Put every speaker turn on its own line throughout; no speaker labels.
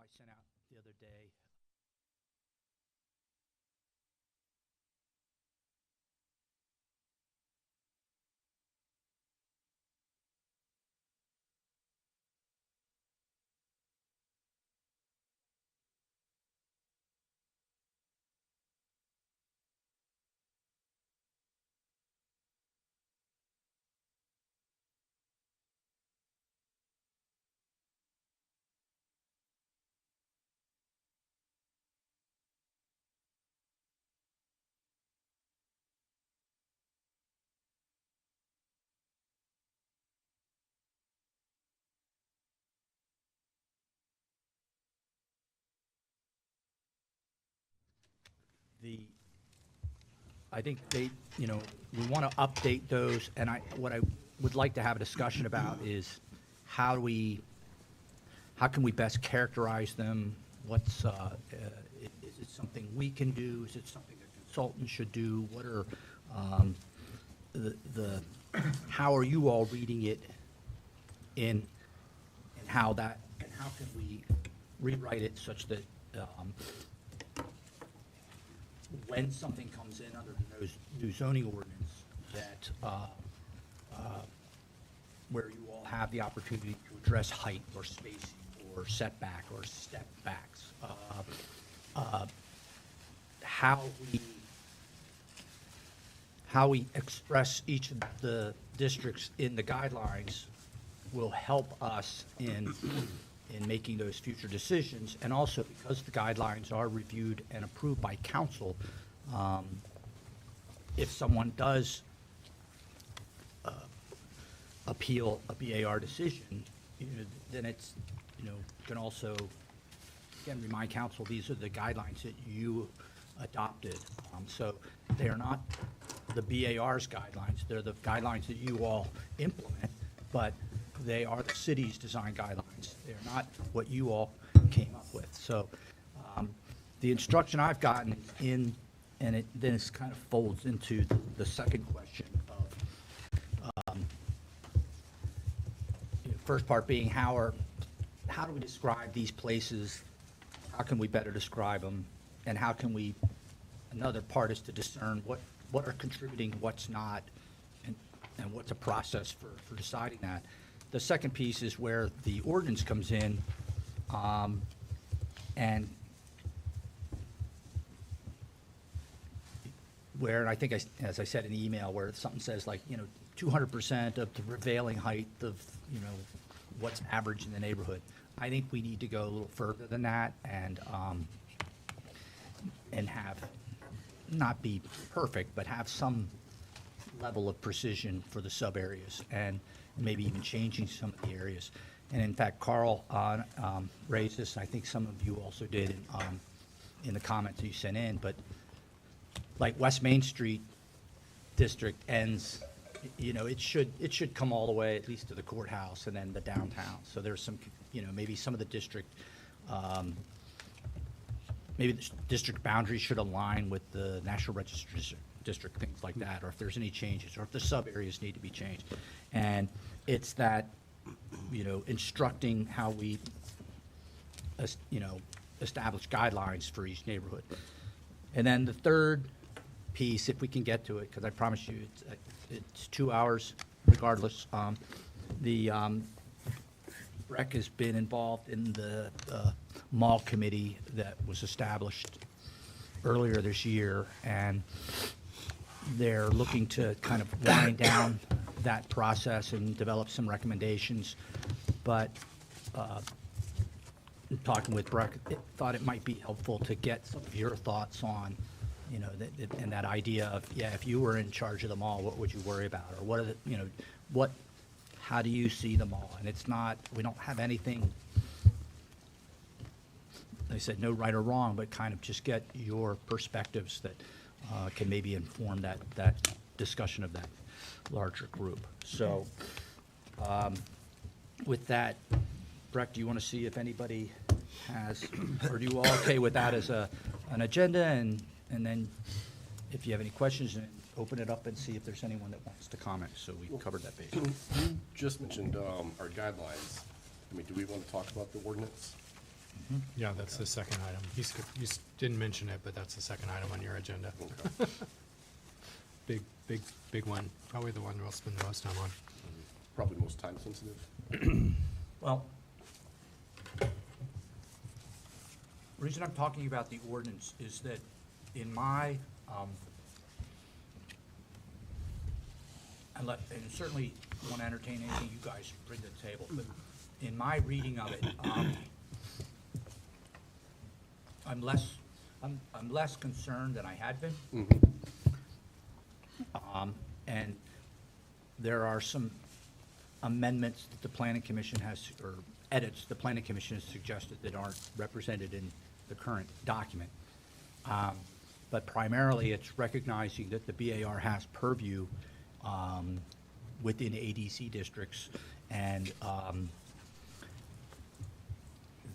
I sent out the other day. The, I think they, we want to update those, and what I would like to have a discussion about is how can we best characterize them? Is it something we can do? Is it something a consultant should do? What are, how are you all reading it and how can we rewrite it such that, when something comes in under the new zoning ordinance, that where you all have the opportunity to address height or spacing or setback or step backs, how we express each of the districts in the guidelines will help us in making those future decisions. And also, because the guidelines are reviewed and approved by council, if someone does appeal a BAR decision, then it's, can also, again, remind council, these are the guidelines that you adopted. So they are not the BAR's guidelines, they're the guidelines that you all implement, but they are the city's design guidelines. They're not what you all came up with. So the instruction I've gotten in, and then it kind of folds into the second question of, first part being how do we describe these places? How can we better describe them? And how can we, another part is to discern what are contributing, what's not, and what's a process for deciding that. The second piece is where the ordinance comes in, and where, I think, as I said in the email, where something says like, 200% of the prevailing height of, what's average in the neighborhood. I think we need to go a little further than that and have, not be perfect, but have some level of precision for the sub areas, and maybe even changing some of the areas. And in fact, Carl raised this, and I think some of you also did in the comments that you sent in, but like West Main Street district ends, it should come all the way at least to the courthouse and then the downtown. So there's some, maybe some of the district, maybe the district boundaries should align with the National Register district, things like that, or if there's any changes, or if the sub areas need to be changed. And it's that, instructing how we, establish guidelines for each neighborhood. And then the third piece, if we can get to it, because I promise you it's 2 hours regardless. Breck has been involved in the mall committee that was established earlier this year, and they're looking to kind of wind down that process and develop some recommendations. But in talking with Breck, thought it might be helpful to get some of your thoughts on, and that idea of, if you were in charge of the mall, what would you worry about? Or what are the, how do you see the mall? And it's not, we don't have anything, I said, no right or wrong, but kind of just get your perspectives that can maybe inform that discussion of that larger group. So with that, Breck, do you want to see if anybody has, or do you all okay with that as an agenda? And then if you have any questions, open it up and see if there's anyone that wants to comment. So we covered that base.
You just mentioned our guidelines. I mean, do we want to talk about the ordinance? Yeah, that's the second item. You didn't mention it, but that's the second item on your agenda. Big one. Probably the one we'll spend the most time on.
Probably most time sensitive.
Well, the reason I'm talking about the ordinance is that in my, and certainly want to entertain anything you guys bring to the table, but in my reading of it, I'm less concerned than I had been. And there are some amendments that the planning commission has, or edits the planning commission has suggested that aren't represented in the current document. But primarily, it's recognizing that the BAR has purview within ADC districts, and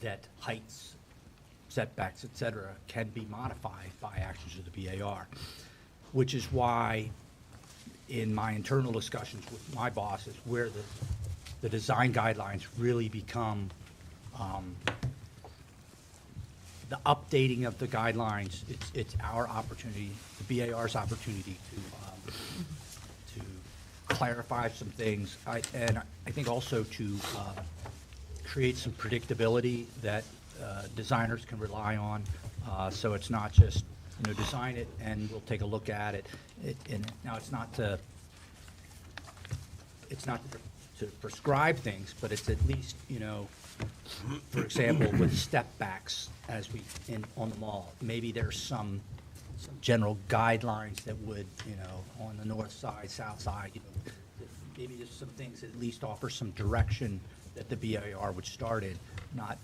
that heights, setbacks, et cetera, can be modified by actions of the BAR, which is why in my internal discussions with my bosses, where the design guidelines really become the updating of the guidelines. It's our opportunity, the BAR's opportunity to clarify some things, and I think also to create some predictability that designers can rely on, so it's not just, design it and we'll take a look at it. And now it's not to prescribe things, but it's at least, for example, with step backs as on the mall, maybe there's some general guidelines that would, on the north side, south side, maybe there's some things that at least offer some direction that the BAR would start in, not,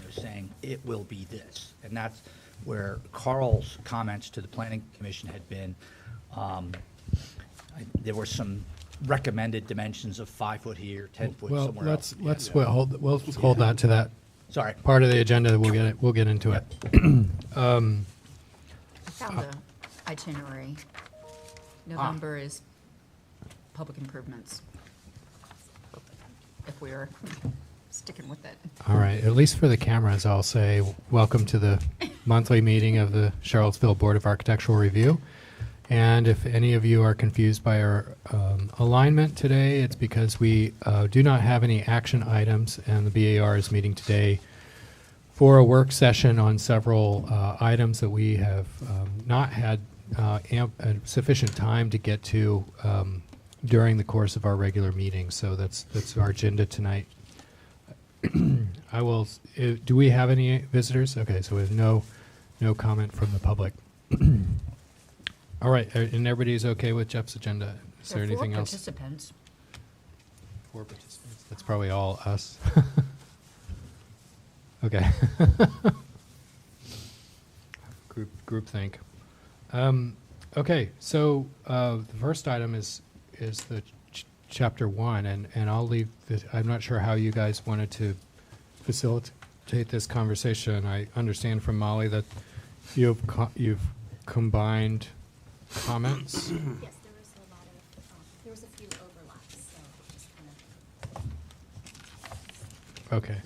saying it will be this. And that's where Carl's comments to the planning commission had been, there were some recommended dimensions of 5 foot here, 10 foot
Well,
somewhere else.
we'll hold that to that
Sorry.
part of the agenda. We'll get into it.
I found the itinerary. November is public improvements. If we're sticking with it.
All right. At least for the cameras, I'll say welcome to the monthly meeting of the Charlottesville Board of Architectural Review. And if any of you are confused by our alignment today, it's because we do not have any action items, and the BAR is meeting today for a work session on several items that we have not had sufficient time to get to during the course of our regular meeting. So that's our agenda tonight. I will. Do we have any visitors? Okay, so we have no comment from the public. All right, and everybody's okay with Jeff's agenda? Is there anything else?
4 participants.
4 participants. That's probably all us. Okay. Group think. Okay, so the first item is the chapter 1, and I'll leave this. I'm not sure how you guys wanted to facilitate this conversation. I understand from Molly that you've combined comments.
Yes, there was a lot of, there was a few overlaps, so just kind of.
Okay,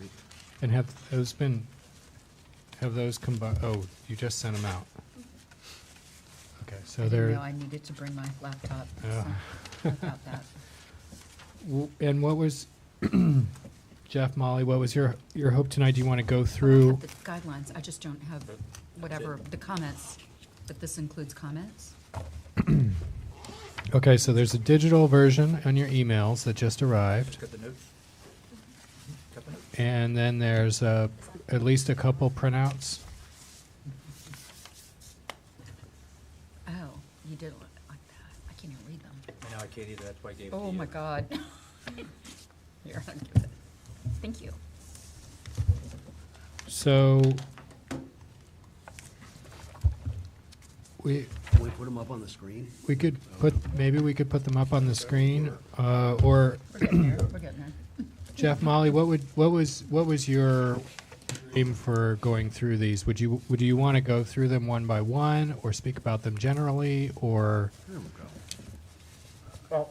and have those combined? Oh, you just sent them out. Okay, so
I
they're.
didn't know I needed to bring my laptop.
Yeah.
So about that.
And what was, Jeff, Molly, what was your hope tonight? Do you want to go
I
through?
have the guidelines. I just don't have whatever, the comments, but this includes comments?
Okay, so there's a digital version on your emails that just arrived.
Got the notes? Got the notes?
And then there's at least a couple printouts.
Oh, you did it like that. I can't even read them.
I know, I can't either, that's why I gave it to you.
Oh, my God. Here, I'll give it. Thank you.
So we
Can we put them up on the screen?
could maybe we could put them up on the screen, or
We're getting there. We're getting there.
Jeff, Molly, what was your aim for going through these? Would you want to go through them one by one, or speak about them generally, or
There we go.
Well,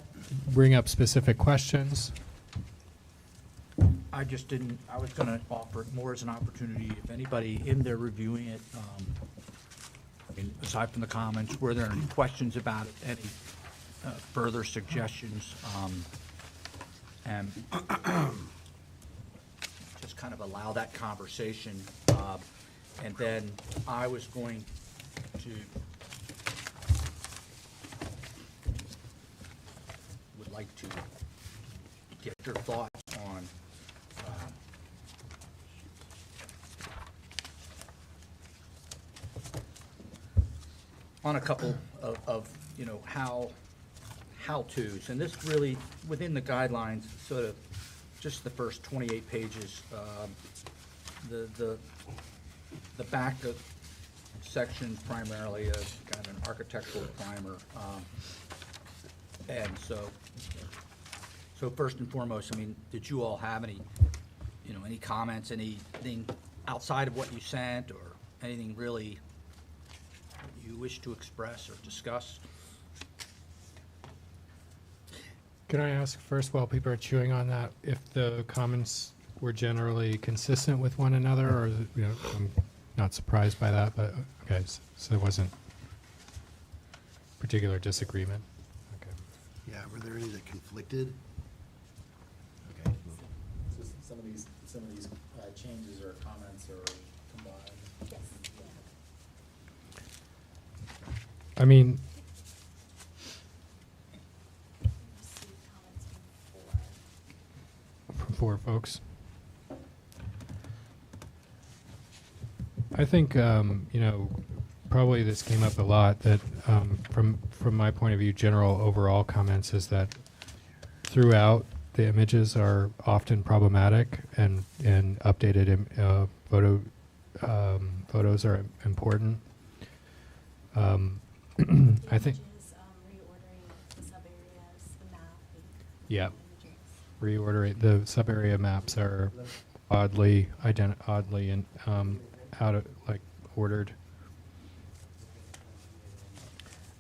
bring up specific questions?
I just didn't, I was going to offer it more as an opportunity, if anybody in there reviewing it, I mean, aside from the comments, were there any questions about it, any further suggestions? And just kind of allow that conversation. And then I was going to, would like to get your thoughts on a couple of, you know, how-tos. And this really, within the guidelines, sort of, just the first 28 pages, the back of section primarily is kind of an architectural primer. And so first and foremost, I mean, did you all have any, you know, any comments, anything outside of what you sent, or anything really you wish to express or discuss?
Can I ask first, while people are chewing on that, if the comments were generally consistent with one another, or, you know, I'm not surprised by that, but, okay, so there wasn't particular disagreement? Okay.
Yeah, were there any that conflicted? Okay.
So some of these changes or comments are combined?
Yes.
I mean,
Received comments from
from 4 folks. I think, you know, probably this came up a lot, that from my point of view, general overall comments is that throughout, the images are often problematic, and updated photos are important. I think,
images, reordering the sub-areas, the map.
yeah,
Images.
reordering, the sub-area maps are oddly and out of, like, ordered.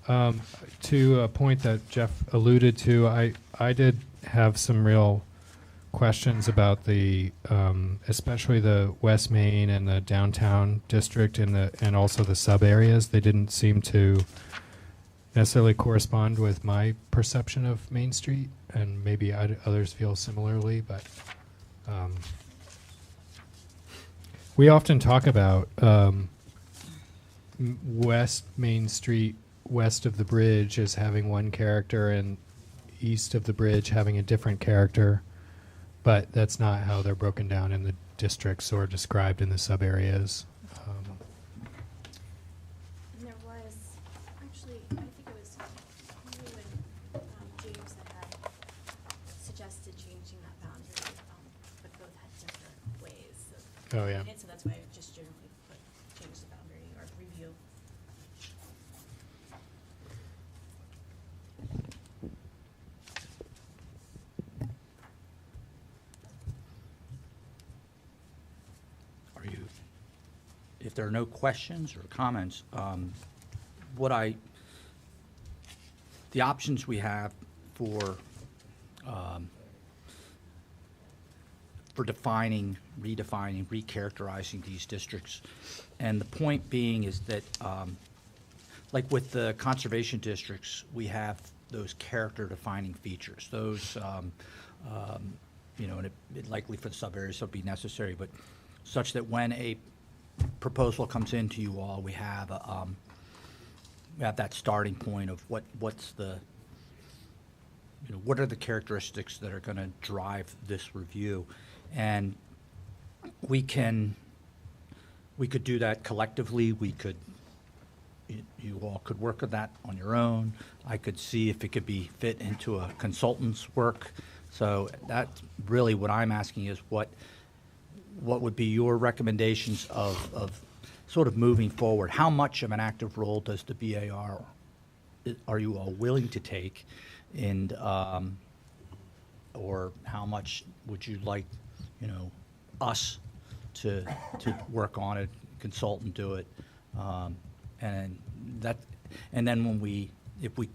To a point that Jeff alluded to, I did have some real questions about the, especially the West Main and the downtown district and also the sub areas. They didn't seem to necessarily correspond with my perception of Main Street, and maybe others feel similarly, but we often talk about West Main Street, west of the bridge, as having one character, and east of the bridge having a different character, but that's not how they're broken down in the districts or described in the sub areas.
And there was, actually, I think it was you and James that had suggested changing that boundary, but both had different ways of
Oh, yeah.
doing it, so that's why I just generally change the boundary or review.
Are you, if there are no questions or comments, the options we have for defining, redefining, recharacterizing these districts, and the point being is that, like with the conservation districts, we have those character-defining features. Those, you know, and it likely for the sub-areas will be necessary, but such that when a proposal comes into you all, we have that starting point of what's the, you know, what are the characteristics that are going to drive this review, and we could do that collectively. We could, you all could work with that on your own. I could see if it could be fit into a consultant's work. So that's really what I'm asking is what would be your recommendations of sort of moving forward? How much of an active role does the BAR, are you all willing to take? And, or how much would you like, you know, us to work on it, consult and do it? And then when if we,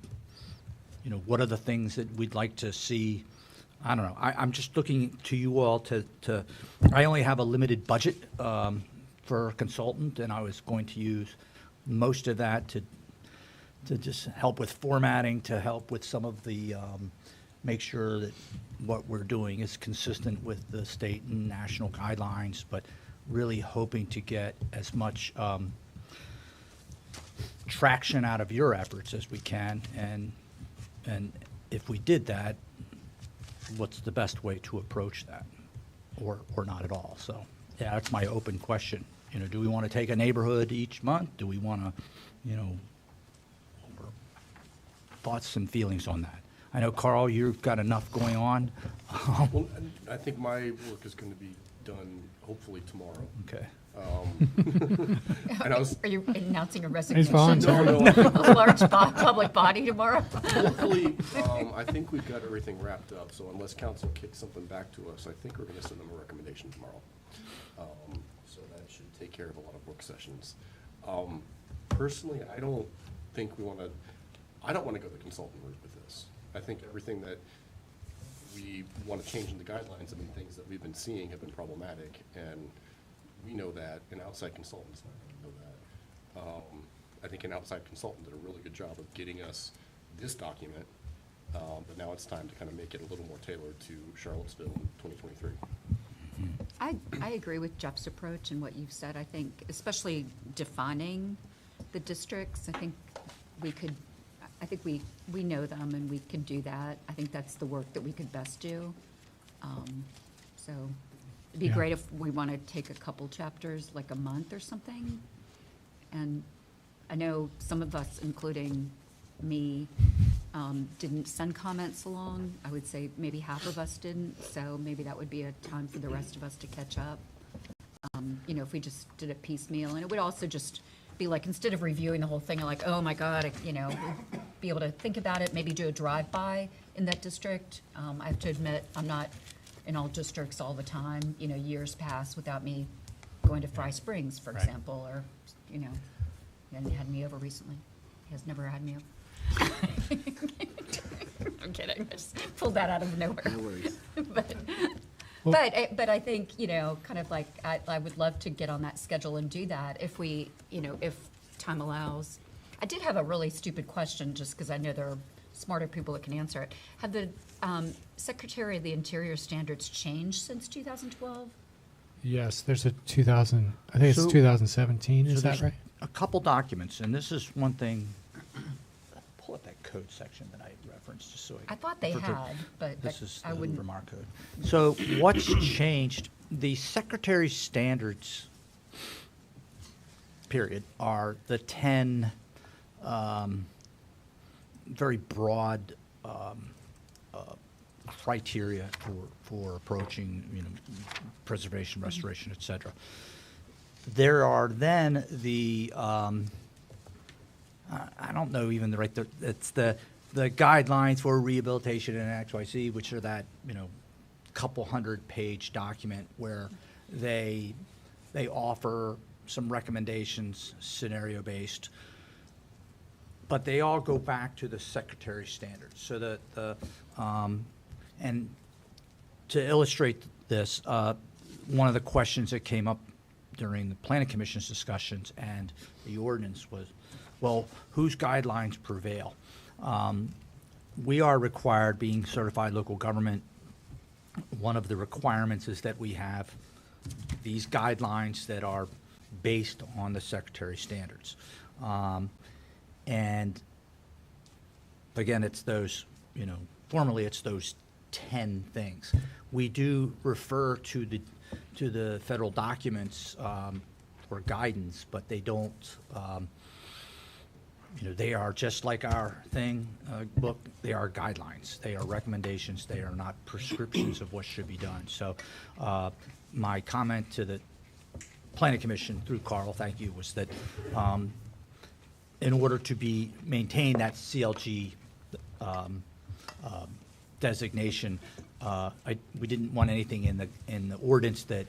you know, what are the things that we'd like to see I don't know. I'm just looking to you all I only have a limited budget for a consultant, and I was going to use most of that to just help with formatting, to help with some of the, make sure that what we're doing is consistent with the state and national guidelines, but really hoping to get as much traction out of your efforts as we can. And if we did that, what's the best way to approach that, or not at all? So, yeah, that's my open question. You know, do we want to take a neighborhood each month? Do we want to, you know, thoughts and feelings on that? I know, Carl, you've got enough going on.
Well, and I think my work is going to be done hopefully tomorrow.
Okay.
And I was,
Are you announcing a resignation?
volunteering.
no,
A large public body tomorrow?
hopefully, I think we've got everything wrapped up, so unless council kicks something back to us, I think we're going to send them a recommendation tomorrow. So that should take care of a lot of work sessions. Personally, I don't think I don't want to go the consultant route with this. I think everything that we want to change in the guidelines, I mean, things that we've been seeing have been problematic, and we know that, an outside consultant's not going to know that. I think an outside consultant did a really good job of getting us this document, but now it's time to kind of make it a little more tailored to Charlottesville in 2023.
I agree with Jeff's approach and what you've said. I think, especially defining the districts, I think we know them and we can do that. I think that's the work that we could best do. So it'd be
Yeah.
great if we want to take a couple chapters, like a month or something. And I know some of us, including me, didn't send comments along. I would say maybe half of us didn't, so maybe that would be a time for the rest of us to catch up. You know, if we just did it piecemeal, and it would also just be like, instead of reviewing the whole thing, and like, oh my God, you know, be able to think about it, maybe do a drive-by in that district. I have to admit, I'm not in all districts all the time. You know, years pass without me going to Fry Springs, for
Right.
example, or, you know, he hasn't had me over recently. He has never had me over. I'm kidding. I just pulled that out of nowhere.
No worries.
But I think, you know, kind of like, I would love to get on that schedule and do that if we, you know, if time allows. I did have a really stupid question, just because I know there are smarter people that can answer it. Have the Secretary of the Interior standards changed since 2012?
Yes, there's a 2000, I think
So-
it's 2017,
So
is that
there's
right?
A couple documents, and this is one thing, pull up that code section that I referenced, just so
I thought they had, but
This is
I
the
wouldn't.
Vermont code. So what's changed, the Secretary's standards, period, are the 10 very broad criteria for approaching, you know, preservation, restoration, et cetera. There are then the, I don't know even the right, it's the guidelines for rehabilitation and XYZ, which are that, you know, couple 100-page document where they offer some recommendations, scenario-based, but they all go back to the Secretary's standards. So and to illustrate this, one of the questions that came up during the Planning Commission's discussions and the ordinance was, well, whose guidelines prevail? We are required, being certified local government, one of the requirements is that we have these guidelines that are based on the Secretary's standards. And again, it's those, you know, formally it's those 10 things. We do refer to the federal documents for guidance, but they don't, you know, they are just like our book, they are guidelines. They are recommendations. They are not prescriptions of what should be done. So my comment to the Planning Commission through Carl, thank you, was that in order to maintain that CLG designation, we didn't want anything in the ordinance that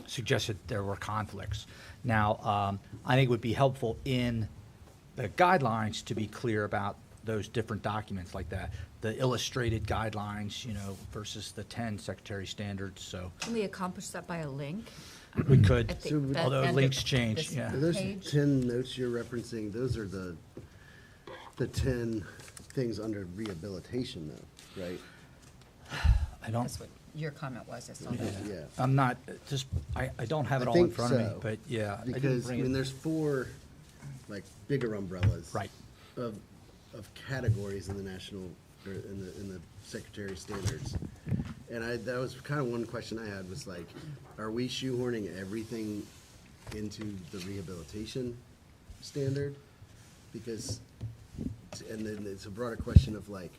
suggested there were conflicts. Now, I think it would be helpful in the guidelines to be clear about those different documents like that. the illustrated guidelines, versus the 10 secretary standards, so
Can we accomplish that by a link?
we could,
At the
although
end of
links change,
this
yeah.
Are those
page?
10 notes you're referencing, those are the 10 things under rehabilitation though, right?
I don't,
That's what your comment was, I saw that.
Yeah.
I'm not, I don't have it
I
all in
think
front of me,
so,
but yeah. I didn't
Because,
bring it-
there's 4, like, bigger umbrellas.
Right.
Of categories in the national, or in the Secretary standards. And that was kind of one question I had, was like, are we shoehorning everything into the rehabilitation standard? Because, and then it's a broader question of like,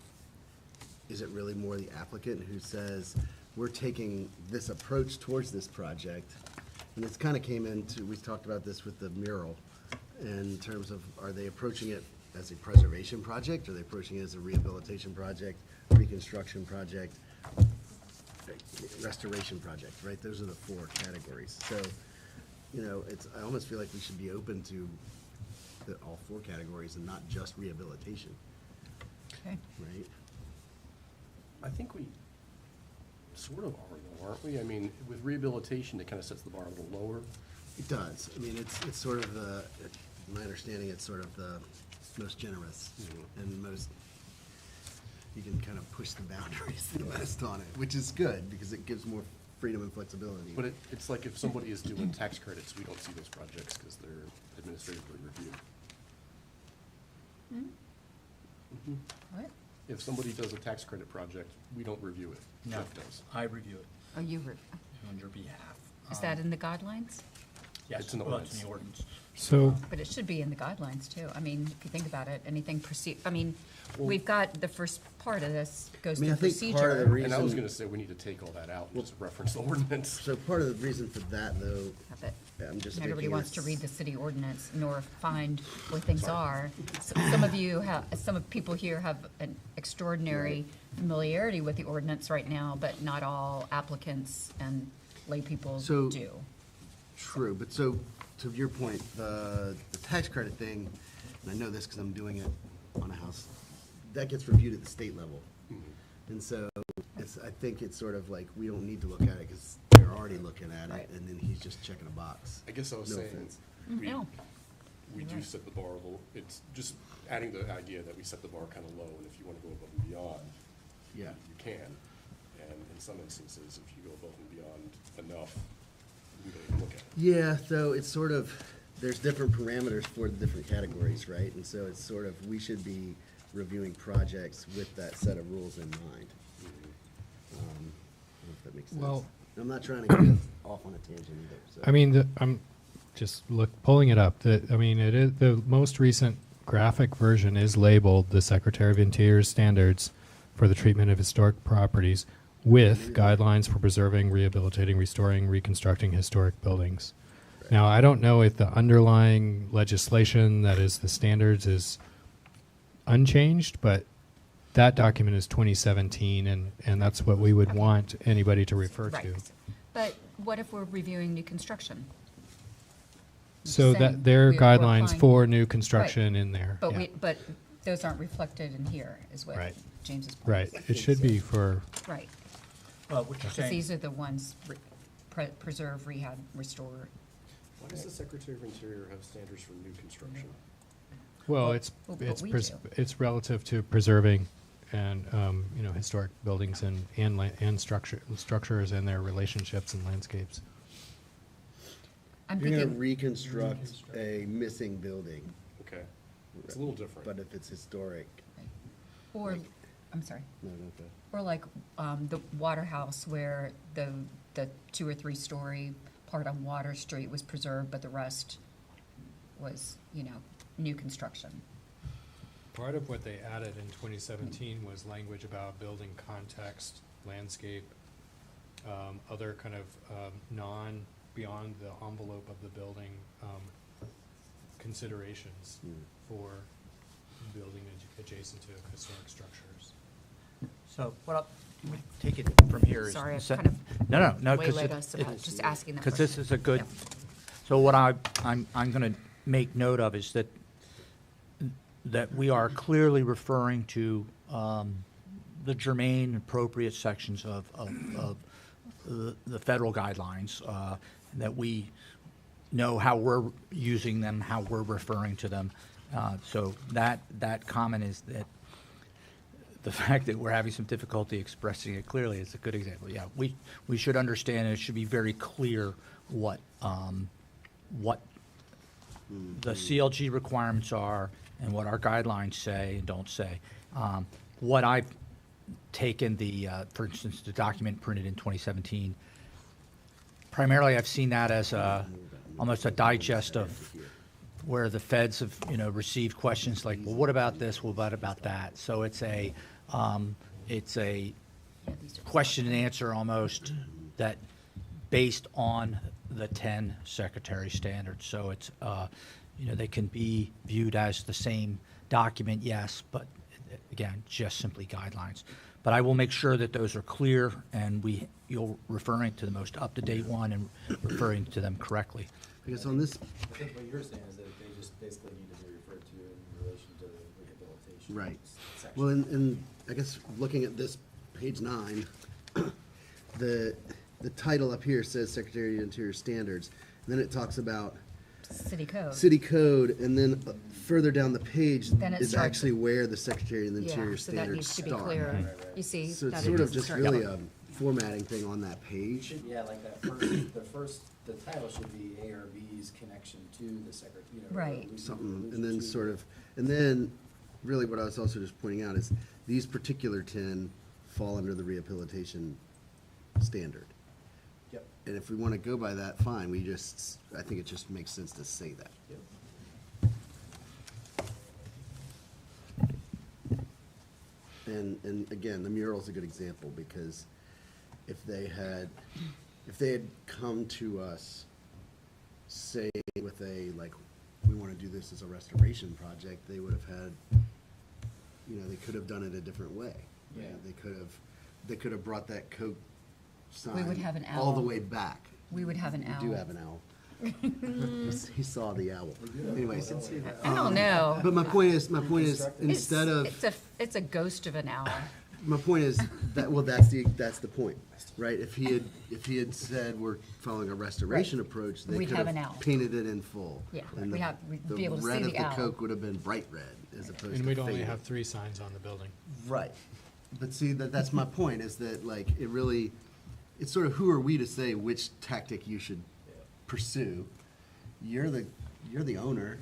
is it really more the applicant who says, we're taking this approach towards this project? And it's kind of came into, we talked about this with the mural, in terms of, are they approaching it as a preservation project? Are they approaching it as a rehabilitation project, reconstruction project, restoration project, right? Those are the 4 categories. So, I almost feel like we should be open to all 4 categories and not just rehabilitation,
Okay.
right?
I think we sort of are though, aren't we? I mean, with rehabilitation, it kind of sets the bar a little lower.
It does. I mean, it's sort of my understanding, it's sort of the most generous and most, you can kind of push the boundaries the most on it, which is good because it gives more freedom and flexibility.
But it's like if somebody is doing tax credits, we don't see those projects because they're administratively reviewed.
What?
If somebody does a tax credit project, we don't review it.
No,
Jeff does.
I review it
Oh, you were,
on your behalf.
is that in the guidelines?
Yes,
It's in the
well, it's in
ordinance.
the ordinance.
So,
But it should be in the guidelines too. I mean, if you think about it, anything we've got the first part of this goes
I mean,
through
I think part of the
procedure.
And I was
reason,
gonna say, we need to take all that out and just reference the ordinance.
so part of the reason for that though,
But
I'm just
not everybody
thinking
wants to
is-
read the city ordinance nor find where things are. Some of people here have an extraordinary familiarity with the ordinance right now, but not all applicants and lay people
So-
do.
True, but so, to your point, the tax credit thing, and I know this because I'm doing it on a house, that gets reviewed at the state level. And so, I think it's sort of like, we don't need to look at it because they're already looking at it,
Right.
and then he's just checking a box.
I guess I was
No
saying,
offense.
we,
No.
we
You're
do
right.
set the bar a little, it's just adding the idea that we set the bar kind of low, and if you want to go above and beyond,
Yeah.
you can. And in some instances, if you go above and beyond enough, we don't even look at it.
Yeah, so it's sort of, there's different parameters for the different categories, right? And so it's sort of, we should be reviewing projects with that set of rules in mind. I don't know if that makes sense.
Well-
I'm not trying to get off on a tangent either, so.
I mean, I'm just pulling it up. I mean, it is, the most recent graphic version is labeled the Secretary of Interior Standards for the Treatment of Historic Properties with guidelines for preserving, rehabilitating, restoring, reconstructing historic buildings. Now, I don't know if the underlying legislation, that is the standards, is unchanged, but that document is 2017, and that's what we would want anybody to refer to.
Right. But what if we're reviewing new construction?
So
Saying
that there are
we're
guidelines
applying-
for new construction in there.
But
yeah.
but those aren't reflected in here, is what
Right.
James's point
Right,
is.
it should be for,
Right.
Well, what you're
Because
saying,
these are the ones, preserve, rehab, restore.
Why does the Secretary of Interior have standards for new construction?
well, it's,
Well, but
it's,
we
pres-
do.
it's relative to preserving and, historic buildings and structures and their relationships and landscapes.
I'm
You're gonna
thinking,
reconstruct a missing building,
Okay, it's a little different.
but if it's historic,
or, I'm sorry,
no, okay.
or like the Water House where the 2 or 3 story part on Water Street was preserved, but the rest was, new construction.
Part of what they added in 2017 was language about building context, landscape, other kind of beyond the envelope of the building considerations for building adjacent to historic structures.
so what I'll take it from here is.
Sorry, I've
set-
kind of
No, because
waylaid us about just asking that
because this
question.
is a good,
Yeah.
so what I'm going to make note of is that we are clearly referring to the germane, appropriate sections of the federal guidelines, that we know how we're using them, how we're referring to them. So that comment is that the fact that we're having some difficulty expressing it clearly is a good example. Yeah, we should understand, and it should be very clear what the CLG requirements are and what our guidelines say and don't say. What I've taken for instance, the document printed in 2017, primarily I've seen that as almost a digest of where the feds have, received questions like, well, what about this? Well, what about that? So it's a question and answer almost that based on the 10 secretary standards. So it's, they can be viewed as the same document, yes, but again, just simply guidelines. But I will make sure that those are clear and you're referring to the most up-to-date one and referring to them correctly.
Because on this,
I think what you're saying is that they just basically need to be referred to in relation to the rehabilitation.
right.
section.
Well, and I guess looking at this, page 9, the title up here says Secretary of Interior Standards. And then it talks about
City code.
city code, and then further down the page
Then it
is
starts-
actually where the Secretary of the
Yeah,
Interior
so that
Standards
needs to be
start.
clear.
Right, right.
You see?
So
that
it's
it
sort of
needs
just
to-
really a formatting thing on that page.
Yeah, like that the title should be ARB's connection to the secretary,
Right.
Something, and then sort of, and then really what I was also just pointing out is these particular 10 fall under the rehabilitation standard.
Yep.
And if we want to go by that, fine, I think it just makes sense to say that.
Yep.
And again, the mural's a good example, because if they had come to us, say, with like, we want to do this as a restoration project, they would have had, they could have done it a different way.
Yeah.
They could have brought that Coke sign
would have an
all the
owl.
way back.
We would have an owl.
We do have an owl. He saw the owl. Anyways,
I don't know.
but my point is, instead
It's-
of,
It's a ghost of an owl.
my point is that, well, that's the point, right? If he had said we're following a restoration
Right.
approach, they
We'd
could
have
have
an owl.
painted it in full.
Yeah,
And
we'd be able to see
red
the
of the
owl.
Coke would have been bright red as opposed to
And we'd only
faded.
have 3 signs on the building.
Right. But see, that's my point, is that like, it's sort of, who are we to say which tactic you should pursue? You're the owner.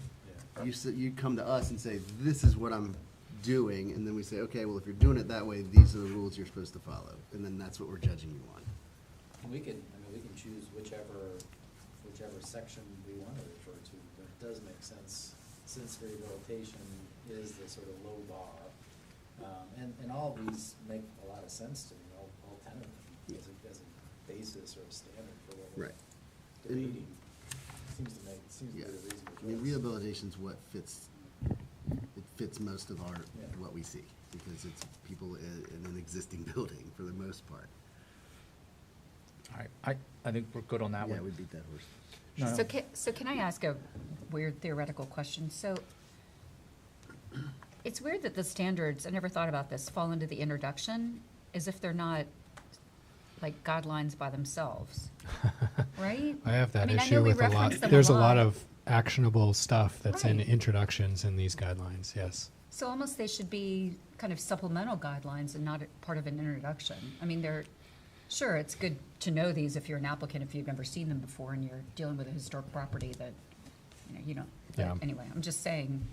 Yeah.
You come to us and say, this is what I'm doing, and then we say, okay, well, if you're doing it that way, these are the rules you're supposed to follow, and then that's what we're judging you on.
And we can choose whichever section we want to refer to, but it does make sense, since rehabilitation is the sort of low bar. And all of these make a lot of sense to me, all 10 of them, as a basis or a standard for what we're
Right.
debating. Seems to be
Yeah.
a reasonable
I mean,
choice.
rehabilitation's what fits most of
Yeah.
what we see, because it's people in an existing building for the most part.
All right, I think we're good on that
Yeah,
one.
we beat that horse.
No,
So
no.
can I ask a weird theoretical question? So it's weird that the standards, I never thought about this, fall into the introduction as if they're not like guidelines by themselves, right?
I have that
mean, I know
issue
we
with a lot.
reference them
There's a lot
lot.
of actionable stuff that's in
Right.
introductions in these guidelines, yes.
So almost they should be kind of supplemental guidelines and not a part of an introduction. I mean, sure, it's good to know these if you're an applicant, if you've never seen them before and you're dealing with a historic property that, you don't. But
Yeah.
anyway, I'm just saying,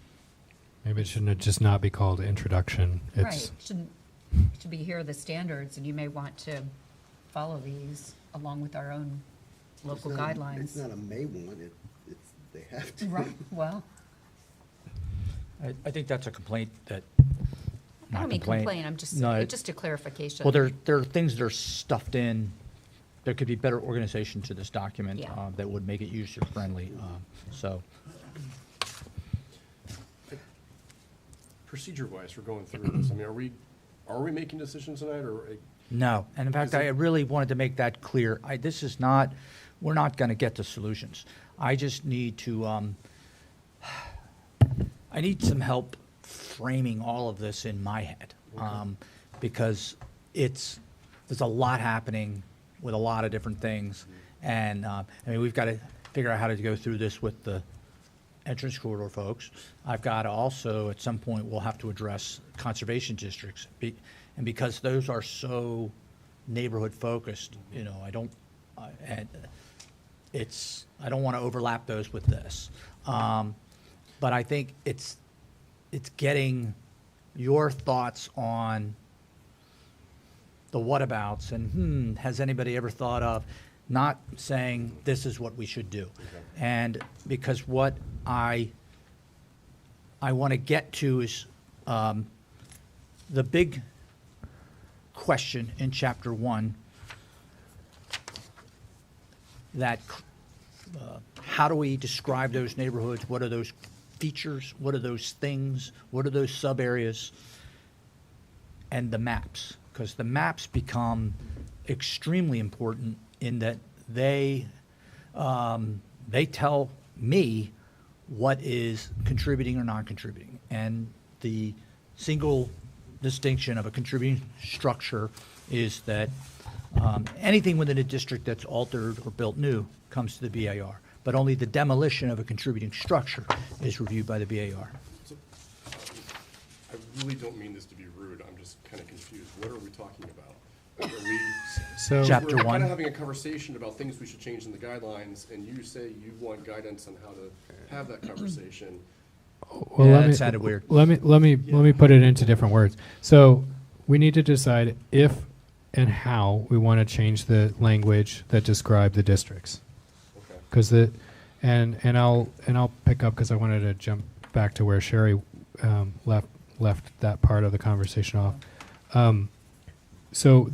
Maybe it shouldn't just not be called introduction.
right,
It's,
should be here are the standards and you may want to follow these along with our own local
It's not-
guidelines.
It's not a may want, they have to.
Right, well,
I think that's a complaint that,
I
not
don't mean
complaint.
complain, I'm just,
No,
it's just a clarification.
Well, there are things that are stuffed in, there could be better organization to this document
Yeah.
that would make it user-friendly, so.
Procedure-wise, for going through this, I mean, are we making decisions tonight, or?
No, and in fact,
Is it-
I really wanted to make that clear. We're not going to get to solutions. I just need to, I need some help framing all of this in my head. because there's a lot happening with a lot of different things. And, I mean, we've got to figure out how to go through this with the entrance corridor folks. I've got to also, at some point, we'll have to address conservation districts. And because those are so neighborhood focused, you know, I don't want to overlap those with this. But I think it's getting your thoughts on the whatabouts and, has anybody ever thought of, not saying this is what we should do. And because what I want to get to is the big question in chapter 1, that how do we describe those neighborhoods? What are those features? What are those things? What are those sub areas? And the maps, because the maps become extremely important in that they tell me what is contributing or non-contributing. And the single distinction of a contributing structure is that anything within a district that's altered or built new comes to the BAR, but only the demolition of a contributing structure is reviewed by the BAR.
So, I really don't mean this to be rude, I'm just kind of confused. What are we talking about? Are we?
So
Chapter
We're
1.
kind of having a conversation about things we should change in the guidelines, and you say you want guidance on how to have that conversation.
Well,
Yeah,
let
that
me,
sounded weird.
Let me put it into different words. So we need to decide if and how we want to change the language that describe the districts.
Okay.
Because and I'll pick up because I wanted to jump back to where Sherry left that part of the conversation off. So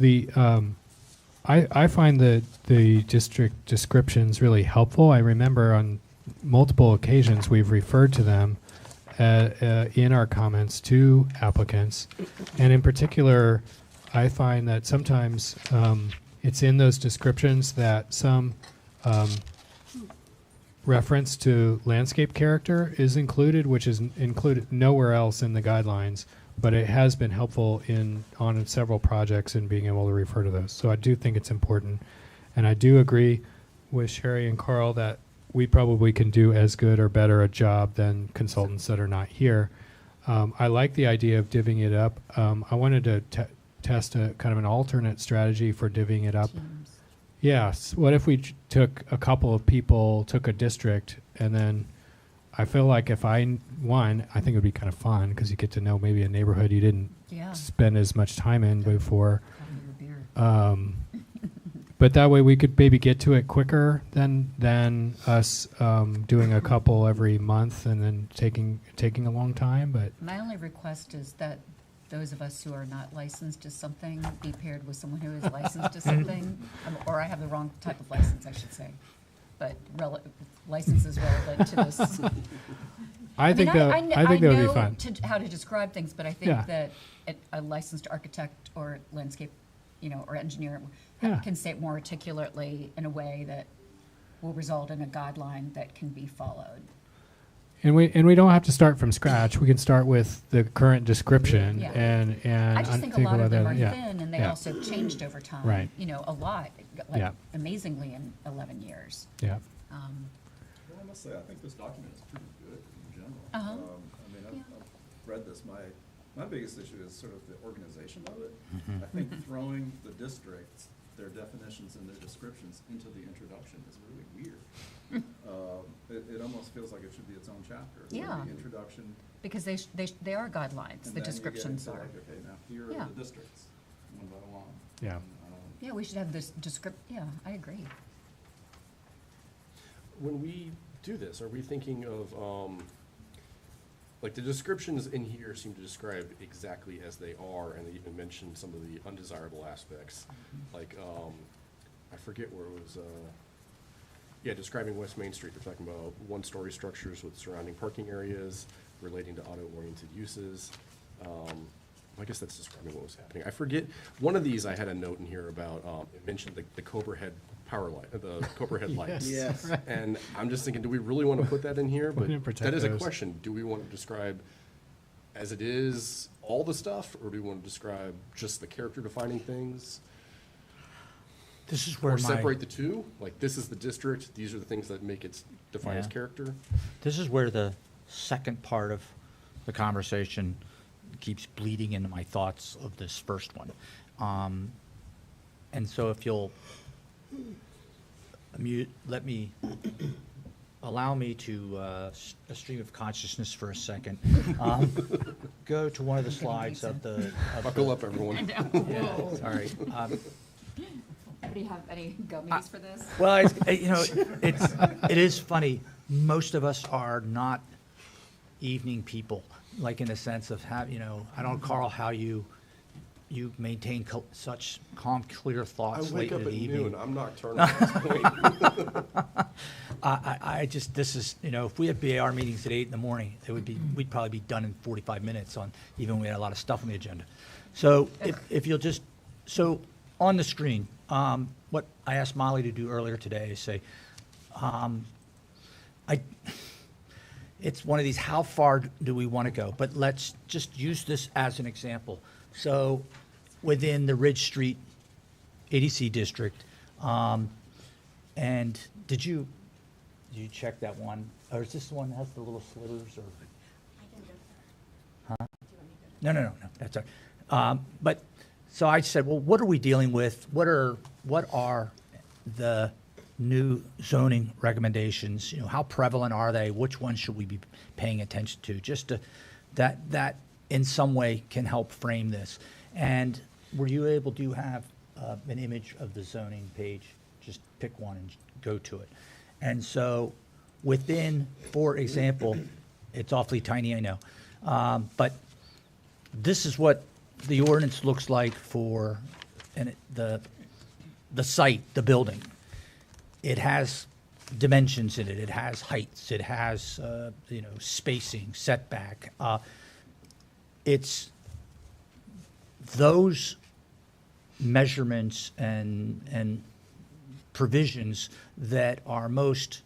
I find the district descriptions really helpful. I remember on multiple occasions we've referred to them in our comments to applicants, and in particular, I find that sometimes it's in those descriptions that some reference to landscape character is included, which is included nowhere else in the guidelines, but it has been helpful on several projects in being able to refer to those. So I do think it's important, and I do agree with Sherry and Carl that we probably can do as good or better a job than consultants that are not here. I like the idea of divvying it up. I wanted to test a kind of an alternate strategy for divvying it up.
Teams.
Yes. What if we took a couple of people, took a district, and then I feel like if I won, I think it would be kind of fun because you get to know maybe a neighborhood you didn't
Yeah.
spend as much time in before.
Probably your beer.
But that way we could maybe get to it quicker than us doing a couple every month and then taking a long time. But
My only request is that those of us who are not licensed to something be paired with someone who is licensed to something, or I have the wrong type of license, I should say. But license is relevant to this.
I think that would be fun.
How to describe things, but I
Yeah.
think that a licensed architect or landscape, or engineer
Yeah.
can say it more articulately in a way that will result in a guideline that can be followed.
And we don't have to start from scratch. We can start with the current description
Yeah.
and
I just think a lot of
about
them
that.
are
Yeah.
thin, and they
Yeah.
also changed over time.
Right.
A lot,
Yeah.
like amazingly in 11 years.
Yeah.
Um,
Well, I must say, I think this document is pretty good in general.
Uh-huh.
I mean,
Yeah.
I've read this, my biggest issue is sort of the organization of it. I think throwing the districts, their definitions and their descriptions into the introduction is really weird. It almost feels like it should be its own chapter. So
Yeah.
The introduction.
Because they are guidelines,
and
the
then you get
descriptions
into
are.
like, okay, now here
Yeah.
are the districts, one by one.
Yeah.
And,
Yeah, we should have this yeah, I agree.
When we do this, are we thinking of, like, the descriptions in here seem to describe exactly as they are, and they even mention some of the undesirable aspects. Like, I forget where it was, describing West Main Street, they're talking about one-story structures with surrounding parking areas relating to auto-oriented uses. I guess that's describing what was happening. I forget, one of these I had a note in here about, it mentioned the Cobra Head power light, the Cobra Head lights.
Yes.
And I'm just thinking, do we really want to put that in here? But
didn't protect
that is a
those.
question. Do we want to describe as it is, all the stuff, or do we want to describe just the character defining things?
This is where
Or
my,
separate the two? Like, this is the district, these are the things that make it define its
Yeah.
character?
this is where the second part of the conversation keeps bleeding into my thoughts of this first one. And so if you'll allow me to, a stream of consciousness for a second. Go to one of the slides of the.
Buckle up, everyone.
Yeah, sorry.
Anybody have any gummies for this?
Well, it is funny. Most of us are not evening people, like in the sense of I don't know, Carl, how you maintain such calm, clear
I
thoughts
wake
late
up
in
at
the evening.
noon, I'm nocturnal at this point.
This is, if we had BAR meetings at 8 in the morning, we'd probably be done in 45 minutes even when we had a lot of stuff on the agenda. So if you'll just, so on the screen, what I asked Molly to do earlier today is say, it's one of these, how far do we want to go? But let's just use this as an example. So within the Ridge Street ADC district, and did you check that one? Or is this the one that has the little slivers or?
I can go there.
Huh?
Do you want me to go
No, that's all right. But, so I said, well, what are we dealing with? What are the new zoning recommendations? How prevalent are they? Which ones should we be paying attention to? Just to, that in some way can help frame this. And were you able to have an image of the zoning page? Just pick one and go to it. And so within, for example, it's awfully tiny, I know, but this is what the ordinance looks like for the site, the building. It has dimensions in it. It has heights. It has, spacing, setback. It's those measurements and provisions that are most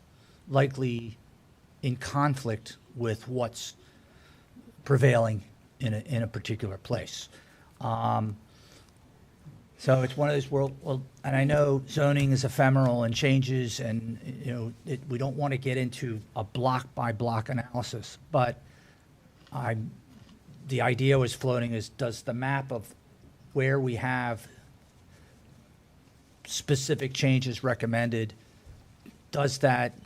likely in conflict with what's prevailing in a particular place. So it's one of those and I know zoning is ephemeral and changes, and we don't want to get into a block by block analysis. But the idea was floating is, does the map of where we have specific changes recommended,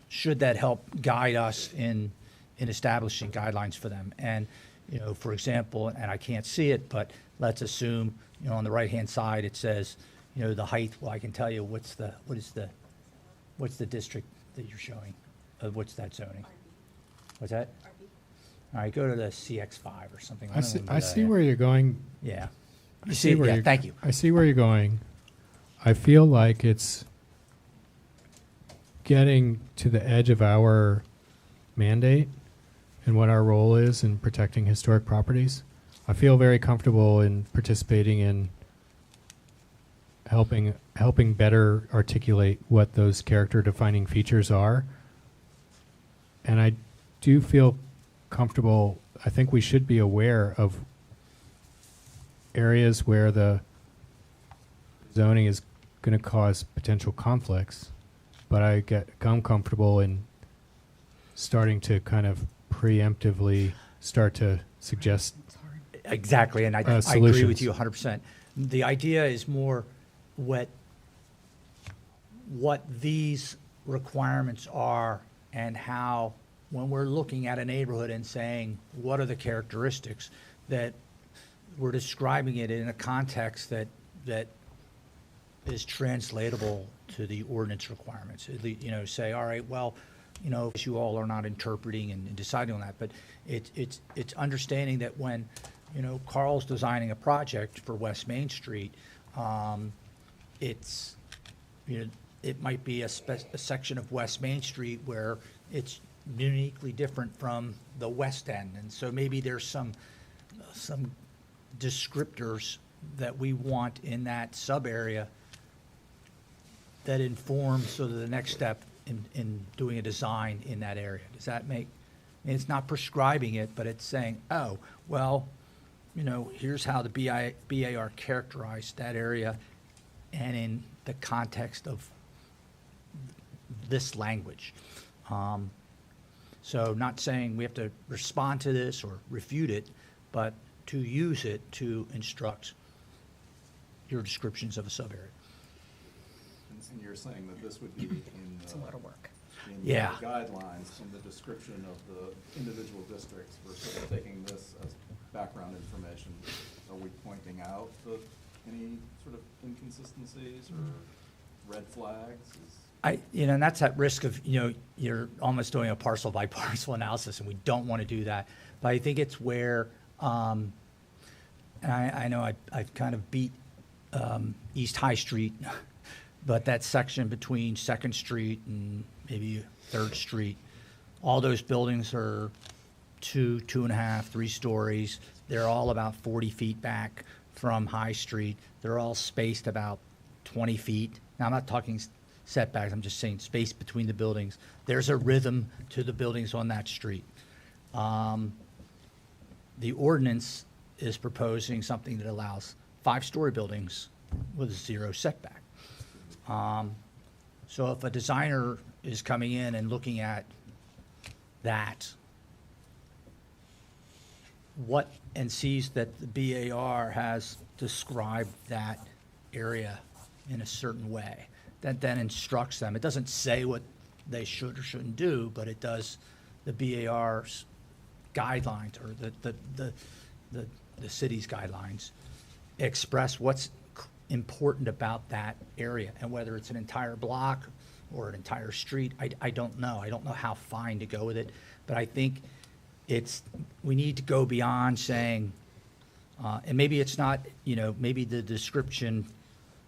should that help guide us in establishing guidelines for them? And for example, and I can't see it, but let's assume on the right-hand side it says the height. Well, I can tell you what's the district that you're showing. What's that zoning? What's that? All right, go to the CX5 or something.
I see where you're going.
Yeah.
I see where you're,
thank you.
I see where you're going. I feel like it's getting to the edge of our mandate and what our role is in protecting historic properties. I feel very comfortable in participating in helping better articulate what those character defining features are. And I do feel comfortable. I think we should be aware of areas where the zoning is going to cause potential conflicts, but I'm comfortable in starting to kind of preemptively start to suggest
Exactly, and I agree
solutions.
with you 100%. The idea is more what these requirements are, and how, when we're looking at a neighborhood and saying, what are the characteristics, that we're describing it in a context that is translatable to the ordinance requirements. Say, all right, well, you all are not interpreting and deciding on that, but it's understanding that when Carl's designing a project for West Main Street, it might be a section of West Main Street where it's uniquely different from the West End, and so maybe there's some descriptors that we want in that sub area that inform sort of the next step in doing a design in that area. Does that make? It's not prescribing it, but it's saying, oh, well, you know, here's how the BAR characterized that area and in the context of this language. So not saying we have to respond to this or refute it, but to use it to instruct your descriptions of a sub-area.
And you're saying that this would be in
It's a lot of work.
in
Yeah.
the guidelines, in the description of the individual districts, we're sort of taking this as background information. Are we pointing out any sort of inconsistencies or red flags?
You know, and that's at risk of, you know, you're almost doing a parcel by parcel analysis, and we don't want to do that. But I think it's where, and I know I've kind of beat East High Street, but that section between Second Street and maybe Third Street, all those buildings are 2.5, 3 stories. They're all about 40 feet back from High Street. They're all spaced about 20 feet. Now, I'm not talking setbacks, I'm just saying space between the buildings. There's a rhythm to the buildings on that street. The ordinance is proposing something that allows 5-story buildings with 0 setback. So if a designer is coming in and looking at that, and sees that the BAR has described that area in a certain way, that then instructs them. It doesn't say what they should or shouldn't do, but it does, the BAR's guidelines, or the city's guidelines, express what's important about that area, and whether it's an entire block or an entire street, I don't know. I don't know how fine to go with it, but I think we need to go beyond saying, and maybe it's not, you know, maybe the description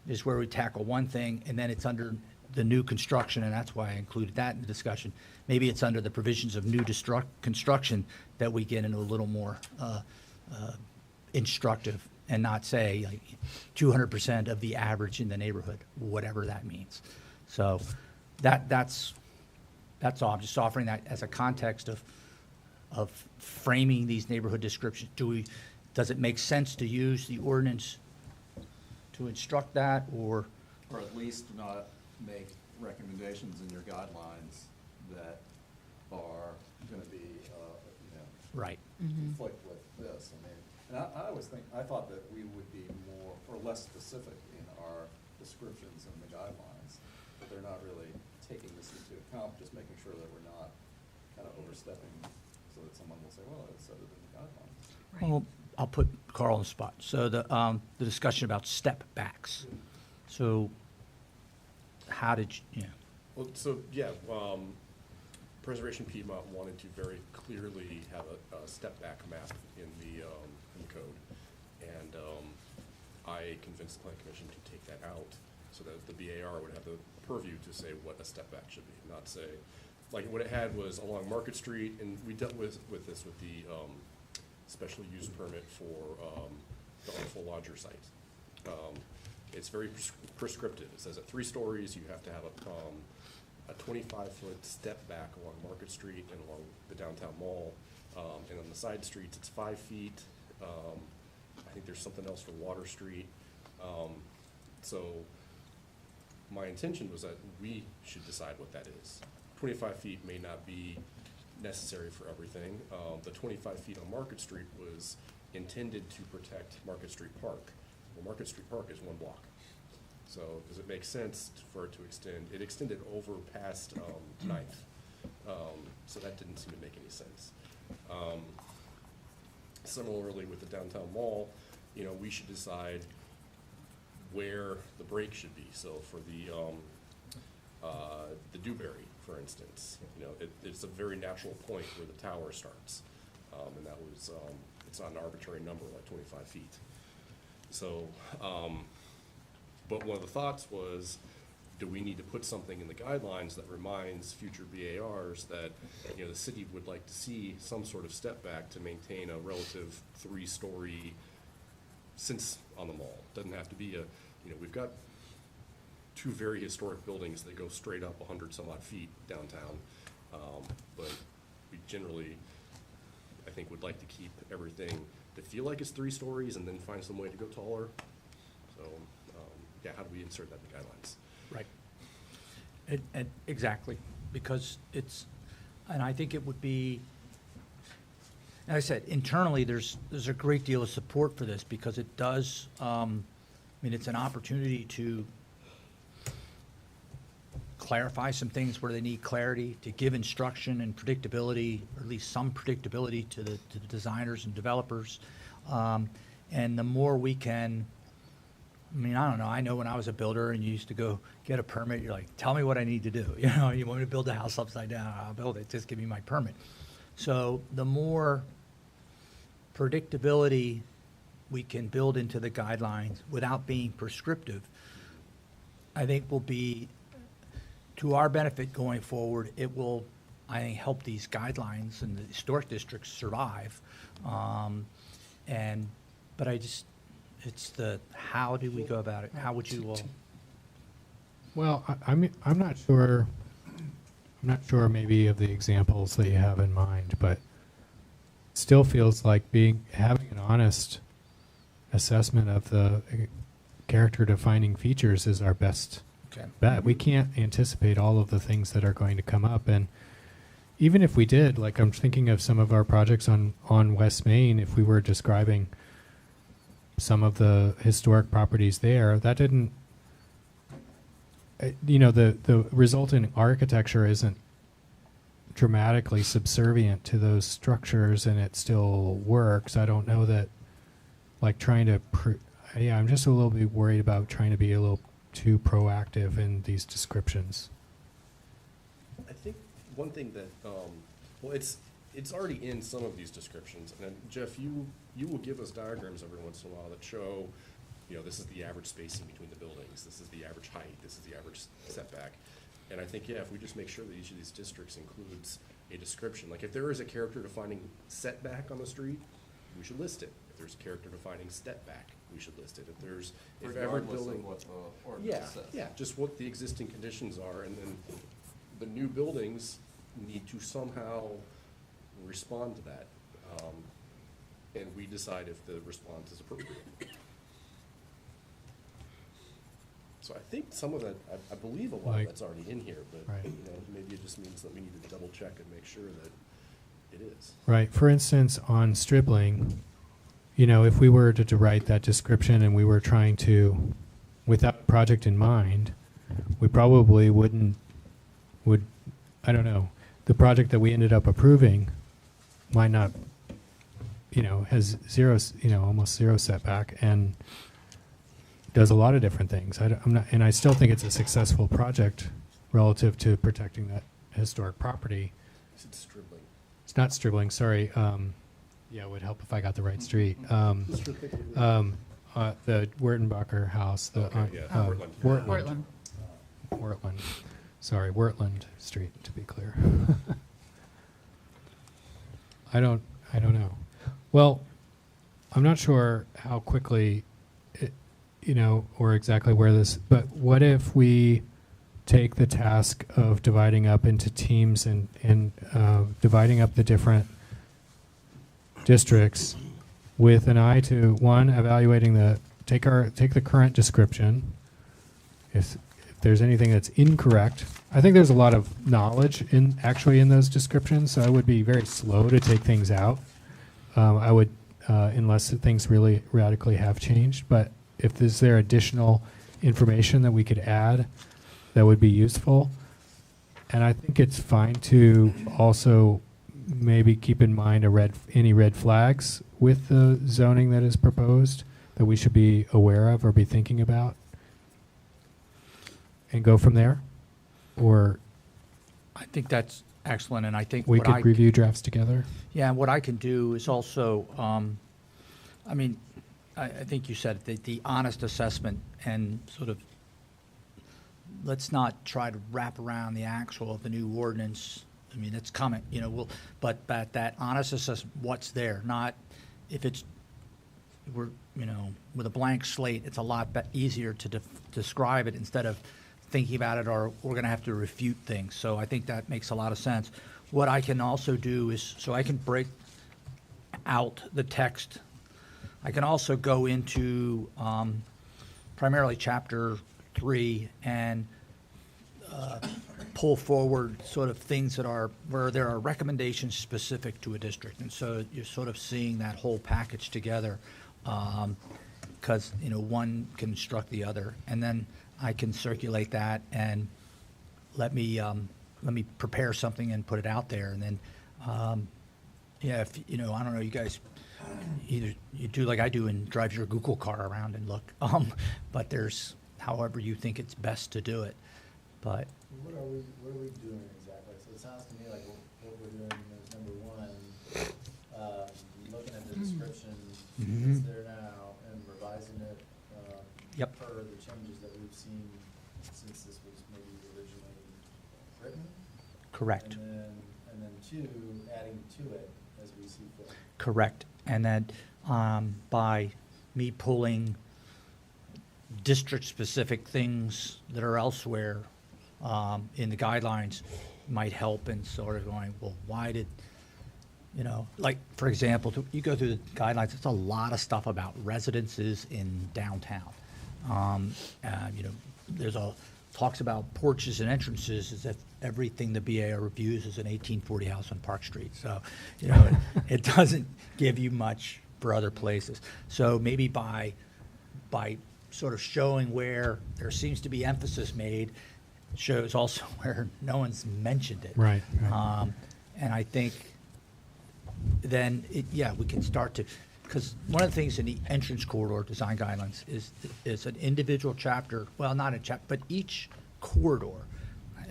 is where we tackle one thing, and then it's under the new construction, and that's why I included that in the discussion. Maybe it's under the provisions of new construction that we get into a little more instructive, and not say like 200% of the average in the neighborhood, whatever that means. So that's all. I'm just offering that as a context of framing these neighborhood descriptions. Does it make sense to use the ordinance to instruct that, or
at least not make recommendations in your guidelines that are gonna be, you know,
right?
conflict with this. I mean, and I always I thought that we would be more or less specific in our descriptions and the guidelines, but they're not really taking this into account, just making sure that we're not kind of overstepping, so that someone will say, well, it said it in the guidelines.
Well, I'll put Carl on the spot. So the discussion about step backs. So how did you,
Well, so, yeah, Preservation Piedmont wanted to very clearly have a step-back map in the code. And I convinced the Plan Commission to take that out, so that the BAR would have the purview to say what a step-back should be, not say, like, what it had was along Market Street, and we dealt with this with the special use permit for the Artful Lodger site. It's very prescriptive. It says at 3 stories, you have to have a 25-foot step back along Market Street and along the downtown mall. And on the side streets, it's 5 feet. I think there's something else for Water Street. So my intention was that we should decide what that is. 25 feet may not be necessary for everything. The 25 feet on Market Street was intended to protect Market Street Park. Well, Market Street Park is 1 block. So does it make sense for it to extend? It extended over past 9th. So that didn't seem to make any sense. Similarly with the downtown mall, you know, we should decide where the break should be. So for the Dewberry, for instance, you know, it's a very natural point where the tower starts. And that was, it's not an arbitrary number, like 25 feet. So, but one of the thoughts was, do we need to put something in the guidelines that reminds future BARs that, you know, the city would like to see some sort of step back to maintain a relative 3-story, since on the mall. Doesn't have to be a, you know, we've got 2 very historic buildings that go straight up 100 some odd feet downtown. But we generally, I think, would like to keep everything that feel like it's 3 stories and then find some way to go taller. So, yeah, how do we insert that in the guidelines?
Right. And exactly, because it's, and I think it would be, like I said, internally, there's a great deal of support for this, because it does, I mean, it's an opportunity to clarify some things where they need clarity, to give instruction and predictability, or at least some predictability to the designers and developers. And the more we can, I mean, I don't know, I know when I was a builder and you used to go get a permit, you're like, tell me what I need to do. You know, you want me to build a house upside down, I'll build it, just give me my permit. So the more predictability we can build into the guidelines without being prescriptive, I think will be to our benefit going forward. It will, I think, help these guidelines and the historic districts survive. But it's the, how do we go about it? How would you all?
Well, I'm not sure. I'm not sure maybe of the examples that you have in mind, but it still feels like having an honest assessment of the character defining features is our best
Okay.
bet. We can't anticipate all of the things that are going to come up, and even if we did, like I'm thinking of some of our projects on West Main, if we were describing some of the historic properties there, that didn't, the resultant architecture isn't dramatically subservient to those structures, and it still works. I don't know that, like, trying to, I'm just a little bit worried about trying to be a little too proactive in these descriptions.
I think one thing that, well, it's already in some of these descriptions, and then, Jeff, you will give us diagrams every once in a while that show, this is the average spacing between the buildings, this is the average height, this is the average setback. And I think, yeah, if we just make sure that each of these districts includes a description, like if there is a character defining setback on the street, we should list it. If there's a character defining step back, we should list it. If every
Regardless
building.
of what the ordinance says.
Yeah, just what the existing conditions are, and then the new buildings need to somehow respond to that. And we decide if the response is appropriate. So I think some of that, I believe a lot of
Like-
that's already in here, but,
Right.
maybe it just means that we need to double check and make sure that it is.
Right. For instance, on Stribling, if we were to write that description and we were trying to, with that project in mind, we probably I don't know, the project that we ended up approving might not, has zero, almost zero setback and does a lot of different things. And I still think it's a successful project relative to protecting that historic property.
Is it Stribling?
It's not Stribling, sorry. Yeah, it would help if I got the right street. The Wertenbacher house.
Okay, yeah,
Wertland.
Portland.
Wertland. Sorry, Wertland Street, to be clear. I don't know. Well, I'm not sure how quickly, or exactly where this, but what if we take the task of dividing up into teams and dividing up the different districts with an eye to, one, evaluating take the current description. If there's anything that's incorrect, I think there's a lot of knowledge in those descriptions, so I would be very slow to take things out. I would, unless things really radically have changed. But if is there additional information that we could add that would be useful? And I think it's fine to also maybe keep in mind any red flags with the zoning that is proposed that we should be aware of or be thinking about, and go from there. Or
I think that's excellent, and I think
we
what
could review drafts together.
Yeah, what I can do is also, I think you said the honest assessment, and sort of, let's not try to wrap around the axle of the new ordinance. I mean, it's coming, but that honest assessment, what's there, not if with a blank slate, it's a lot easier to describe it instead of thinking about it, or we're going to have to refute things. So I think that makes a lot of sense. What I can also do is, so I can break out the text I can also go into primarily Chapter 3 and pull forward sort of things that are, where there are recommendations specific to a district. And so you're sort of seeing that whole package together, because, one can instruct the other. And then I can circulate that and let me prepare something and put it out there. And then, if, I don't know, you guys, either you do like I do and drive your Google car around and look, but there's however you think it's best to do it. But
What are we doing exactly? So it sounds to me like what we're doing is, number one, looking at the description that's there now and revising it,
Yep.
per the changes that we've seen since this was maybe originally written.
correct.
And then two, adding to it as we see fit.
Correct. And then by me pulling district-specific things that are elsewhere in the guidelines might help in sort of going, well, why did, like, for example, you go through the guidelines, it's a lot of stuff about residences in downtown. There's talks about porches and entrances as if everything the BAR reviews is an 1840 house on Park Street. So, it doesn't give you much for other places. So maybe by sort of showing where there seems to be emphasis made, shows also where no one's mentioned it.
Right.
And I think then, we can start to, because one of the things in the entrance corridor design guidelines is an individual chapter, well, not a chapter, but each corridor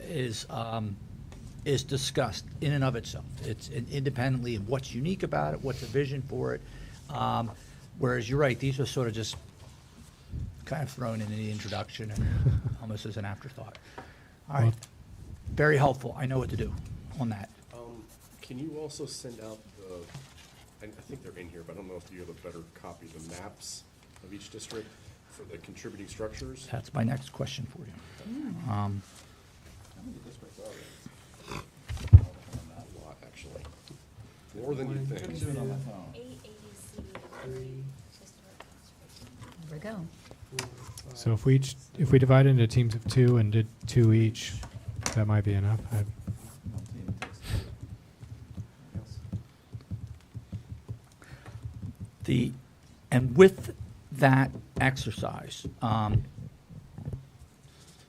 is discussed in and of itself. It's independently of what's unique about it, what's the vision for it. Whereas you're right, these are sort of just kind of thrown in the introduction and almost as an afterthought. All right, very helpful. I know what to do on that.
Can you also send out I think they're in here, but I don't know if you have a better copy of the maps of each district for the contributing structures?
That's my next question for you.
How many districts are there?
Not a lot, actually. More than you
I
think.
couldn't do it on my phone.
AADC and every historic district.
There we go.
So if we divide into teams of 2 and did 2 each, that might be enough.
One team takes two. Yes.
And with that exercise,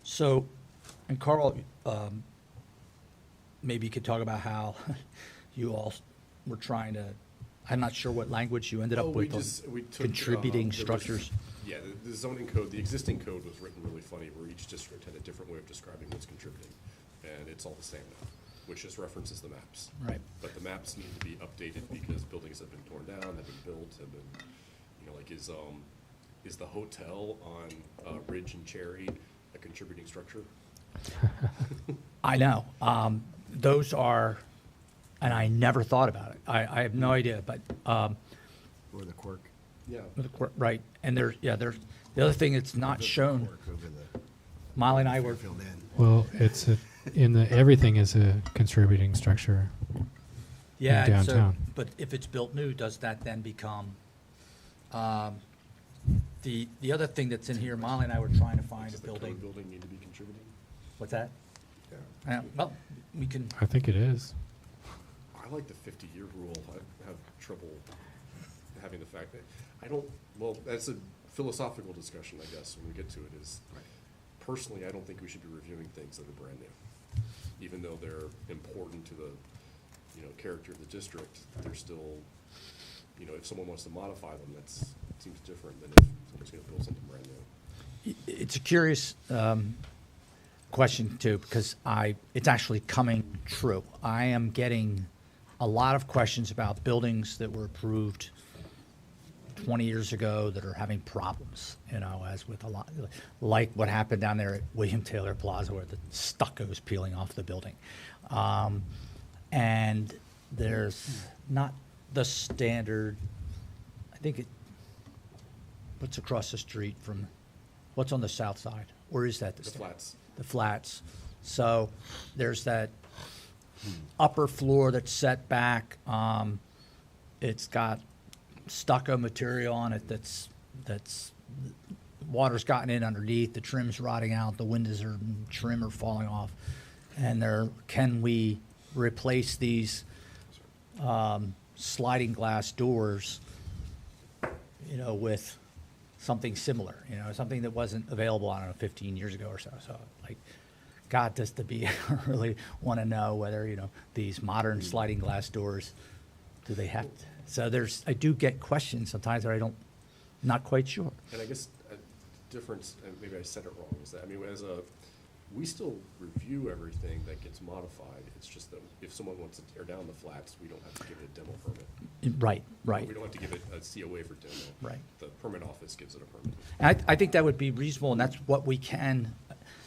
so, and Carl, maybe you could talk about how you all were trying to, I'm not sure what language you ended up
We
with on
took,
contributing
there was-
structures.
Yeah, the zoning code, the existing code was written really funny, where each district had a different way of describing what's contributing. And it's all the same now, which just references the maps.
Right.
But the maps need to be updated because buildings have been torn down, have been built, have been, like, is the hotel on Ridge and Cherry a contributing structure?
I know. Those are, and I never thought about it. I have no idea, but,
Or the quirk.
Yeah.
right. And there's, the other thing that's not shown,
Quirk over the
Molly and I were,
Fairfield Inn.
Well, it's everything is a contributing structure.
yeah, and so,
downtown.
but if it's built new, does that then become, the other thing that's in here, Molly and I were trying to find a
Does the
building.
code building need to be contributing?
What's that?
Yeah.
Well, we can,
I think it is.
I like the 50-year rule. I have trouble having the fact that, well, that's a philosophical discussion, I guess, when we get to it, is, personally, I don't think we should be reviewing things that are brand new. Even though they're important to the, character of the district, they're still, if someone wants to modify them, seems different than if somebody's gonna build something brand new.
it's a curious question too, because it's actually coming true. I am getting a lot of questions about buildings that were approved 20 years ago that are having problems, as with a lot, like what happened down there at William Taylor Plaza where the stucco is peeling off the building. And there's not the standard, I think what's across the street from, what's on the south side? Or is that the
The
standard?
flats.
The flats. So there's that upper floor that's set back. It's got stucco material on it that's water's gotten in underneath, the trim's rotting out, the windows are trim are falling off. And can we replace these sliding glass doors, with something similar, something that wasn't available, I don't know, 15 years ago or so. So like, God, just to be, I really want to know whether, these modern sliding glass doors, do they have, so I do get questions sometimes that not quite sure.
And I guess a difference, and maybe I said it wrong, is that, we still review everything that gets modified. It's just that if someone wants to tear down the flats, we don't have to give it a demo permit.
Right.
We don't have to give it a COA for demo.
Right.
The permit office gives it a permit.
And I think that would be reasonable, and that's what we can,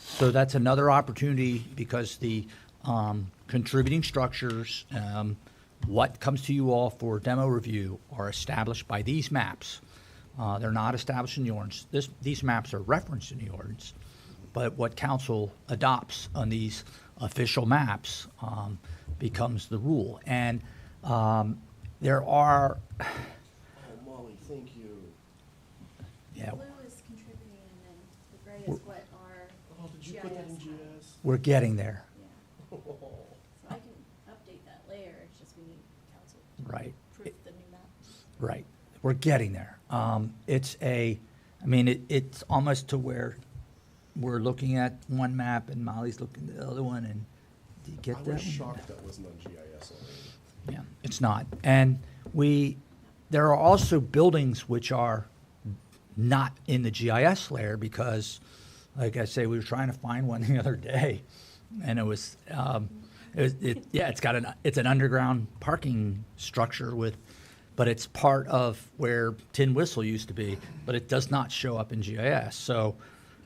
so that's another opportunity, because the contributing structures, what comes to you all for demo review are established by these maps. They're not established in the ordinance. These maps are referenced in the ordinance, but what council adopts on these official maps becomes the rule. And there are,
Oh, Molly, thank you.
yeah,
Blue is contributing, and then the gray is what our
Oh, did you
GIS
put that in
has.
GIS?
we're getting there.
Yeah, so I can update that later, it's just we need council to
Right.
approve the new map.
Right. We're getting there. It's almost to where we're looking at one map and Molly's looking at the other one, and do you get
I
that?
was
one?
shocked that wasn't on GIS already.
Yeah, it's not. And there are also buildings which are not in the GIS layer because, like I say, we were trying to find one the other day, and it's an underground parking structure but it's part of where Tin Whistle used to be, but it does not show up in GIS. So,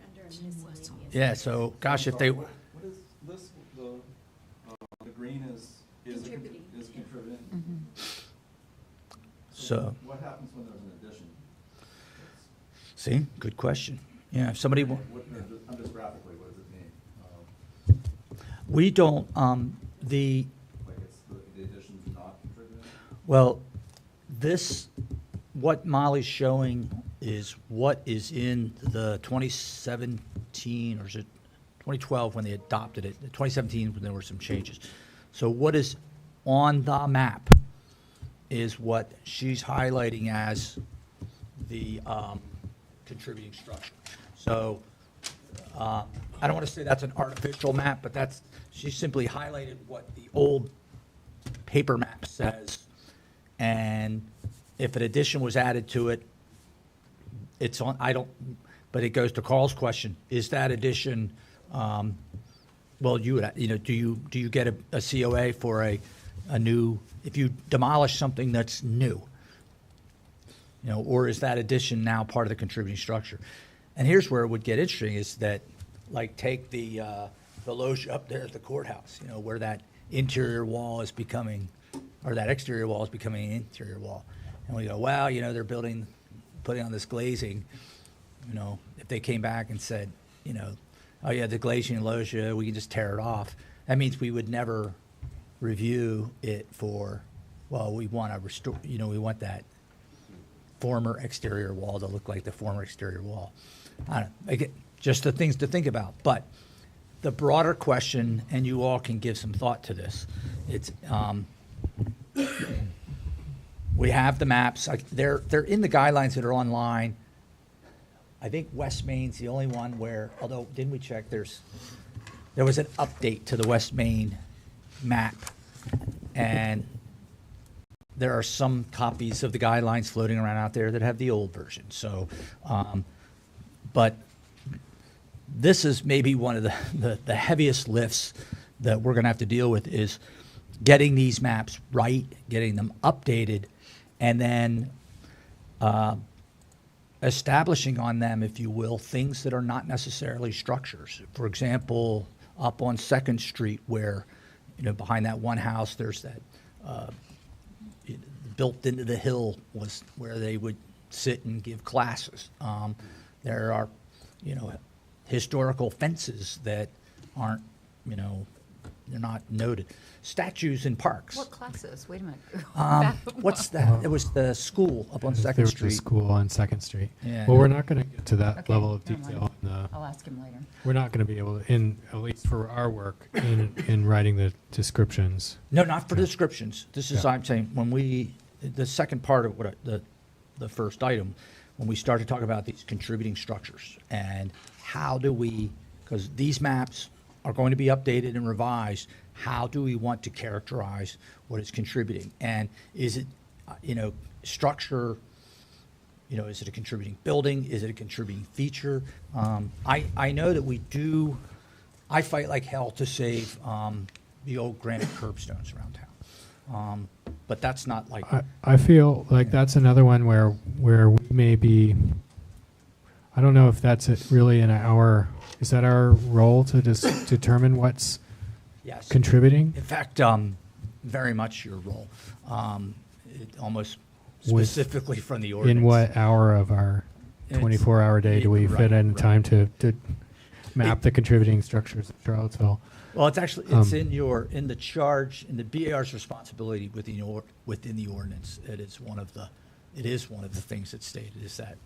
Under miscellaneous.
yeah, so gosh, if they,
What is this, the green is
Contributing,
is
yeah.
contributing?
So-
What happens when there's an addition?
see, good question. Yeah, if somebody,
I'm just graphically, what does it mean?
we don't,
Like it's, the addition's not contributing?
well, what Molly's showing is what is in the 2017, or is it 2012 when they adopted it, 2017 when there were some changes. So what is on the map is what she's highlighting as the contributing structure. So I don't want to say that's an artificial map, but she simply highlighted what the old paper map says. And if an addition was added to it, it's on, but it goes to Carl's question, is that addition, well, do you get a COA for a new, if you demolish something that's new? Or is that addition now part of the contributing structure? And here's where it would get interesting is that, like, take the loggia up there at the courthouse, where that interior wall is becoming, or that exterior wall is becoming an interior wall. And we go, wow, they're putting on this glazing. If they came back and said, oh yeah, the glazing and loggia, we can just tear it off. That means we would never review it for, well, we want to restore, we want that former exterior wall to look like the former exterior wall. I don't know, again, just the things to think about. But the broader question, and you all can give some thought to this, it's, we have the maps. They're in the guidelines that are online. I think West Main's the only one where, although, didn't we check, there was an update to the West Main map. And there are some copies of the guidelines floating around out there that have the old version. So, but this is maybe one of the heaviest lifts that we're going to have to deal with is getting these maps right, getting them updated, and then establishing on them, if you will, things that are not necessarily structures. For example, up on 2nd Street where, behind that one house, there's that built into the hill was where they would sit and give classes. There are, historical fences that aren't, they're not noted. Statues in parks.
What classes? Wait a minute.
What's that? It was the school up on
There
Second
was a
Street.
school on Second Street.
Yeah.
Well, we're not going to get to that
Okay,
level of
never mind.
detail. In the,
I'll ask him later.
we're not going to be able to, at least for our work, in writing the descriptions.
No, not for
Yeah.
descriptions. This is,
Yeah.
I'm saying, the second part of the first item, when we start to talk about these contributing structures and how do we, because these maps are going to be updated and revised, how do we want to characterize what is contributing? And is it, structure, is it a contributing building? Is it a contributing feature? I know that I fight like hell to save the old granite curbstones around town. But that's not like,
I feel like that's another one where we may be, I don't know if that's really is that our role to just determine what's
yes.
contributing?
In fact, very much your role. Almost
With-
specifically from the ordinance.
In what hour of our
It's-
24-hour day do we fit
right,
in
right.
time to map the contributing structures of Charlottesville?
Well, it's actually, it's
Um,
in the charge, in the BAR's responsibility within the ordinance. It is one of the things that's stated is that,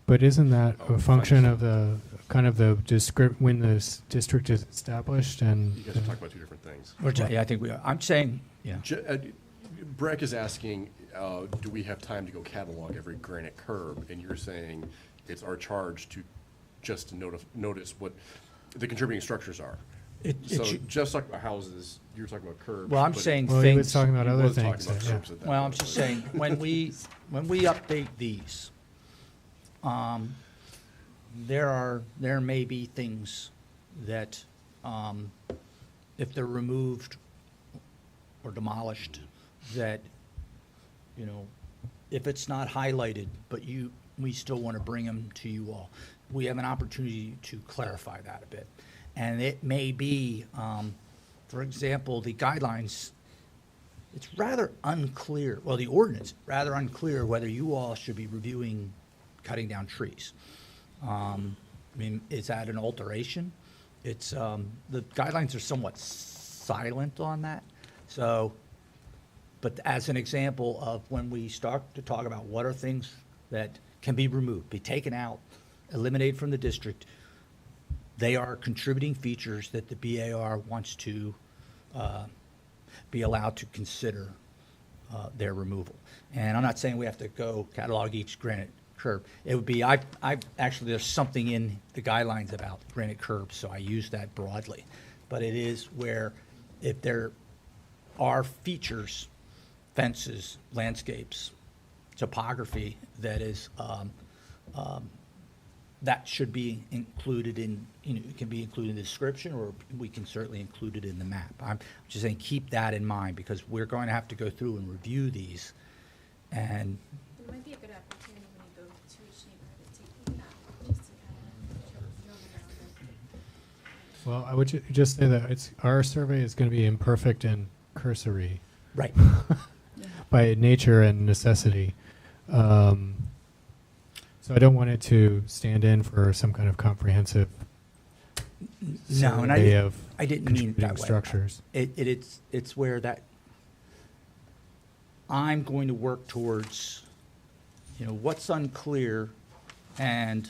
But isn't that
Oh,
a function
fine.
of when the district is established and?
You guys are talking about two different things.
yeah, I think we are. I'm saying, yeah.
Breck is asking, do we have time to go catalog every granite curb? And you're saying it's our charge to just notice what the contributing structures are.
It
So
should-
Jeff's talking about houses, you're talking about curbs.
Well, I'm
but
saying
Well, he was
things.
talking about
he
other
was talking
things.
about
yeah.
curbs at that
Well, I'm
point,
just
but-
saying, when we update these, there may be things that, if they're removed or demolished, that, if it's not highlighted, but we still want to bring them to you all, we have an opportunity to clarify that a bit. And it may be, for example, the guidelines, it's rather unclear, well, the ordinance, rather unclear whether you all should be reviewing cutting down trees. I mean, is that an alteration? It's, the guidelines are somewhat silent on that. So, but as an example of when we start to talk about what are things that can be removed, be taken out, eliminated from the district, they are contributing features that the BAR wants to be allowed to consider their removal. And I'm not saying we have to go catalog each granite curb. It would be, actually, there's something in the guidelines about granite curbs, so I use that broadly. But it is where if there are features, fences, landscapes, topography that is, that should be included in, it can be included in the description, or we can certainly include it in the map. I'm just saying, keep that in mind, because we're going to have to go through and review these, and,
It might be a good opportunity when you go to each neighborhood to take a map, just to kind of drill around it.
Well, I would just say that our survey is going to be imperfect and cursory
right.
by nature and necessity. So I don't want it to stand in for some kind of comprehensive
No, and
survey of
I didn't mean it that
contributing
way.
structures.
It's where that, I'm going to work towards, what's unclear and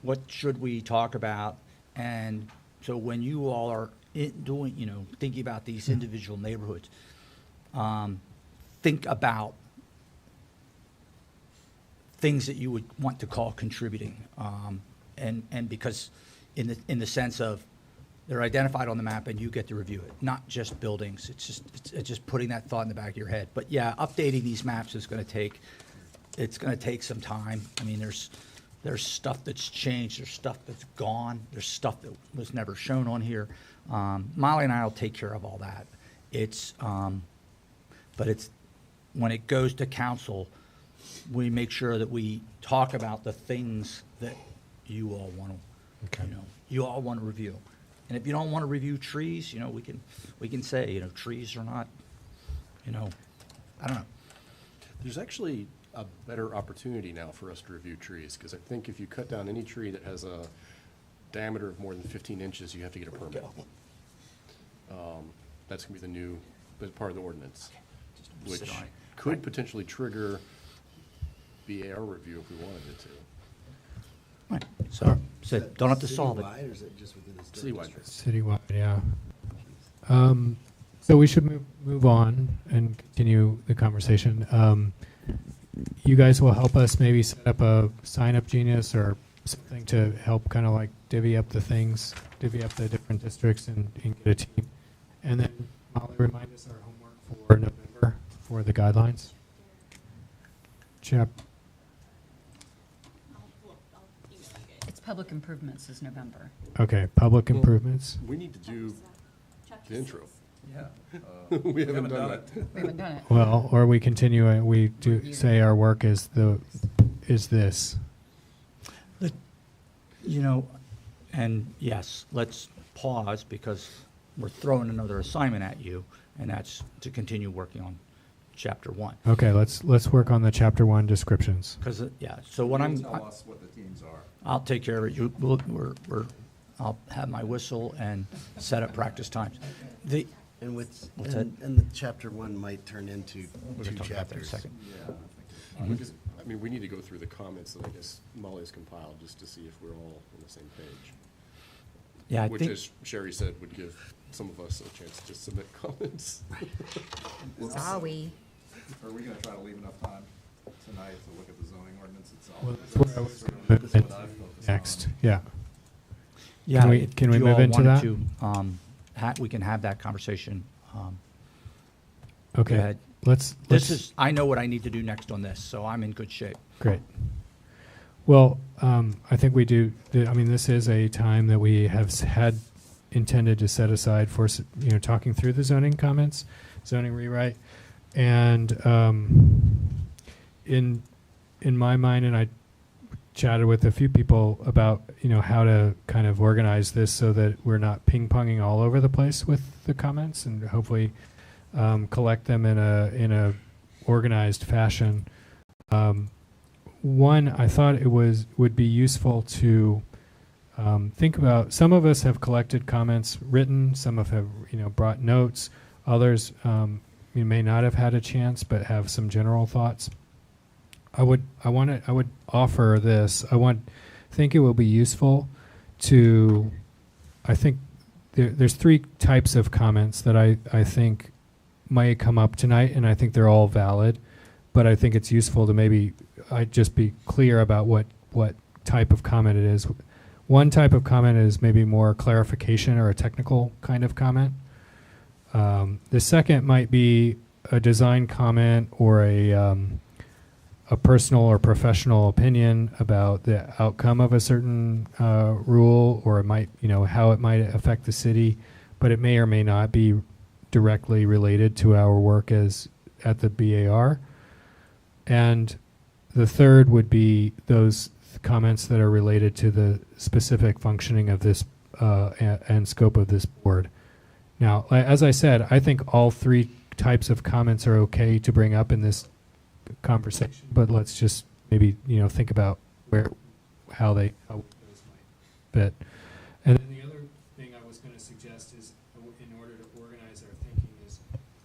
what should we talk about? And so when you all are thinking about these individual neighborhoods, think about things that you would want to call contributing. And because in the sense of they're identified on the map and you get to review it, not just buildings. It's just putting that thought in the back of your head. But yeah, updating these maps is going to take some time. I mean, there's stuff that's changed, there's stuff that's gone, there's stuff that was never shown on here. Molly and I will take care of all that. But it's, when it goes to council, we make sure that we talk about the things that you all want to, you all want to review. And if you don't want to review trees, we can say, trees are not, I don't know.
There's actually a better opportunity now for us to review trees, because I think if you cut down any tree that has a diameter of more than 15 inches, you have to get a permit. That's going to be the new, part of the ordinance, which
Sit on it.
could potentially trigger BAR review if we wanted it to.
Right. So don't have to solve it.
Citywide, or is it just within the state
Citywide.
district?
Citywide, yeah. So we should move on and continue the conversation. You guys will help us maybe set up a sign-up Genius or something to help kind of like divvy up the things, divvy up the different districts and get a team. And then Molly, remind us our homework for November for the guidelines.
I'll email you guys.
It's public improvements is November.
Okay, public
Well,
improvements.
We need to do
Chapter
the intro.
6.
Yeah.
We haven't done
it.
We haven't done it.
Well, or we continue it. We do say our work is this.
You know, and yes, let's pause because we're throwing another assignment at you, and that's to continue working on chapter 1.
Okay, let's work on the chapter 1 descriptions.
Because, yeah, so what
You tell us what the teams are.
I'll take care of it. I'll have my whistle and set up practice times.
And with,
What's
and the chapter 1 might turn into
We're
two
going to talk about that in a
chapters.
second.
Yeah.
Because, I mean, we need to go through the comments that I guess Molly's compiled just to see if we're all on the same page.
Yeah, I
Which,
think,
as Sherry said, would give some of us a chance to submit comments.
Sorry.
Are we gonna try to leave enough time tonight to look at the zoning ordinance itself?
Well, that's where I was
Sort of-
gonna
that's
move
what I've
into
focused
next.
on.
Yeah.
yeah.
Can we-
if
can we
you
move
all
into
wanted
that?
to, we can have that conversation.
Okay.
ahead.
Let's.
I know what I need to do next on this, so I'm in good shape.
Great. Well, I think we do. I mean, this is a time that we have had intended to set aside for talking through the zoning comments, zoning rewrite, and in my mind, and I chatted with a few people about how to kind of organize this so that we're not ping-ponging all over the place with the comments, and hopefully collect them in a organized fashion. One, I thought it would be useful to think about. Some of us have collected comments written. Some have brought notes. Others you may not have had a chance, but have some general thoughts. I would offer this. Think it will be useful to. I think there's 3 types of comments that I think might come up tonight, and I think they're all valid. But I think it's useful to maybe just be clear about what type of comment it is. One type of comment is maybe more clarification or a technical kind of comment. The second might be a design comment or a personal or professional opinion about the outcome of a certain rule, or it might, how it might affect the city, but it may or may not be directly related to our work at the BAR. And the third would be those comments that are related to the specific functioning of this and scope of this board. Now, as I said, I think all 3 types of comments are okay to bring up in this conversation, but let's just maybe think about how those might fit. And then the other thing I was going to suggest is, in order to organize our thinking, is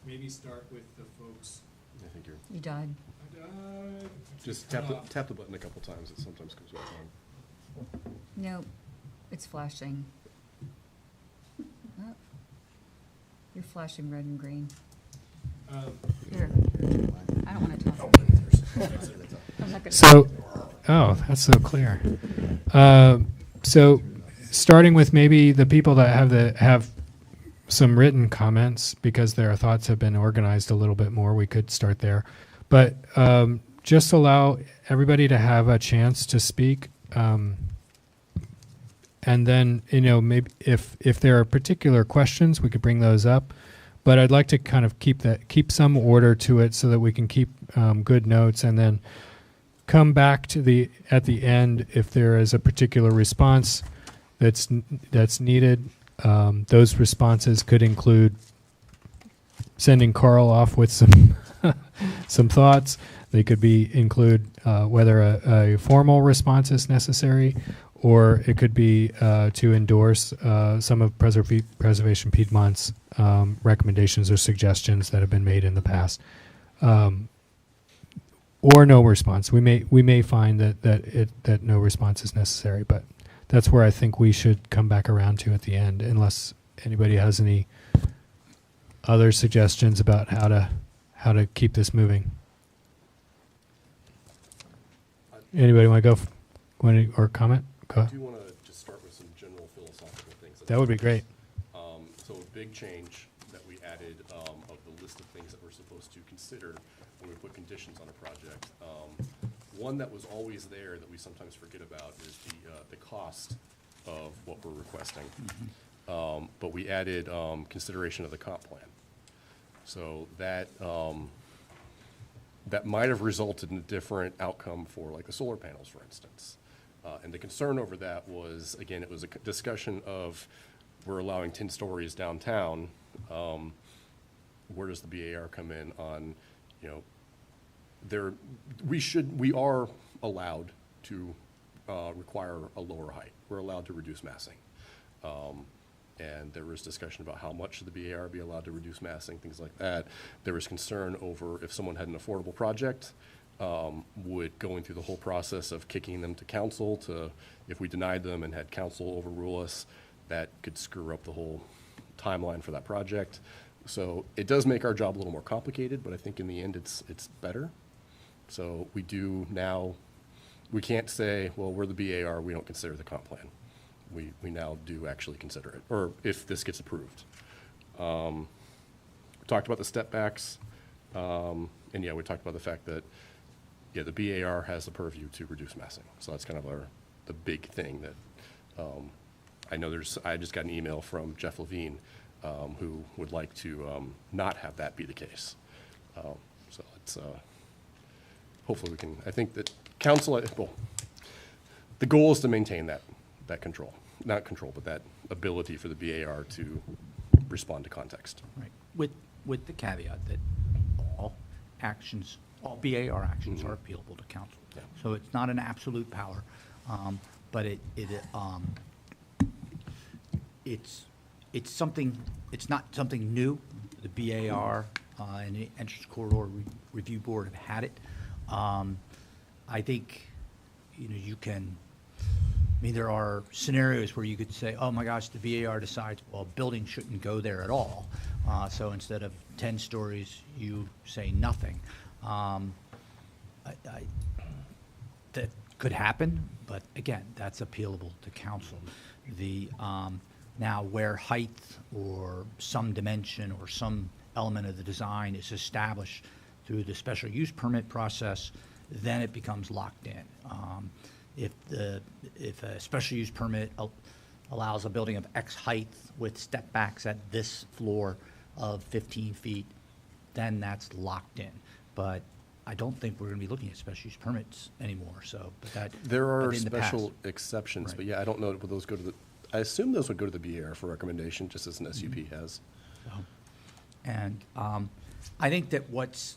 maybe start with the folks.
I think you're,
You died.
just tap the button a couple times. It sometimes comes back on.
No, it's flashing. Oh. You're flashing red and green. Here, I don't want to talk. I'm not gonna.
So, that's so clear. So, starting with maybe the people that have some written comments, because their thoughts have been organized a little bit more, we could start there. But just allow everybody to have a chance to speak. And then, maybe if there are particular questions, we could bring those up. But I'd like to kind of keep some order to it so that we can keep good notes, and then come back to at the end if there is a particular response that's needed. Those responses could include sending Carl off with some some thoughts. They could include whether a formal response is necessary, or it could be to endorse some of Preservation Piedmont's recommendations or suggestions that have been made in the past, or no response. We may find that no response is necessary, but that's where I think we should come back around to at the end, unless anybody has any other suggestions about how to keep this moving. Anybody want to go or comment? Go.
I do want to just start with some general philosophical things.
That would be great.
So a big change that we added of the list of things that we're supposed to consider when we put conditions on a project. One that was always there that we sometimes forget about is the cost of what we're requesting. But we added consideration of the comp plan. So that that might have resulted in a different outcome for like the solar panels, for instance. And the concern over that was, again, it was a discussion of we're allowing 10 stories downtown. Where does the BAR come in on, we are allowed to require a lower height. We're allowed to reduce massing. And there was discussion about how much should the BAR be allowed to reduce massing, things like that. There was concern over if someone had an affordable project, would going through the whole process of kicking them to council if we denied them and had council overrule us, that could screw up the whole timeline for that project. So it does make our job a little more complicated, but I think in the end it's better. So we can't say, well, we're the BAR, we don't consider the comp plan. We now do actually consider it, or if this gets approved. We talked about the step backs, and yeah, we talked about the fact that, yeah, the BAR has the purview to reduce massing. So that's kind of the big thing that I know I just got an email from Jeff Levine, who would like to not have that be the case. So it's, hopefully we can, I think that council, the goal is to maintain that control, not control, but that ability for the BAR to respond to context.
Right, with the caveat that all BAR actions are appealable to council.
Yeah.
So it's not an absolute power, but it's something, it's not something new. The BAR and the Entrance Corridor Review Board have had it. I think, there are scenarios where you could say, oh my gosh, the BAR decides, well, building shouldn't go there at all. So instead of 10 stories, you say nothing. That could happen, but again, that's appealable to council. Now where height or some dimension or some element of the design is established through the special use permit process, then it becomes locked in. If a special use permit allows a building of X height with step backs at this floor of 15 feet, then that's locked in. But I don't think we're going to be looking at special use permits anymore. So,
There are
but in the past.
special exceptions,
Right.
but yeah, I don't know, would those go to I assume those would go to the BAR for recommendation, just as an SUP has.
And I think that what's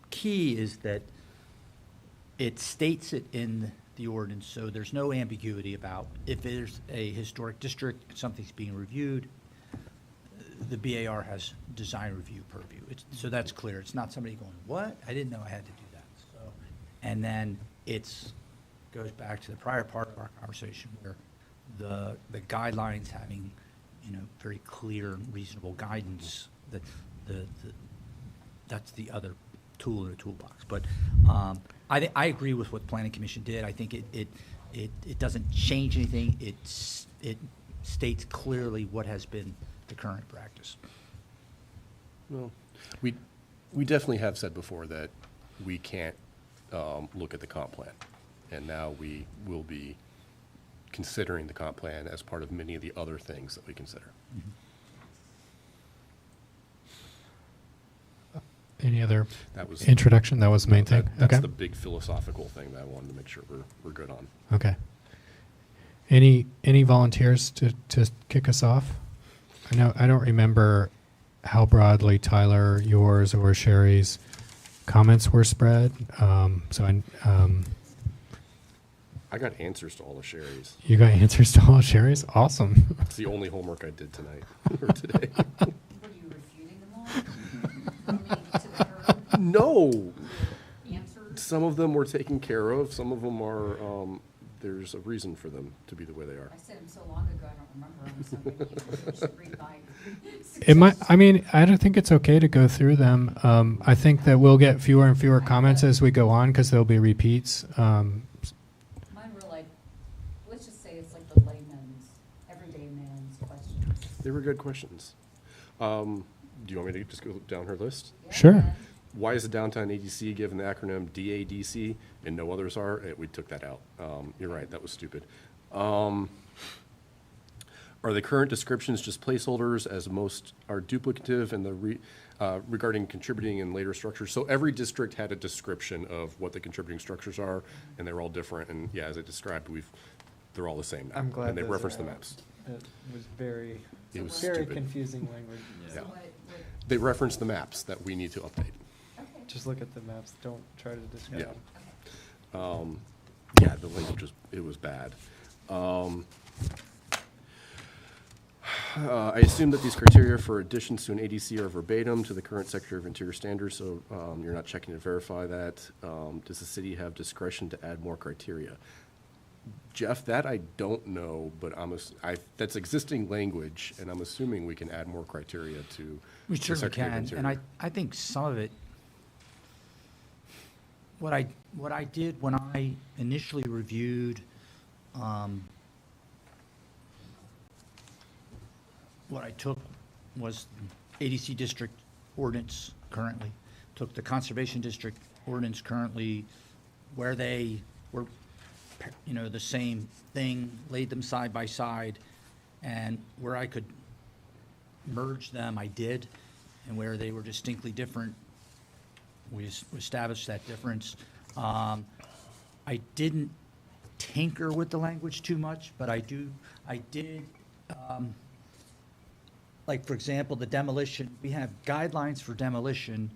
key is that it states it in the ordinance, so there's no ambiguity about if there's a historic district and something's being reviewed, the BAR has design review purview. So that's clear. It's not somebody going, what? I didn't know I had to do that. So, and then goes back to the prior part of our conversation where the guidelines having, very clear and reasonable guidance, that that's the other tool in the toolbox. But I agree with what the Planning Commission did. I think it doesn't change anything. It states clearly what has been the current practice.
Well, we definitely have said before that we can't look at the comp plan. And now we will be considering the comp plan as part of many of the other things that we consider.
Any other
That was
introduction? That was the main thing?
That's
Okay.
the big philosophical thing that I wanted to make sure we're good on.
Okay. Any volunteers to kick us off? I don't remember how broadly Tyler, yours, or Sherry's comments were spread.
I got answers to all the Sherry's.
You got answers to all Sherry's? Awesome.
It's the only homework I did tonight, or today.
What are you refuting them all? Throwing me to the curb?
No,
Answers?
some of them were taken care of, some of them are, there's a reason for them to be the way they are.
I said them so long ago, I don't remember them, so maybe you should read my.
It might, I mean, I don't think it's okay to go through them. I think that we'll get fewer and fewer comments as we go on because there'll be repeats.
Mine were like, let's just say it's like the layman's, everyday man's questions.
They were good questions. Do you want me to just go down her list?
Yeah,
Sure.
man.
Why is the downtown ADC given the acronym DADC and no others are? We took that out. You're right, that was stupid. Are the current descriptions just placeholders as most are duplicative and regarding contributing and later structures? So every district had a description of what the contributing structures are, and they were all different. And yeah, as I described, they're all the same now.
I'm glad
And they
those
reference
are
the
out.
maps.
It was very,
It was
very
stupid.
confusing language.
Yeah.
So what,
They reference the maps that we need to update.
okay.
Just look at the maps, don't try to describe
Yeah.
them.
Yeah, the language it was bad. I assume that these criteria for additions to an ADC are verbatim to the current Secretary of Interior standards, so you're not checking to verify that. Does the city have discretion to add more criteria? Jeff, that I don't know, but that's existing language, and I'm assuming we can add more criteria to
We
the
certainly
Secretary of
can, and
Interior.
I think some of it, what I did when I initially reviewed, what I took was ADC district ordinance currently, took the conservation district ordinance currently, where they were, the same thing, laid them side by side, and where I could merge them, I did, and where they were distinctly different, we established that difference. I didn't tinker with the language too much, but I did, like, for example, the demolition, we have guidelines for demolition,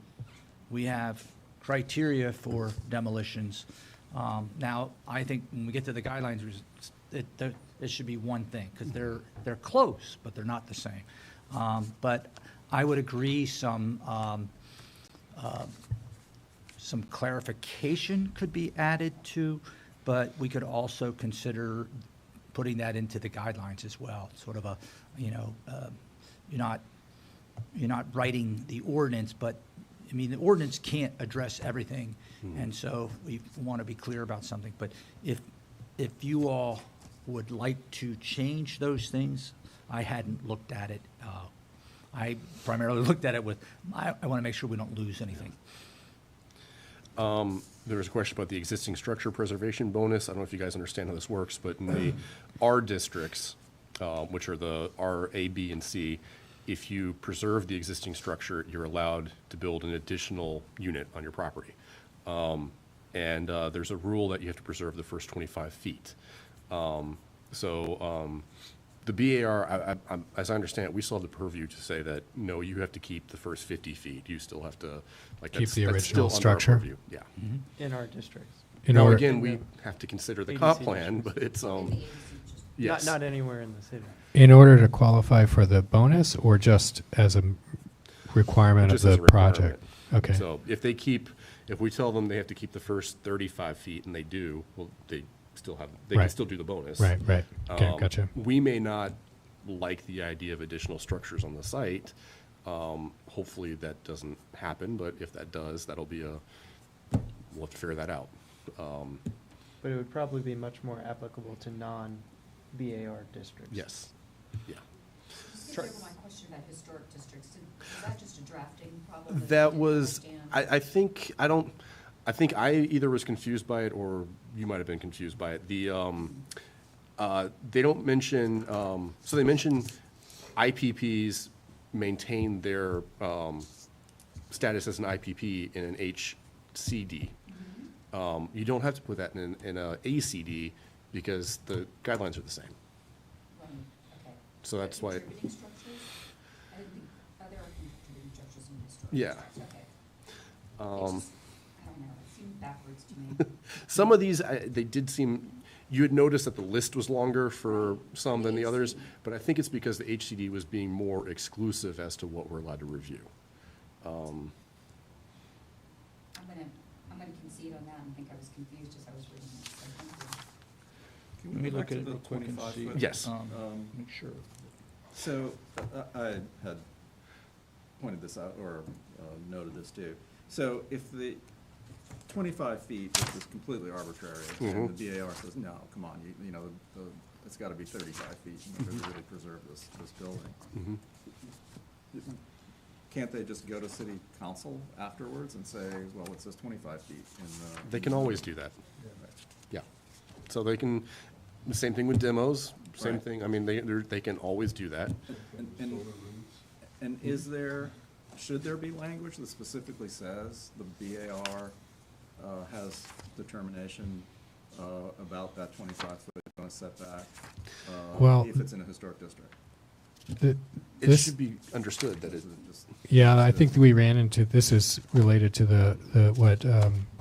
we have criteria for demolitions. Now, I think when we get to the guidelines, it should be one thing, because they're close, but they're not the same. But I would agree some clarification could be added to, but we could also consider putting that into the guidelines as well, sort of a, you're not writing the ordinance, but, I mean, the ordinance can't address everything, and so we want to be clear about something. But if you all would like to change those things, I hadn't looked at it. I primarily looked at it with, I want to make sure we don't lose anything.
There was a question about the existing structure preservation bonus. I don't know if you guys understand how this works, but in the R districts, which are the R, A, B, and C, if you preserve the existing structure, you're allowed to build an additional unit on your property. And there's a rule that you have to preserve the first 25 feet. The BAR, as I understand it, we still have the purview to say that, no, you have to keep the first 50 feet. You still have to, like,
Keep
that's
the
that's still
original
under our
structure?
purview. Yeah.
In our districts.
In
Now,
order,
again, we have to consider the
ADC
comp plan,
districts.
but it's,
And the agency just-
yes.
Not anywhere in the city.
in order to qualify for the bonus or just as a requirement of
Just as
the
a
project?
requirement.
Okay.
So if we tell them they have to keep the first 35 feet and they do, well, they can
Right.
still do the bonus.
Right, right. Okay, gotcha.
We may not like the idea of additional structures on the site. Hopefully that doesn't happen, but if that does, we'll have to figure that out.
But it would probably be much more applicable to non-BAR districts.
Yes, yeah.
Just get over my question about historic districts. Is that just a drafting problem?
That
you
was,
understand?
I think I either was confused by it or you might have been confused by it. They don't mention, so they mention IPPs maintain their status as an IPP in an HCD. You don't have to put that in a ACD because the guidelines are the same.
Right, okay.
So that's why,
Contributing structures? I didn't think, there are contributing structures in historic
Yeah.
districts, okay. It's just, I don't know, it seemed backwards to me.
some of these, they did seem, you had noticed that the list was longer for some than the others, but I think it's because the HCD was being more exclusive as to what we're allowed to review.
I'm gonna concede on that and think I was confused as I was reading it. So thank you.
Can
Let me
go
look
back
at
to
it
the
real quick and
25
see.
foot?
Yes.
Make sure.
So, I had pointed this out, or noted this too. So if the 25 feet is just completely arbitrary, and the BAR says, no, come on, you know, it's gotta be 35 feet in order to really preserve this building. Can't they just go to city council afterwards and say, well, it says 25 feet in the?
They can always do that. Yeah. So they can, the same thing with demos, same
Right.
thing, I mean, they can always do that.
And is there, should there be language that specifically says the BAR has determination about that 25-foot setback?
Well-
If it's in a historic district?
The-
It
this-
should be understood that it,
Is it just-
Yeah, I think we ran into, this is related to the what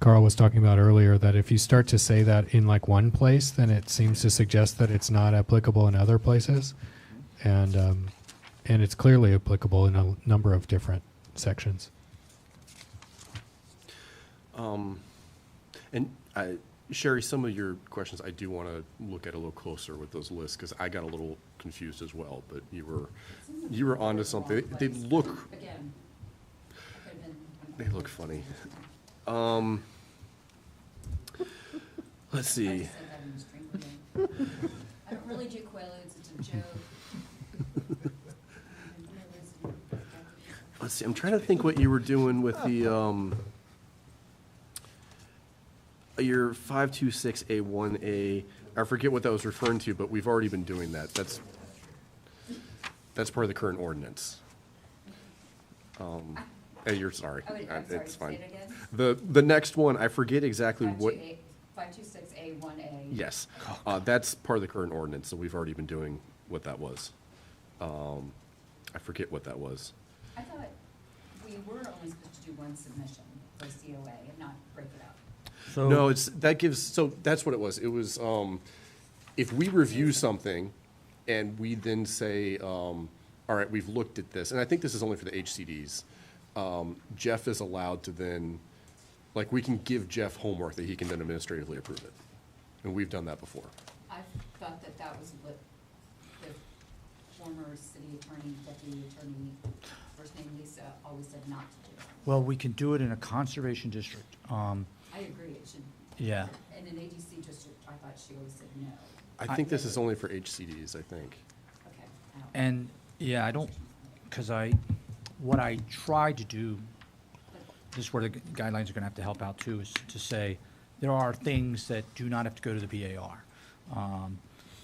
Carl was talking about earlier, that if you start to say that in like one place, then it seems to suggest that it's not applicable in other places. And it's clearly applicable in a number of different sections.
and Sherry, some of your questions, I do want to look at a little closer with those lists, because I got a little confused as well, but you were onto something. They look,
Again, I could have been.
they look funny. Let's
I
see.
just said that in the stream again. I don't really do quaaludes, it's a joke.
Let's see, I'm trying to think what you were doing with the, your 526A1A. I forget what that was referring to, but we've already been doing that. That's part of the current ordinance. You're sorry.
I'm sorry,
It's
say
fine.
it again?
The next one, I forget exactly what,
526A1A.
yes. That's part of the current ordinance, so we've already been doing what that was. I forget what that was.
I thought we were only supposed to do one submission for COA and not break it up.
So
No, that's what it was. It was, if we review something and we then say, all right, we've looked at this, and I think this is only for the HCDs, Jeff is allowed to then, like, we can give Jeff homework that he can then administratively approve it. And we've done that before.
I thought that that was what the former city attorney, deputy attorney, first name Lisa, always said not to do.
Well, we can do it in a conservation district.
I agree, it should.
Yeah.
In an ADC district, I thought she always said no.
I think this is only for HCDs, I think.
Okay. I don't-
And, yeah, I don't, because what I tried to do, this is where the guidelines are going to have to help out too, is to say, there are things that do not have to go to the BAR.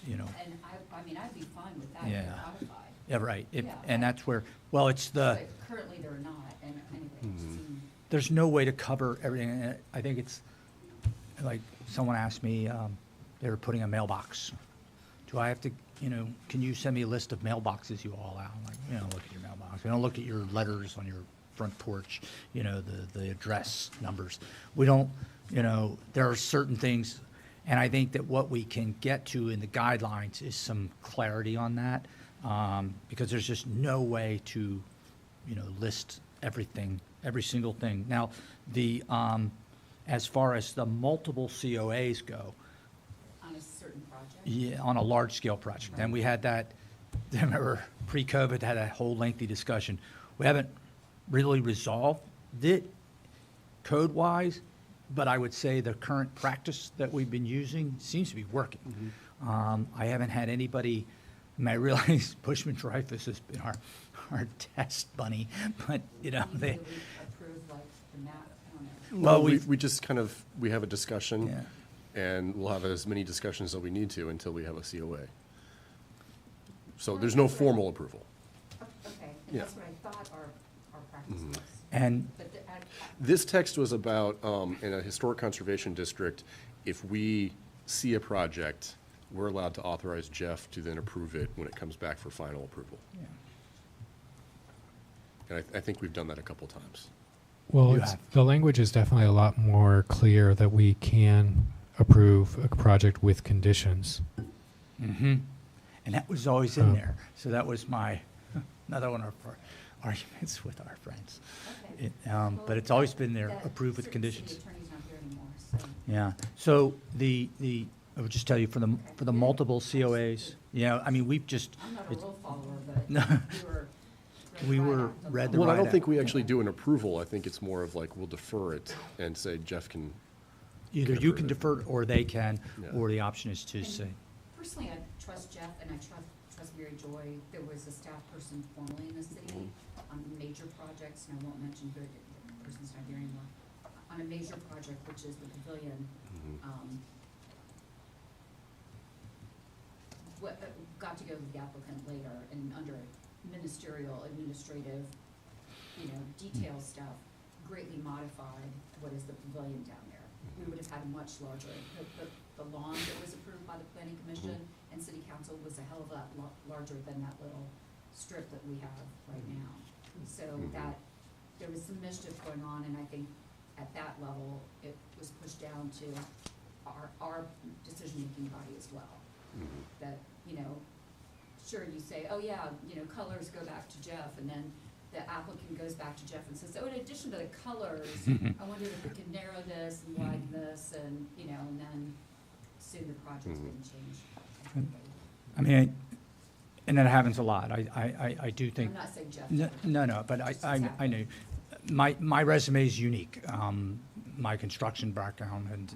You know,
And I mean, I'd be fine with that if
Yeah.
they're codified.
yeah, right.
Yeah.
And that's where, well, it's the,
But currently they're not, and anyway, it just seemed.
there's no way to cover everything. And I think it's, like, someone asked me, they were putting a mailbox. Do I have to, can you send me a list of mailboxes you all out? I'm like, look at your mailbox. We don't look at your letters on your front porch, the address numbers. We don't, there are certain things, and I think that what we can get to in the guidelines is some clarity on that, because there's just no way to, list everything, every single thing. Now, as far as the multiple COAs go,
On a certain project?
yeah, on a large-scale project. And we had that, remember, pre-COVID, had a whole lengthy discussion. We haven't really resolved it code-wise, but I would say the current practice that we've been using seems to be working. I haven't had anybody, I realize Bushman Dreyfus has been our test bunny, but, they,
Approve like the map, I don't know.
well,
we just kind of, we have a discussion,
Yeah.
and we'll have as many discussions as we need to until we have a COA. So there's no formal approval.
Okay, and
Yeah.
that's what I thought our practice was.
and
But
This text was about, in a historic conservation district, if we see a project, we're allowed to authorize Jeff to then approve it when it comes back for final approval.
yeah.
And I think we've done that a couple times.
Well,
You have.
the language is definitely a lot more clear that we can approve a project with conditions.
Mm-hmm. And that was always in there. So that was my, another one of our arguments with our friends.
Okay.
But it's always been there,
That
approved with
city
conditions.
attorney's not here anymore, so.
Yeah, so I would just tell you, for the multiple COAs, I mean, we've just,
I'm not a
it's-
rule follower, but
No.
we were.
We were read the
Well, I don't
right
think
act.
we actually do an approval. I think it's more of like, we'll defer it and say Jeff can,
Either you can defer, or they can,
Yeah.
or the option is to say,
Personally, I trust Jeff and I trust Mary Joy. There was a staff person formerly in the city on major projects, and I won't mention who the person's not here anymore. On a major project, which is the pavilion, got to go with the applicant later, and under ministerial, administrative, detail stuff, greatly modified what is the pavilion down there. We would have had a much larger, the lawn that was approved by the planning commission and city council was a hell of a lot larger than that little strip that we have right now. So that, there was some mischief going on, and I think at that level, it was pushed down to our decision-making body as well. That, sure, you say, oh yeah, colors go back to Jeff, and then the applicant goes back to Jeff and says, oh, in addition to the colors, I wondered if we could narrow this and widen this, and, and then soon the project's been changed.
I mean, and that happens a lot. I do think.
I'm not saying Jeff.
No, but I know. My resume is unique, my construction background, and,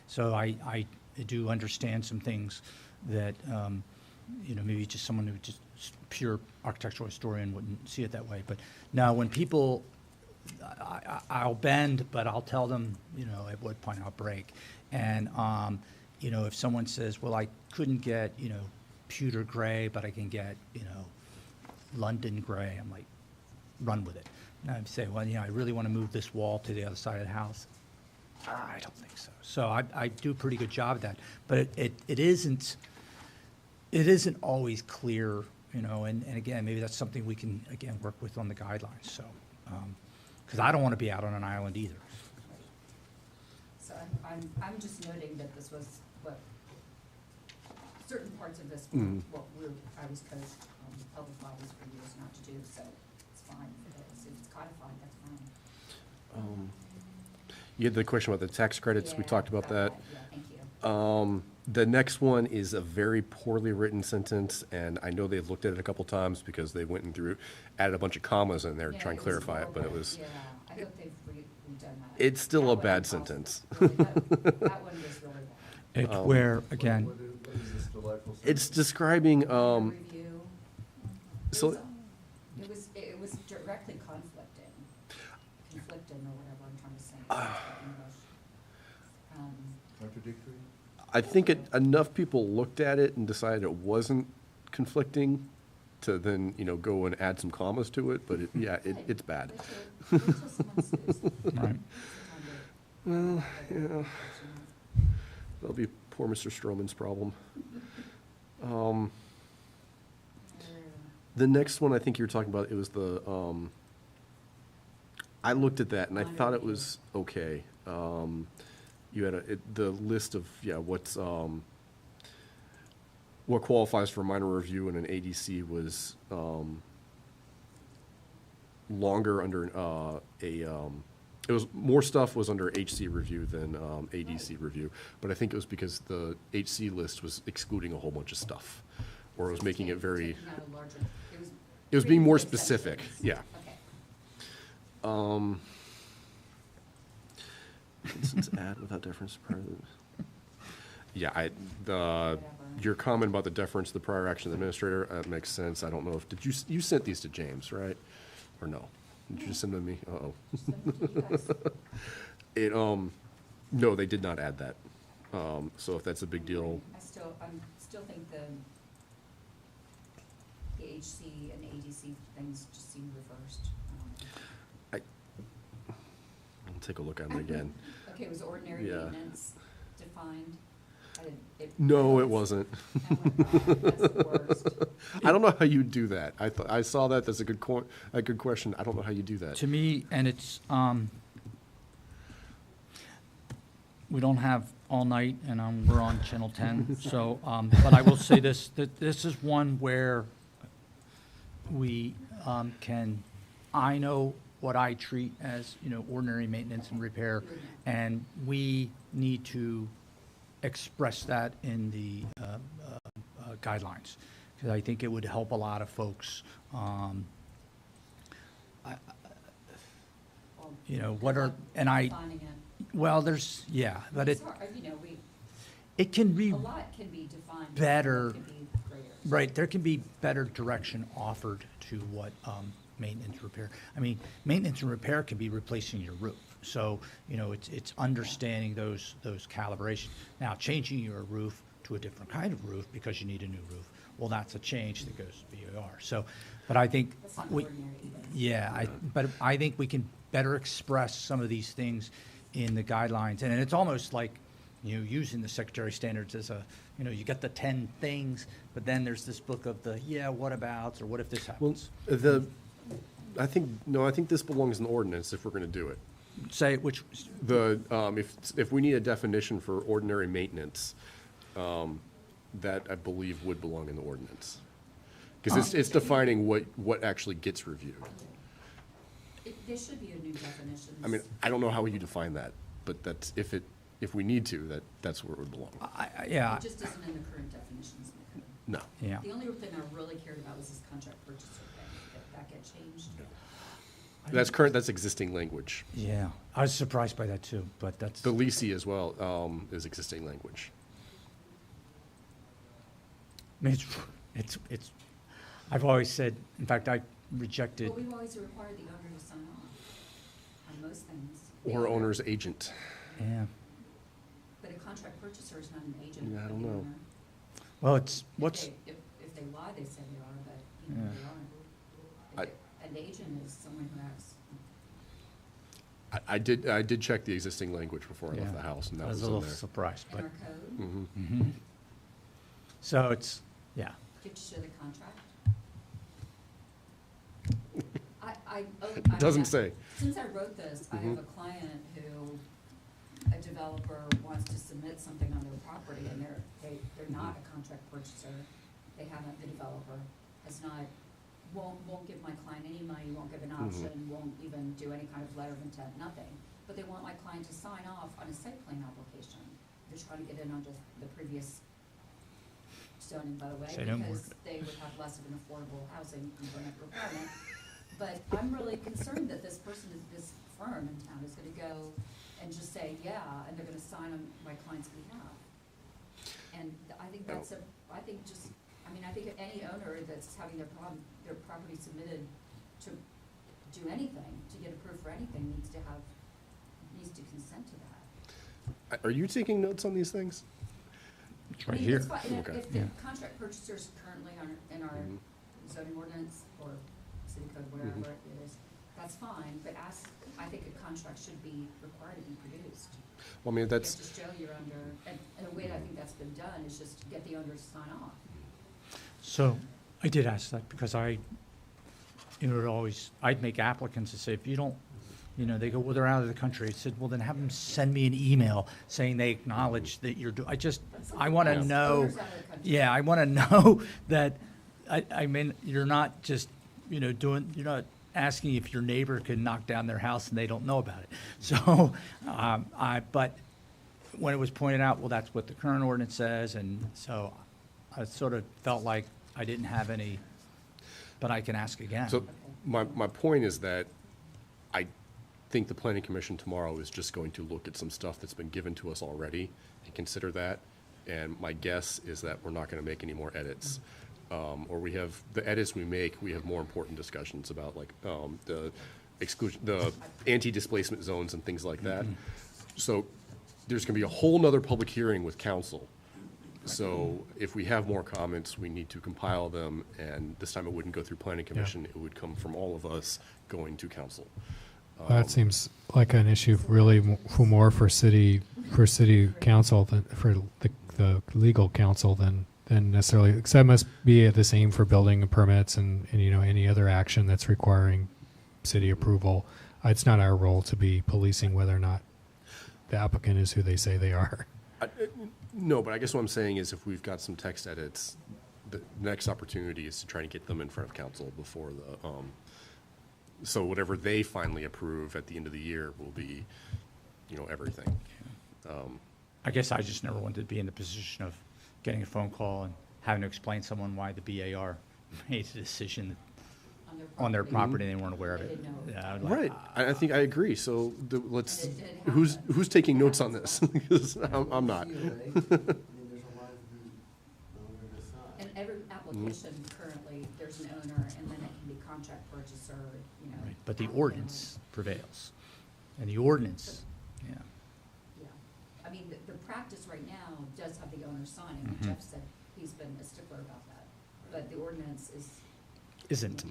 so I do understand some things that, maybe just someone who just pure architectural historian wouldn't see it that way. But now, when people, I'll bend, but I'll tell them, at what point I'll break. And, if someone says, well, I couldn't get, pewter gray, but I can get, London gray, I'm like, run with it. And I'd say, well, I really want to move this wall to the other side of the house. I don't think so. So I do a pretty good job of that. But it isn't always clear, and again, maybe that's something we can, again, work with on the guidelines, so. Because I don't want to be out on an island either.
So I'm just noting that this was what, certain parts of this were what I was coached, public bodies for years not to do, so it's fine. If it's codified, that's fine.
you had the question about the tax credits. We
Yeah,
talked about that.
Yeah, thank you.
The next one is a very poorly written sentence, and I know they've looked at it a couple times because they went and added a bunch of commas in there to
Yeah,
try and
was
clarify it, but it
horrible.
was,
Yeah, I hope they've redone that.
It's still
That
a
one
bad
was
sentence.
really- That one was really bad.
It's where, again,
What is this delightful
it's
sentence?
describing,
Review.
so-
It was directly conflicting or whatever I'm trying to say. in English.
Contradictory?
I think enough people looked at it and decided it wasn't conflicting to then, go and add some commas to it, but it's bad.
Wait till someone sues.
right.
Well, yeah. That'll be poor Mr. Stroman's problem. The next one I think you were talking about, it was the, I looked at that and I thought it was okay. You had the list of, what qualifies for minor review in an ADC was, longer under, it was, more stuff was under HC review than, ADC review. But I think it was because the HC list was excluding a whole bunch of stuff, or it was making it very,
Taking out a larger-
it was being more
creating
specific,
sections.
yeah.
Okay.
Since add without deference to prior. Yeah,
Whatever.
your comment about the deference to the prior action of the administrator, that makes sense. I don't know if, you sent these to James, right? Or no? Did you just send them to me? Uh-oh.
Send it to you guys.
No, they did not add that. So if that's a big deal,
I still think the HC and ADC things just seem reversed.
I'll take a look at them again.
Okay, was ordinary
Yeah.
maintenance defined?
No, it wasn't.
Oh my God, that's the worst.
I don't know how you do that. I saw that, that's a good question. I don't know how you do that.
To me, and it's, we don't have all night, and we're on Channel 10, so, but I will say this, that this is one where we I know what I treat as, ordinary maintenance and repair, and we need to express that in the guidelines, because I think it would help a lot of folks. What are, and
Defining it.
well, there's, but
It's hard,
it can be
a lot can be defined.
better.
It can be greater.
Right, there can be better direction offered to what maintenance repair. I mean, maintenance and repair can be replacing your roof. So, it's understanding those calibrations. Now, changing your roof to a different kind of roof because you need a new roof, well, that's a change that goes to BAR. So, but I think
That's not
we,
ordinary either.
but I think we can better express some of these things in the guidelines. And it's almost like, using the Secretary Standards as a, you got the 10 things, but then there's this book of the, what abouts, or what if this
Well,
happens?
I think this belongs in ordinance if we're gonna do it.
Say which,
If we need a definition for ordinary maintenance, that I believe would belong in the ordinance. Because it's defining what actually gets reviewed.
There should be a new definition.
I mean, I don't know how you define that, but that's, if we need to, that's where it would belong.
yeah,
It just isn't in the current definitions in the code.
No.
yeah.
The only thing I really cared about was this contract purchaser thing, that get changed.
That's existing language.
Yeah, I was surprised by that too, but that's,
The leasing as well, is existing language.
I mean, it's, I've always said, in fact, I rejected,
But we've always required the owner to sign off on most things. The
Or
owner.
owner's agent.
yeah.
But a contract purchaser is not an agent
Yeah, I
of
don't
the
know.
owner.
Well, it's, what's,
If they lie, they say they are, but,
Yeah.
they aren't. An agent is someone who acts.
I did check the existing language before I left
Yeah.
the house, and
I
that
was
was
a
in
little
there.
surprised,
In
but,
our code,
Mhm.
mhm. So it's,
do you have to show the contract? I mean,
Doesn't say.
Since I wrote this, I have
Mhm.
a client who, a developer wants to submit something on their property, and they're not a contract purchaser. They haven't, the developer has not, won't give my client any money, won't give an option, won't even do any kind of letter of intent, nothing. But they want my client to sign off on a site plan application. They're trying to get in on just the previous zoning, by the way,
Say no more.
because they would have less of an affordable housing component requirement. But I'm really concerned that this firm in town is gonna go and just say, yeah, and they're gonna sign on my client's behalf. And I think I think any owner that's having their property submitted to do anything, to get approved for anything, needs to consent to that.
Are you taking notes on these things?
it's
I
right
mean,
here.
it's fine. And
Okay.
if the
Yeah.
contract purchasers currently are in our
Mhm.
zoning ordinance or city code, wherever it is, that's fine, but I think a contract should be required to be produced.
Well, I mean,
You
that's,
have to show you're under, and the way that I think that's been done is just to get the owner to sign off.
So I did ask that because I'd make applicants to say, if you don't, they go, well, they're out of the country. I said, well, then have them send me an email saying they acknowledge that you're doing, I want to
Yes,
know,
owners out of the country.
yeah, I want to know that, I mean, you're not just, you're not asking if your neighbor can knock down their house and they don't know about it. So, but when it was pointed out, well, that's what the current ordinance says, and so I sort of felt like I didn't have any, but I can ask again.
so my point is that I think the planning commission tomorrow is just going to look at some stuff that's been given to us already and consider that. And my guess is that we're not gonna make any more edits. Or the edits we make, we have more important discussions about, like, the exclusion, the anti-displacement zones and things like that. So there's gonna be a whole nother public hearing with council. So if we have more comments, we need to compile them, and this time it wouldn't go through planning commission, it would come from all of us going to council.
That seems like an issue really for city council than for the legal council than necessarily, because that must be the same for building permits and any other action that's requiring city approval. It's not our role to be policing whether or not the applicant is who they say they are.
No, but I guess what I'm saying is if we've got some text edits, the next opportunity is to try to get them in front of council before the, so whatever they finally approve at the end of the year will be, everything.
I guess I just never wanted to be in the position of getting a phone call and having to explain to someone why the BAR made a decision on their property and they weren't aware of
They
it.
didn't know.
Yeah, I was like,
Right, I think I agree, so let's,
It did
who's
happen.
taking notes on this? Because I'm not.
And every application currently, there's an owner, and then it can be contract purchaser,
right, but the ordinance prevails. And the ordinance, yeah.
Yeah. I mean, the practice right now does have the owner sign, and
Mhm.
Jeff said he's been a stickler about that. But the ordinance
Isn't.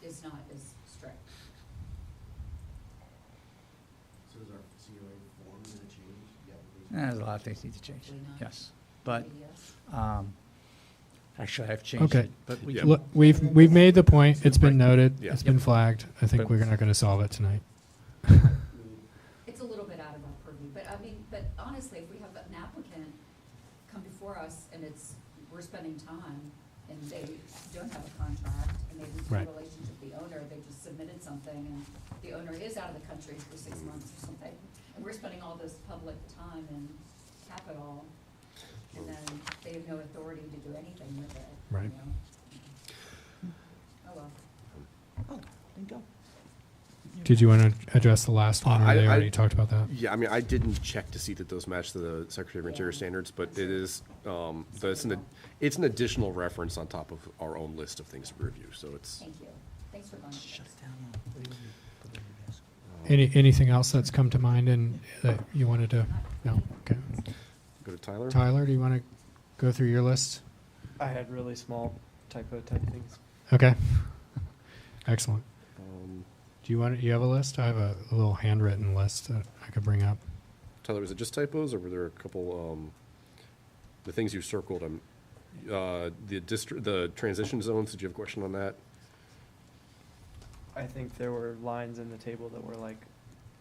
is not as strict.
So is our COA form gonna change? The application?
There's a lot of things need to change,
Hopefully not.
yes. But,
Maybe yes.
actually, I've changed
Okay.
it. But we
Yeah.
can-
Look, we've made the point. It's been
Right.
noted.
Yeah.
It's been
Yep.
flagged. I think
But-
we're not going to solve it tonight.
It's a little bit out of our purview, but I mean, but honestly, if we have an applicant come before us and we're spending time and they don't have a contract and they have
Right.
no relationship with the owner, they just submitted something and the owner is out of the country for 6 months or something, and we're spending all this public time in capital, and then they have no authority to do anything with it.
Right.
You know? Oh, well.
Oh, there you go.
Did you want to address the last one, or
I-
they
I-
already talked about that?
Yeah, I mean, I didn't check to see that those match to the Secretary of Interior standards, but it is, but it's an additional reference on top of our own list of things to review, so it's.
Thank you. Thanks for going. through
Shut
this.
it down. What do you put it on your desk?
Anything else that's come to mind and that you wanted to? No. Okay.
Go to Tyler?
Tyler, do you want to go through your list?
I had really small typo type things.
Okay. Excellent.
Um,
Do you want? You have a list? I have a little handwritten list that I could bring up.
Tyler, was it just typos, or were there a couple, the things you circled, the transition zones, did you have a question on that?
I think there were lines in the table that were like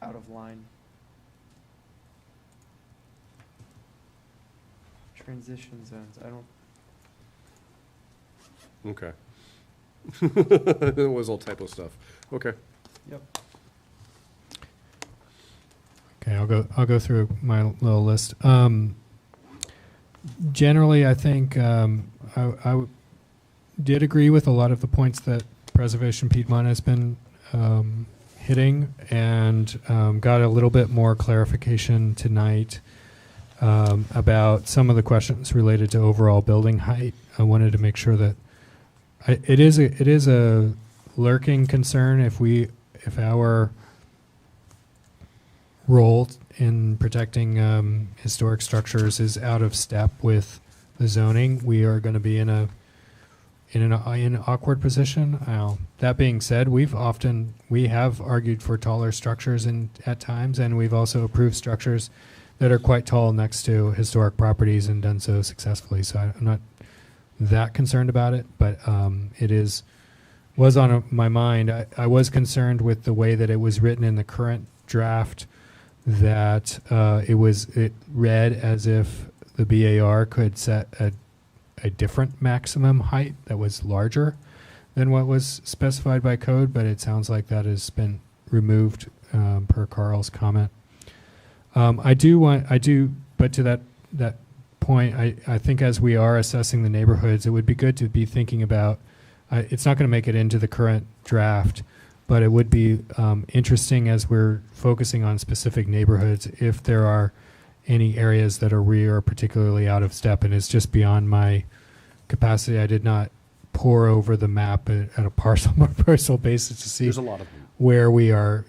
out of line. Transition zones, I don't,
Okay. It was all typo stuff. Okay.
yep.
Okay, I'll go through my little list. Generally, I think I did agree with a lot of the points that Preservation Piedmont has been hitting, and got a little bit more clarification tonight about some of the questions related to overall building height. I wanted to make sure that it is a lurking concern if our role in protecting historic structures is out of step with the zoning. We are going to be in an awkward position. That being said, we have argued for taller structures at times, and we've also approved structures that are quite tall next to historic properties and done so successfully. So I'm not that concerned about it, but was on my mind. I was concerned with the way that it was written in the current draft, that it read as if the BAR could set a different maximum height that was larger than what was specified by code, but it sounds like that has been removed per Carl's comment. But to that point, I think as we are assessing the neighborhoods, it would be good to be thinking about, it's not going to make it into the current draft, but it would be interesting as we're focusing on specific neighborhoods if there are any areas that are particularly out of step, and it's just beyond my capacity. I did not pore over the map at a parcel by parcel basis to see
There's a lot of them.
where we are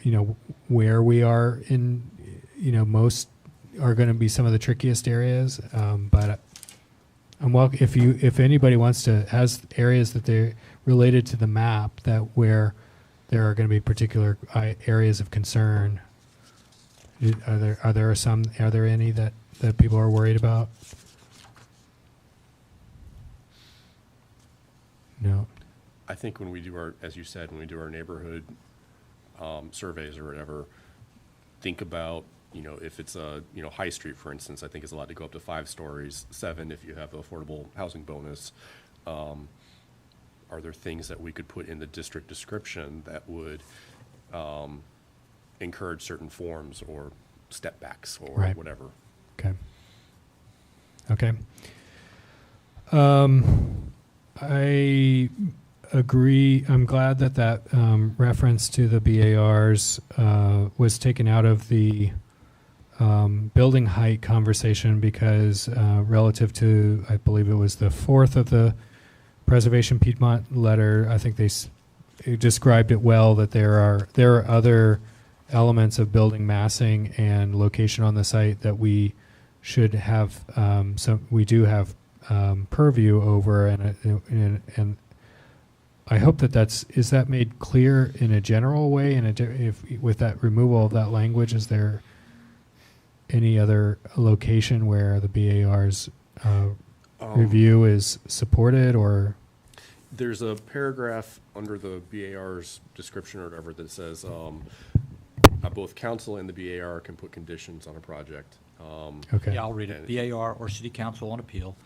in, most are going to be some of the trickiest areas. But if anybody has areas that they're related to the map where there are going to be particular areas of concern. Are there any that people are worried about? No.
I think when we do as you said, when we do our neighborhood surveys or whatever, think about You know, if it's a, you know, High Street, for instance, I think is allowed to go up to 5 stories, 7 if you have the affordable housing bonus. Are there things that we could put in the district description that would encourage certain forms or step backs or
Right.
whatever?
Okay. Okay. I agree. I'm glad that that reference to the BARs was taken out of the building height conversation because relative to, I believe it was the 4th of the Preservation Piedmont letter, I think it described it well that there are other elements of building massing and location on the site that we should have we do have purview over, and I hope is that made clear in a general way, and if with that removal of that language, is there any other location where the BAR's review is supported? Or
There's a paragraph under the BAR's description or whatever that says both council and the BAR can put conditions on a project.
okay,
Yeah, I'll read it. BAR or city council on appeal,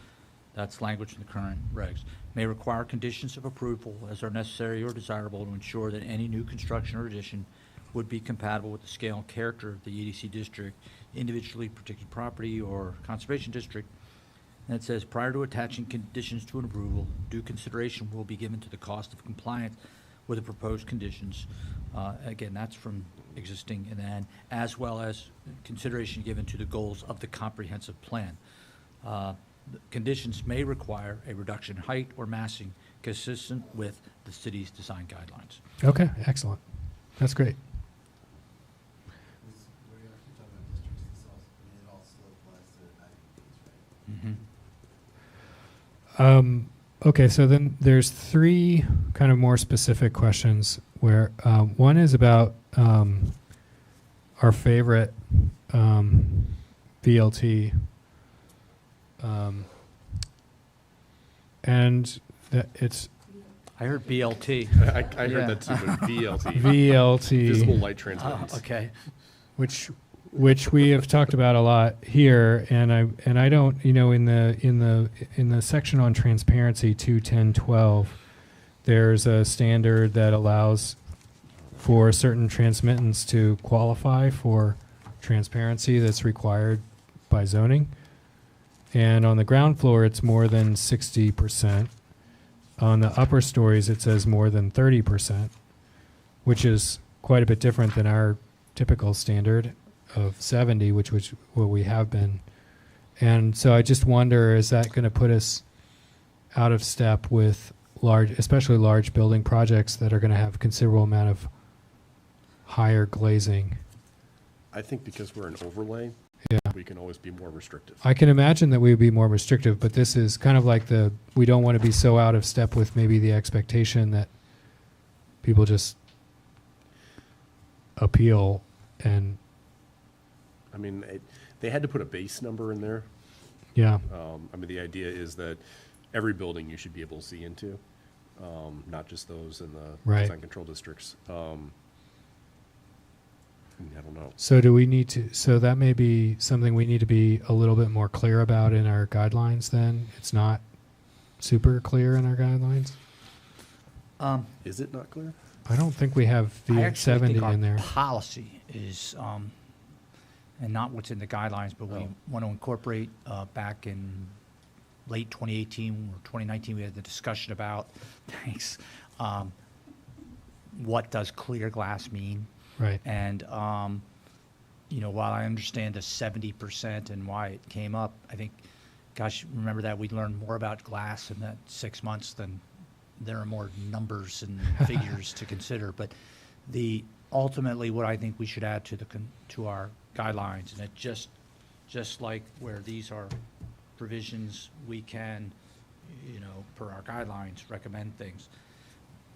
that's language in the current regs, may require conditions of approval as are necessary or desirable to ensure that any new construction or addition would be compatible with the scale and character of the EDC district, individually protected property or conservation district. And it says, prior to attaching conditions to an approval, due consideration will be given to the cost of compliance with the proposed conditions. Again, that's from existing, and then as well as consideration given to the goals of the comprehensive plan. The conditions may require a reduction in height or massing consistent with the city's design guidelines.
okay, excellent. That's great.
We're actually talking about districts themselves. I mean, it all still applies to 90 days, right?
Okay, so then there's 3 kind of more specific questions where one is about our favorite VLT, and that it's
I heard BLT.
I
Yeah.
heard that too, but VLT,
VLT,
visible light transmittance.
Okay.
which we have talked about a lot here, and I don't, you know, in the section on transparency 21012, there's a standard that allows for certain transmittance to qualify for transparency that's required by zoning, and on the ground floor it's more than 60%. On the upper stories it says more than 30%, which is quite a bit different than our typical standard of 70, which what we have been. And so I just wonder, is that going to put us out of step with especially large building projects that are going to have considerable amount of higher glazing?
I think because we're an overlay,
Yeah.
we can always be more restrictive.
I can imagine that we would be more restrictive, but this is kind of like we don't want to be so out of step with maybe the expectation that people just appeal and,
I mean, they had to put a base number in there.
yeah.
I mean, the idea is that every building you should be able to see into, not just those in the
Right.
design control districts. I don't know.
So so that may be something we need to be a little bit more clear about in our guidelines then? It's not super clear in our guidelines?
Is it not clear?
I don't think we have
I
the
actually
70
think our
in there.
policy is, and not what's in the guidelines, but we
Oh.
want to incorporate back in late 2018 or 2019, we had the discussion about, thanks, what does clear glass mean?
Right.
And, you know, while I understand the 70% and why it came up, I think, gosh, remember that we learned more about glass in that 6 months than there are more numbers and figures to consider. But ultimately, what I think we should add to our guidelines, and it just like where these are provisions, we can, you know, per our guidelines, recommend things.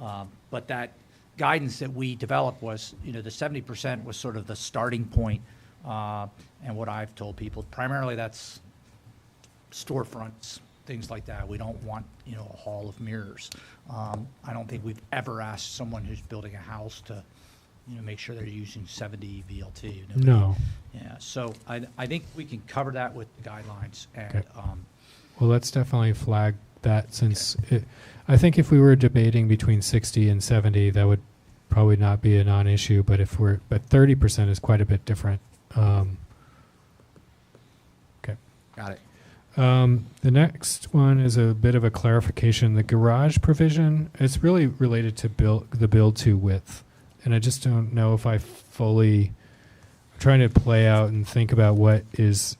But that guidance that we developed was, you know, the 70% was sort of the starting point. And what I've told people, primarily that's storefronts, things like that. We don't want, you know, a hall of mirrors. I don't think we've ever asked someone who's building a house to make sure they're using 70 VLT.
No.
Yeah, so I think we can cover that with the guidelines, and,
Okay. Well, let's definitely flag that, since I think if we were debating between 60 and 70, that would probably not be a non-issue. But but 30% is quite a bit different. Okay.
got it.
The next one is a bit of a clarification. The garage provision, it's really related to the build to width, and I just don't know if I'm trying to play out and think about what is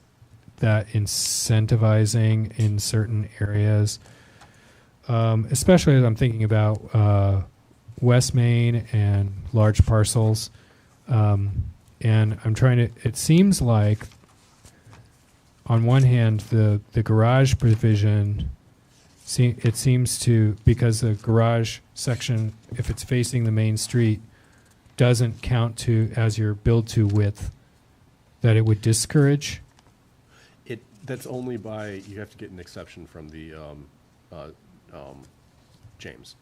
that incentivizing in certain areas, especially as I'm thinking about West Main and large parcels. And I'm trying to, it seems like on one hand, the garage provision, it seems to, because the garage section, if it's facing the main street, doesn't count to as your build to width, that it would discourage.
That's only by, you have to get an exception from the James.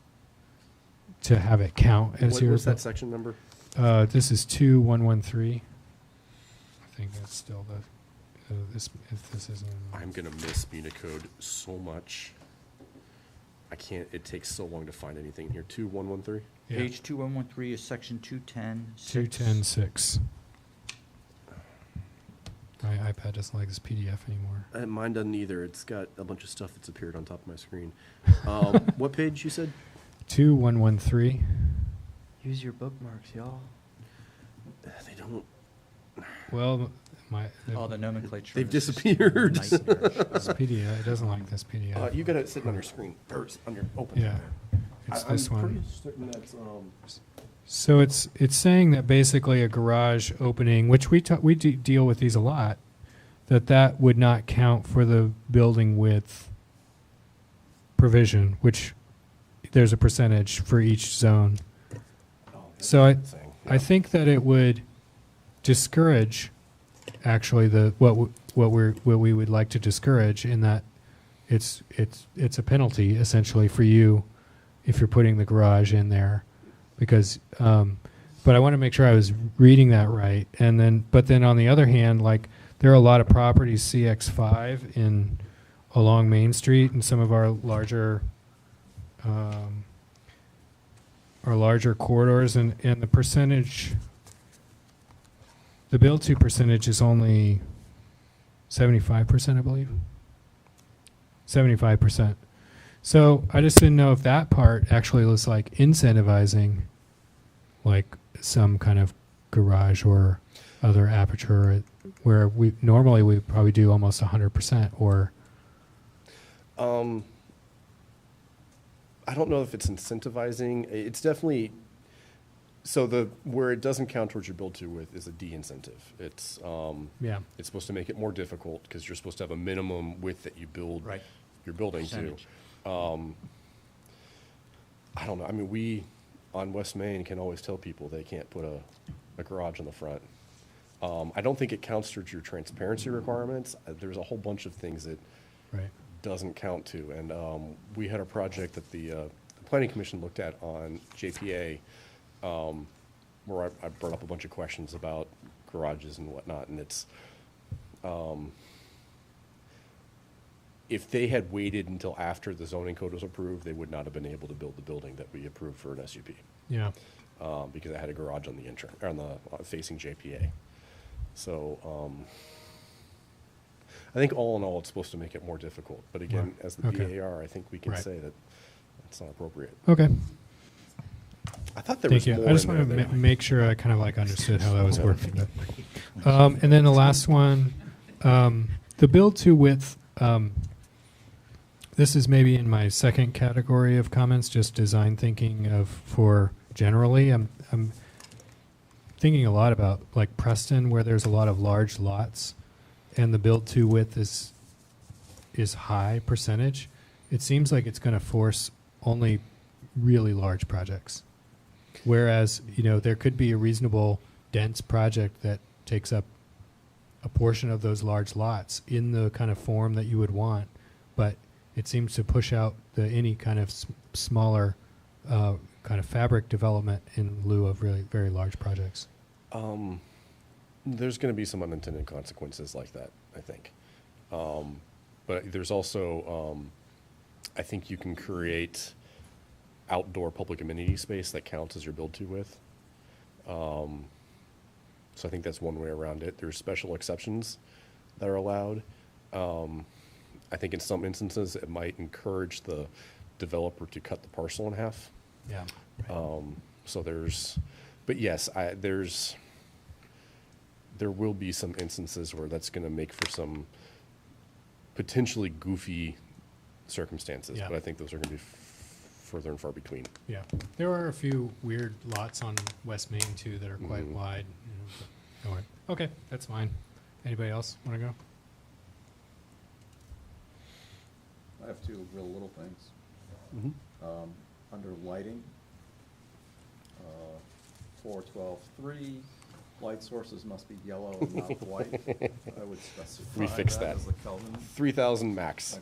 To have it count as your.
What's that section number?
This is 2113. I think that's still the, if this isn't.
I'm gonna miss Municode so much. I can't, it takes so long to find anything here. 2113?
Yeah.
Page 2113 is section 210.
2106. My iPad doesn't like this PDF anymore.
Mine doesn't either. It's got a bunch of stuff that's appeared on top of my screen. What page you said?
2113.
Use your bookmarks, y'all.
They don't.
Well,
Oh, the nomenclature.
They've
is
disappeared.
nightmarish.
this PDF, it doesn't like this PDF.
You got it sitting on your screen, or on your open.
Yeah, it's this
I'm
one.
pretty certain that's,
So it's saying that basically a garage opening, which we deal with these a lot, that would not count for the building width provision, which there's a percentage for each zone. So I think that it would discourage actually what we would like to discourage, in that it's a penalty essentially for you if you're putting the garage in there, because but I want to make sure I was reading that right. But then on the other hand, like, there are a lot of properties CX5 along Main Street and some of our larger corridors, and the percentage, the build to percentage is only 75%, I believe. 75%. So I just didn't know if that part actually was like incentivizing, like some kind of garage or other aperture, where we probably do almost 100%, or.
I don't know if it's incentivizing. It's definitely, so where it doesn't count towards your build to width is a de-incentive. It's
Yeah.
it's supposed to make it more difficult because you're supposed to have a minimum width that you build
Right.
your building
Percentage.
to. I don't know. I mean, we on West Main can always tell people they can't put a garage in the front. I don't think it counts towards your transparency requirements. There's a whole bunch of things that
Right.
doesn't count to. And we had a project that the Planning Commission looked at on JPA, where I brought up a bunch of questions about garages and whatnot, and it's, if they had waited until after the zoning code was approved, they would not have been able to build the building that we approved for an SUP,
Yeah.
because it had a garage on the entrance, or on the facing JPA. So I think all in all, it's supposed to make it more difficult. But again,
Right.
as the
Okay.
BAR, I think we can
Right.
say that it's not appropriate.
Okay.
I thought there
Thank
was
you.
more
I just
in
want
there
to
that-
make sure I kind of like understood how that was working. And then the last one, the build to width. This is maybe in my second category of comments, just design thinking for generally. I'm thinking a lot about like Preston, where there's a lot of large lots, and the build to width is high percentage. It seems like it's going to force only really large projects. Whereas, there could be a reasonable dense project that takes up a portion of those large lots in the kind of form that you would want, but it seems to push out any kind of smaller kind of fabric development in lieu of really very large projects?
There's going to be some unintended consequences like that, I think. But there's also, I think you can create outdoor public amenity space that counts as your build-to width. So I think that's one way around it. There's special exceptions that are allowed. I think in some instances, it might encourage the developer to cut the parcel in half.
Yeah.
So but yes, there will be some instances where that's going to make for some potentially goofy circumstances,
Yeah.
but I think those are going to be further and far between.
Yeah, there are a few weird lots on West Main too that are quite
Mhm.
wide. But don't worry. Okay, that's fine. Anybody else want to go?
I have two real little things. Under lighting, 412.3, light sources must be yellow and not white. I would specify
We fixed that.
as a Kelvin.
3,000 max.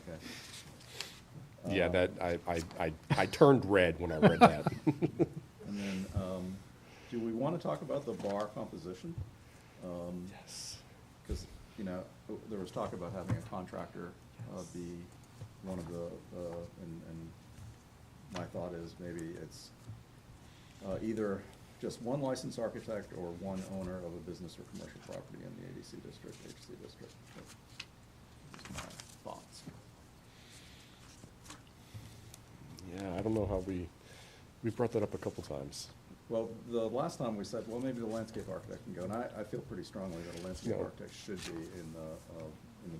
Okay.
Yeah, that, I turned red when I read that.
And then, do we want to talk about the bar composition?
Yes.
Because, there was talk about having a contractor be one of the, and my thought is maybe it's either just one licensed architect or one owner of a business or commercial property in the ADC district, HC district. That's my thoughts.
Yeah, I don't know how we've brought that up a couple times.
Well, the last time we said, well, maybe the landscape architect can go, and I feel pretty strongly that a landscape
Yeah.
architect should be in the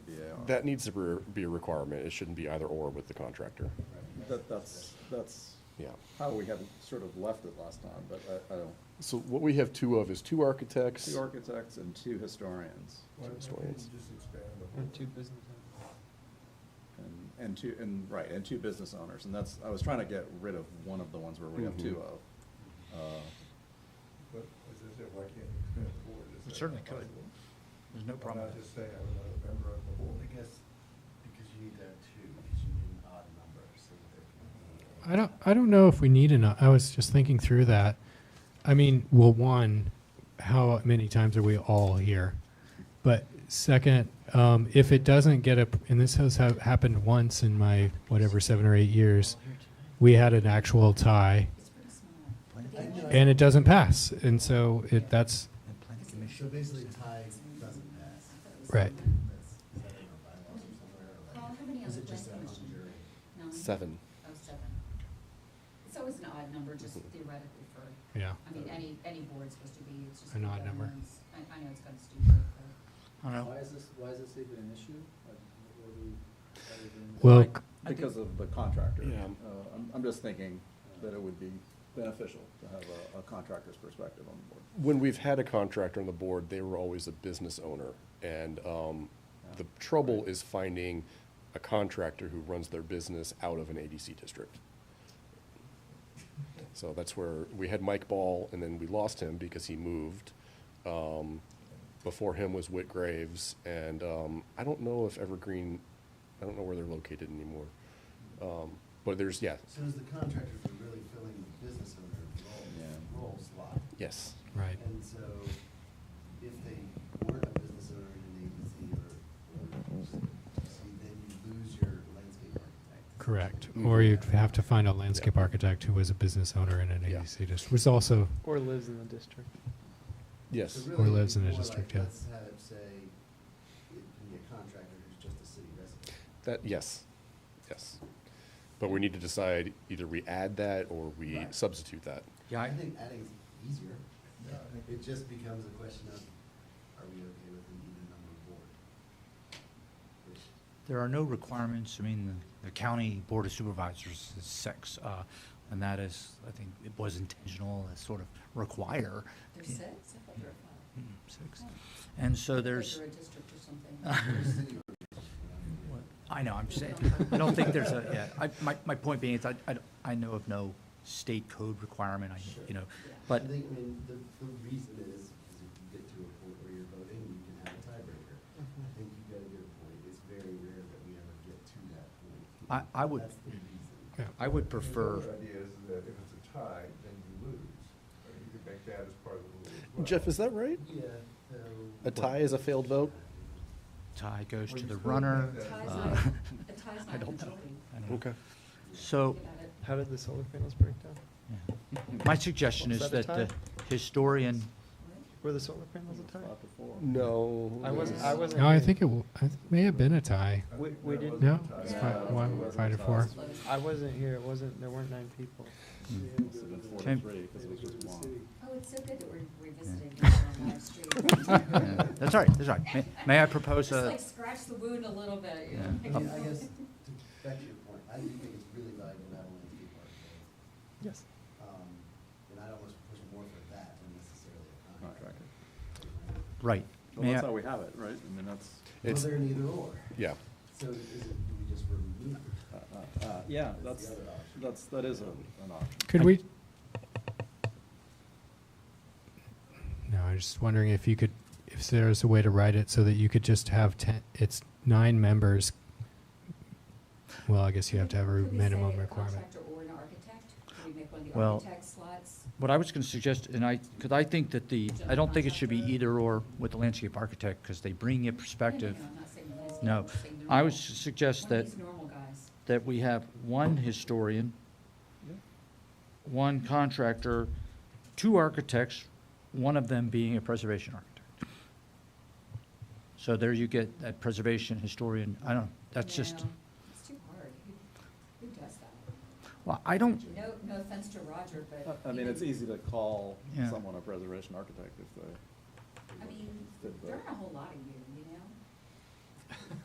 BAR.
That needs to be a requirement. It shouldn't be either or with the contractor.
That's
Yeah.
how we had sort of left it last time, but I don't,
So what we have two of is two architects.
2 architects and 2 historians.
Historians.
And 2 business
And 2 business owners, and I was trying to get rid of one of the ones where we have 2 of.
But as I said, why can't you expand the board? Is
We
that
certainly
not
could.
possible?
There's no
Why
problem.
not just say I'm another member of the board?
I guess because you need that too, because you need an odd number, so that there can be.
I don't know if we need enough. I was just thinking through that. I mean, well, one, how many times are we all here? But second, if it doesn't get up, and this has happened once in my whatever 7 or 8 years, we had an actual tie, and it doesn't pass, and so that's
So basically tie doesn't pass.
right.
Is that in our bylaws or somewhere, or
Paul,
like,
how many
is
on
it
the
just
planning
on
commission?
jury?
9?
7.
Oh, 7. It's always an odd number, just theoretically for,
Yeah.
I mean, any board's supposed to be, it's just.
An
the
odd number.
governance. I know it's kind of stupid, but.
I don't know.
Why is this even an issue? Like, what are we doing?
Well,
Because of the contractor.
Yeah.
I'm just thinking that it would be beneficial to have a contractor's perspective on the board.
When we've had a contractor on the board, they were always a business owner. And the trouble is finding a contractor who runs their business out of an ADC district. So that's where we had Mike Ball, and then we lost him because he moved. Before him was Whit Graves, and I don't know if Evergreen, I don't know where they're located anymore. But there's, yeah,
So is the contractor for really filling the business owner role slot?
yes.
right.
And so if they weren't a business owner in an agency or see, then you lose your landscape architect.
Correct. Or you'd have to find a landscape architect who was a business owner in an
Yeah.
ADC district, which also,
or lives in the district.
Yes.
So
Or
really,
lives in a
more like,
district, yeah.
Let's have it say, it can be a contractor who's just a city resident.
That, yes, yes. But we need to decide, either we add that or we
Right.
substitute that.
Yeah,
I think adding is easier. It just becomes a question of, are we okay with an even number of board? Which,
there are no requirements. I mean, the county board of supervisors is 6, and that is, I think it was intentional as sort of require.
There's 6? I thought there were 5.
6. And so there's,
Like they're a district or something.
I know, I'm saying, I don't think there's my point being is I know of no state code requirement, but.
I think, I mean, the reason is, if you get to a point where you're voting, you can have a tiebreaker. I think you got a good point. It's very rare that we ever get to that point.
I would-
That's the reason.
Yeah.
I would prefer,
The other idea is that if it's a tie, then you lose. Or you could make that as part of the rule as well.
Jeff, is that right?
Yeah.
A tie is a failed vote?
Tie goes
Well,
to
you
the
still
runner.
have that.
Tie's
Uh,
not, a tie's not
I
a
don't know.
majority.
I don't know.
Okay.
So,
Think about it.
How did the solar panels break down?
my suggestion
Was
is
that a
that the
tie?
historian,
Were the solar panels a tie?
No.
I wasn't
No, I
here.
think it may have been a tie.
We didn't,
No?
Tie.
It's
No,
five,
it
one,
wasn't
5 to
tie.
4.
I wasn't here, there weren't 9 people.
Tim-
Oh, it's so good that we're revisiting this on live stream.
that's all right, that's all right. May I propose
Just
a,
like scratch the wound a little bit, you
Yeah.
know?
I guess, back to your point, I do think it's really valuable to have a landscape architect.
Yes.
And I'd almost push more for that than necessarily a contractor.
right.
Well,
May
that's
I-
how we have it, right? I mean, that's,
Well,
It's,
they're an either or.
yeah.
So is it, do we just remove it?
yeah,
That's the other option.
that is an option.
Could we? No, I'm just wondering if you could, if there's a way to write it so that you could just have 10, it's 9 members. Well, I guess you have to have a
Could we
minimum
say a
requirement.
contractor or an architect? Could we make one of the
Well-
architect slots?
What I was going to suggest, because I think that I don't think it should be either or with the landscape architect, because they bring a perspective.
No, I'm not saying the landscape,
No,
I'm saying the
I would
normal-
suggest
one
that,
of these normal guys.
that we have one historian, one contractor, 2 architects, one of them being a preservation architect. So there you get that preservation historian, I don't know, that's just,
No, it's too hard. Who does that?
well, I don't,
No offense to Roger, but.
I mean,
even-
it's easy to call
Yeah.
someone a preservation architect if they.
I mean,
fit the-
there aren't a whole lot of you, you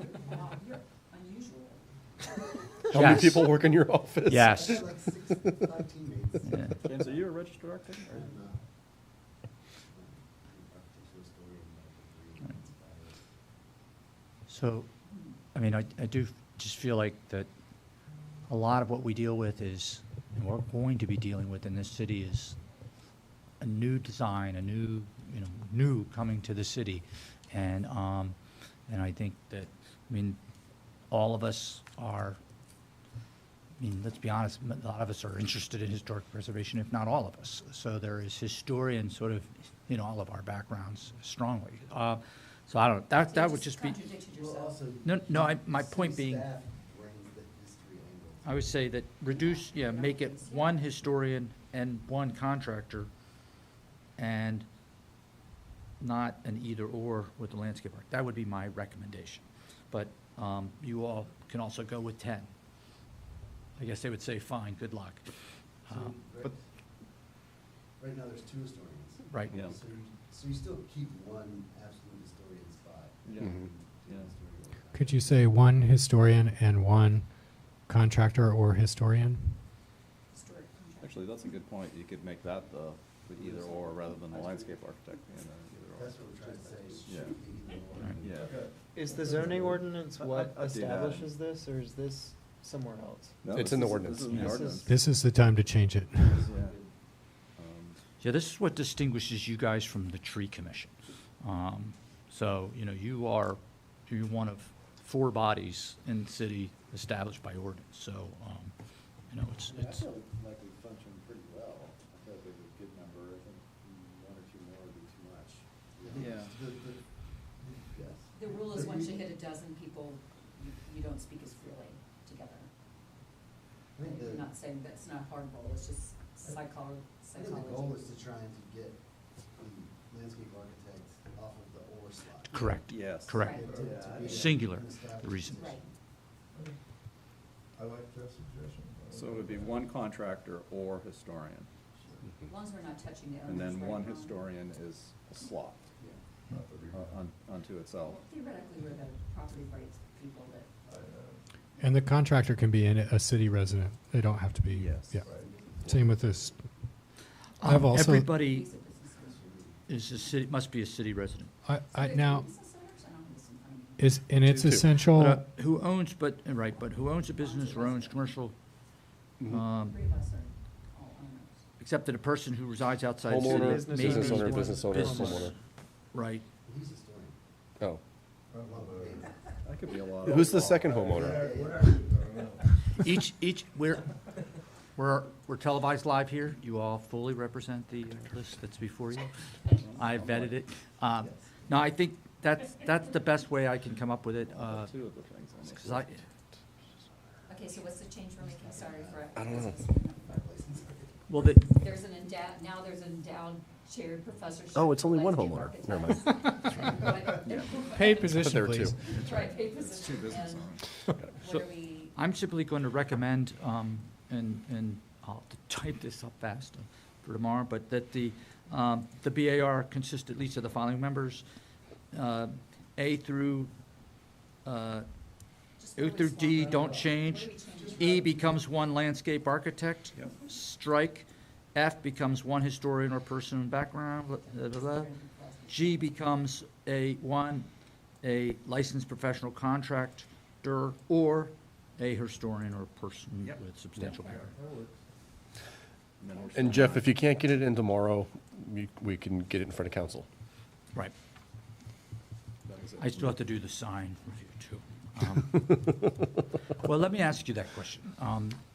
know? You're unusual.
How many
Yes.
people work in your office?
yes.
I had like 5 teammates.
Yeah.
James, are you a registered architect?
I don't know. Architectural historian, but I agree.
So, I mean, I do just feel like that a lot of what we deal with is, and we're going to be dealing with in this city is a new design, a new, new coming to the city. And I think that, I mean, all of us are, I mean, let's be honest, a lot of us are interested in historic preservation, if not all of us. So there is historians sort of in all of our backgrounds strongly. So I don't, that
You
would just be,
Contradicted
Well,
yourself.
also,
No, my
city
point being,
staff brings the history angle.
I would say that reduce, make it one historian and one contractor, and not an either-or with the landscape architect. That would be my recommendation. But you all can also go with 10. I guess they would say, fine, good luck.
So,
but-
right now, there's 2 historians.
Right.
Yeah.
So you still keep one absolute historian spot.
Yeah.
Mhm.
Yeah.
Could you say 1 historian and 1 contractor or historian?
Historic contract.
Actually, that's a good point. You could make that the either or rather than the landscape architect being the either or.
That's what we're trying to say.
Yeah.
Should be either or.
Right.
Yeah.
Is the zoning ordinance what
I'd do that.
establishes this, or is this somewhere else?
No,
It's
this
in the
is-
ordinance.
This is in the
This
ordinance.
is-
This is the time to change it.
Yeah.
Yeah, this is what distinguishes you guys from the tree commission. So, you're one of 4 bodies in the city established by ordinance, so, it's,
I feel like we function pretty well. I feel like we have a good number. I think 1 or 2 more would be too much.
Yeah.
Yes.
The rule is once you hit a dozen people, you don't speak as freely together.
I think
I'm
the,
not saying that's not hard rule, it's just
I think the goal is
psychology.
to try and to get the landscape architect off of the or slot.
correct,
Yes.
correct.
To be a-
Singular,
an established
the reason.
Right.
position.
I like Jeff's suggestion.
So it would be 1 contractor or historian,
As long as we're not touching the owners.
and then
right
1
on.
historian is a slot
Yeah.
Not the reason.
unto itself.
Well, theoretically, we're the property rights people that.
And the contractor can be a city resident. They don't have to be.
Yes.
Yeah. Same with this. I've also,
Everybody
These are businesses.
is a city, must be a city resident.
I
So they're
now,
business owners? I don't have this in front of me.
and it's
Two.
essential.
But who owns, but who owns a business or owns commercial,
3 of us are all owners.
except that a person who resides outside the
Homeowner,
city. may
business
be
owner,
the
business owner,
business.
homeowner.
Right.
He's a historian.
Oh.
That could be a lot of.
Who's the second homeowner?
What are you? I don't know.
We're, We're televised live here. You all fully represent the list that's before you. I vetted it. No, I think that's the best way I can come up with it.
Two of the things I
'Cause I-
Okay, so what's the change we're making? Sorry for.
I don't know.
Well,
There's an endowed, now there's an endowed chaired professorship.
Oh, it's only one
Landscape
homeowner. Never
architects.
Paid
But
position,
there are
please.
two.
That's right, paid
It's two
position.
business
And
owners.
So-
what are we,
I'm simply going to recommend, and I'll have to type this up fast for tomorrow, but that the BAR consist at least of the following members, A through,
just
O
really
through
small
D
vote.
don't
What
change.
are we changing?
E becomes one landscape architect.
Yep.
Strike. F becomes one historian or person with background, blah, blah, blah. G becomes a licensed professional contractor or a historian or person
Yep.
with substantial background.
And then we're
And
still-
Jeff, if you can't get it in tomorrow, we can get it in front of council.
Right.
that is it.
I still have to do the sign review too. Well, let me ask you that question.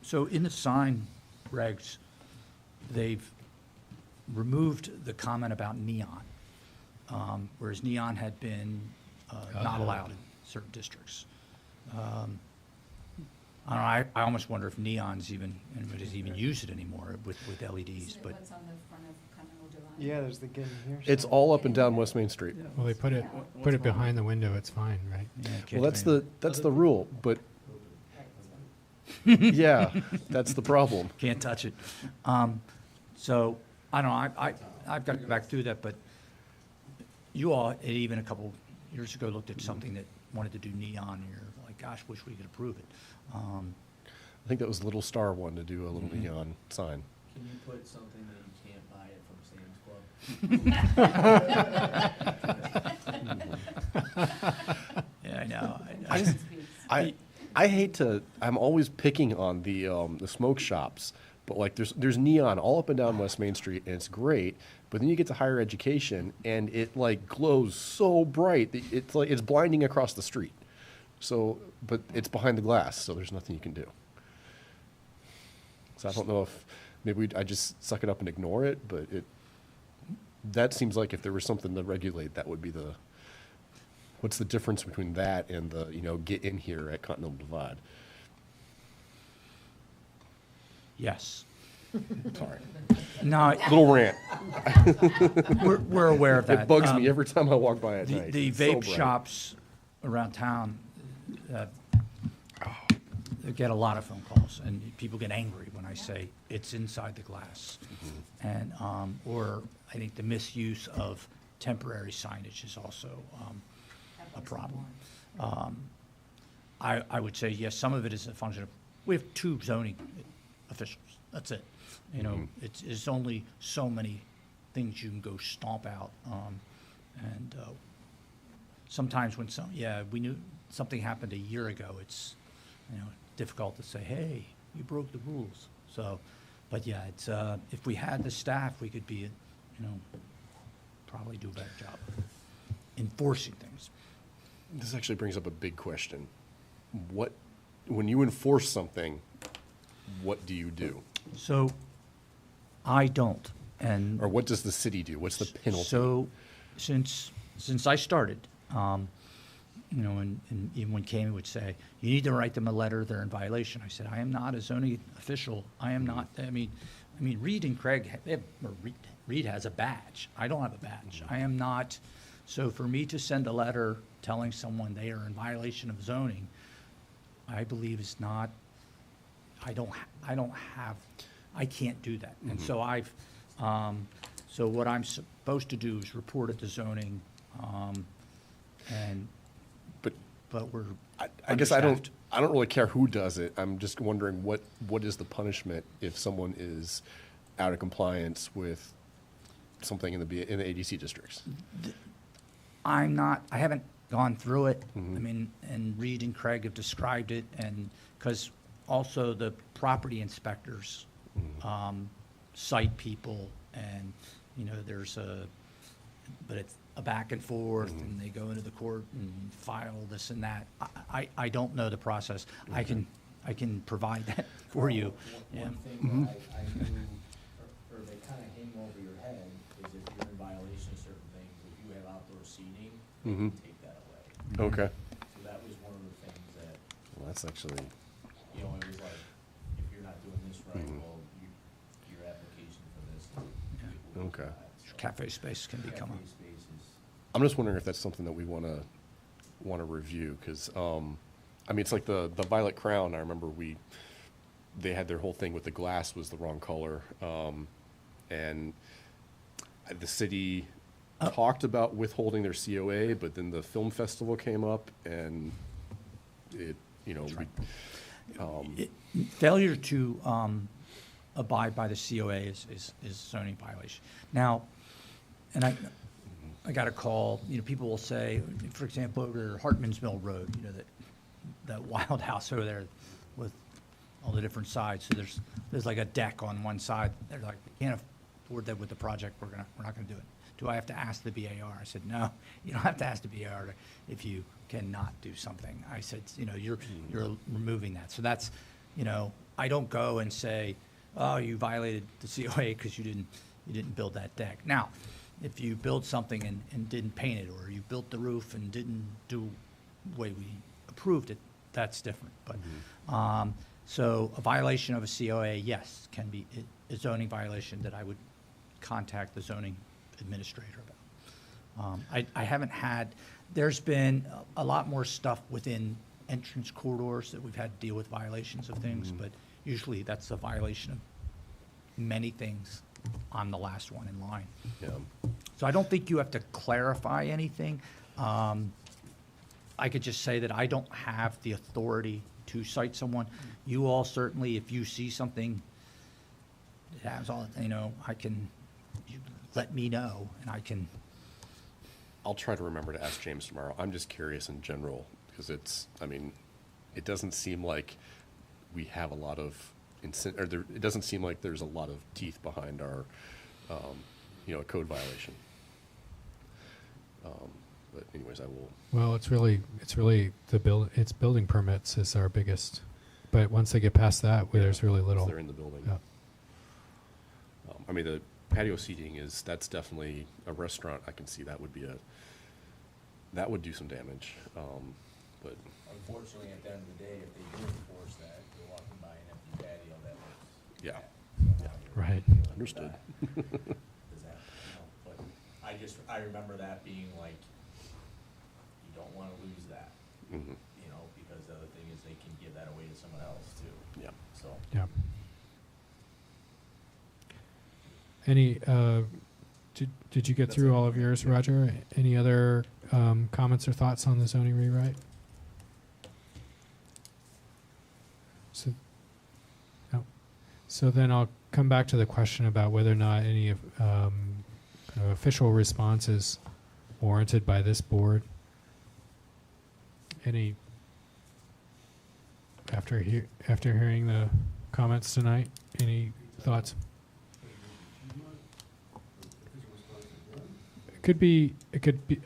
So in the sign regs, they've removed the comment about neon, whereas neon had been not allowed in certain districts. I don't know, I almost wonder if neon's even, anybody's even used it anymore with LEDs,
Isn't it
but,
what's on the front of Continental Divide?
Yeah, there's the getting here.
It's
sign.
all up and down West Main Street.
Yeah.
Well, they put it
What's
behind the window, it's fine, right?
yeah,
Well,
can't
that's
do
that's the rule, but
Right, so-
yeah, that's the problem.
Can't touch it. So, I don't know, I've got to go back through that, but you all, had even a couple years ago, looked at something that wanted to do neon, and you're like, gosh, wish we could approve it.
I think that was Little Star one to do a little neon sign.
Can you put something that you can't buy it from Sam's Club?
Yeah, I know.
I hate to. I'm always picking on the smoke shops, but like there's neon all up and down West Main Street, and it's great. But then you get to higher education, and it like glows so bright that it's like it's blinding across the street. So, but it's behind the glass, so there's nothing you can do. So I don't know if maybe I just suck it up and ignore it, but that seems like if there was something to regulate, that would be the. What's the difference between that and the, get in here at Continental Divide?
Yes.
Sorry.
No,
Little rant.
we're aware of that.
It bugs me every time I walk by at
The
night.
the
It's so
vape
bright.
shops around town, they get a lot of phone calls, and people get angry when I say it's inside the glass. And, or I think the misuse of temporary signage is also a problem. I would say, yes, some of it is a function of, we have 2 zoning officials, that's it. It's only so many things you can go stomp out. And sometimes when we knew something happened a year ago, it's, difficult to say, hey, you broke the rules. So, but yeah, it's, if we had the staff, we could be, probably do a better job of enforcing things.
This actually brings up a big question. When you enforce something, what do you do?
So, I don't, and.
Or what does the city do? What's the penalty?
So, since I started, and even when Kami would say, you need to write them a letter, they're in violation. I said, I am not a zoning official. I am not, I mean, Reed and Craig, Reed has a badge. I don't have a badge. I am not, so for me to send a letter telling someone they are in violation of zoning, I believe is not, I can't do that. And so so what I'm supposed to do is report it to zoning, but we're
I guess I
understaffed.
don't really care who does it. I'm just wondering what is the punishment if someone is out of compliance with something in the ADC districts?
I haven't gone through it. I mean, and Reed and Craig have described it, and, because also the property inspectors cite people, and, there's but it's a back and forth, and they go into the court and file this and that. I don't know the process. I can I can provide that for you. Yeah.
One thing that I knew, or they kind of hang over your head, is if you're in violation of certain things, if you have outdoor seating, they can take that away.
Okay.
So that was one of the things that,
Well, that's actually,
you know, it was like, if you're not doing this right,
Mhm.
well, your application for this. will
Okay.
be denied. So
Cafe space can become
Cafe spaces.
I'm just wondering if that's something that we want to review, because, I mean, it's like the Violet Crown, I remember they had their whole thing with the glass was the wrong color, and the city talked about withholding their COA, but then the film festival came up, and it, you know,
Failure to abide by the COA is zoning violation. Now, and I got a call, you know, people will say, for example, over Hartman's Mill Road, you know, that wild house over there with all the different sides. So there's like a deck on one side. They're like, we can't afford that with the project. We're not gonna do it. Do I have to ask the BAR? I said, no, you don't have to ask the BAR if you cannot do something. I said, you know, you're removing that. So that's, you know, I don't go and say, oh, you violated the COA because you didn't build that deck. Now, if you build something and didn't paint it, or you built the roof and didn't do the way we approved it, that's different. But, so a violation of a COA, yes, can be a zoning violation that I would contact the zoning administrator about. I haven't had, there's been a lot more stuff within entrance corridors that we've had to deal with violations of things, but usually that's a violation of many things. I'm the last one in line.
yeah.
So I don't think you have to clarify anything. I could just say that I don't have the authority to cite someone. You all certainly, if you see something that has all, you know, you let me know, and I can.
I'll try to remember to ask James tomorrow. I'm just curious in general, because I mean, it doesn't seem like we have a lot of, it doesn't seem like there's a lot of teeth behind our, you know, code violation. But anyways, I will.
Well, it's really it's building permits is our biggest, but once they get past that, there's really little.
They're in the building.
Yeah.
I mean, the patio seating that's definitely a restaurant. I can see that would do some damage. But
Unfortunately, at the end of the day, if they do enforce that, you're walking by an empty patio that looks.
Yeah.
bad. So now you're
Right.
dealing with
Understood.
that. Does that, you know, but I remember that being like, you don't wanna lose that,
Mhm.
you know, because the other thing is they can give that away to someone else too.
Yeah.
So.
Yeah. Any, did you get
That's
through
it.
all of yours, Roger? Any other comments or thoughts on the zoning rewrite? So, no. So then I'll come back to the question about whether or not any of kind of official response is warranted by this board. Any, after hearing the comments tonight, any thoughts? It could be,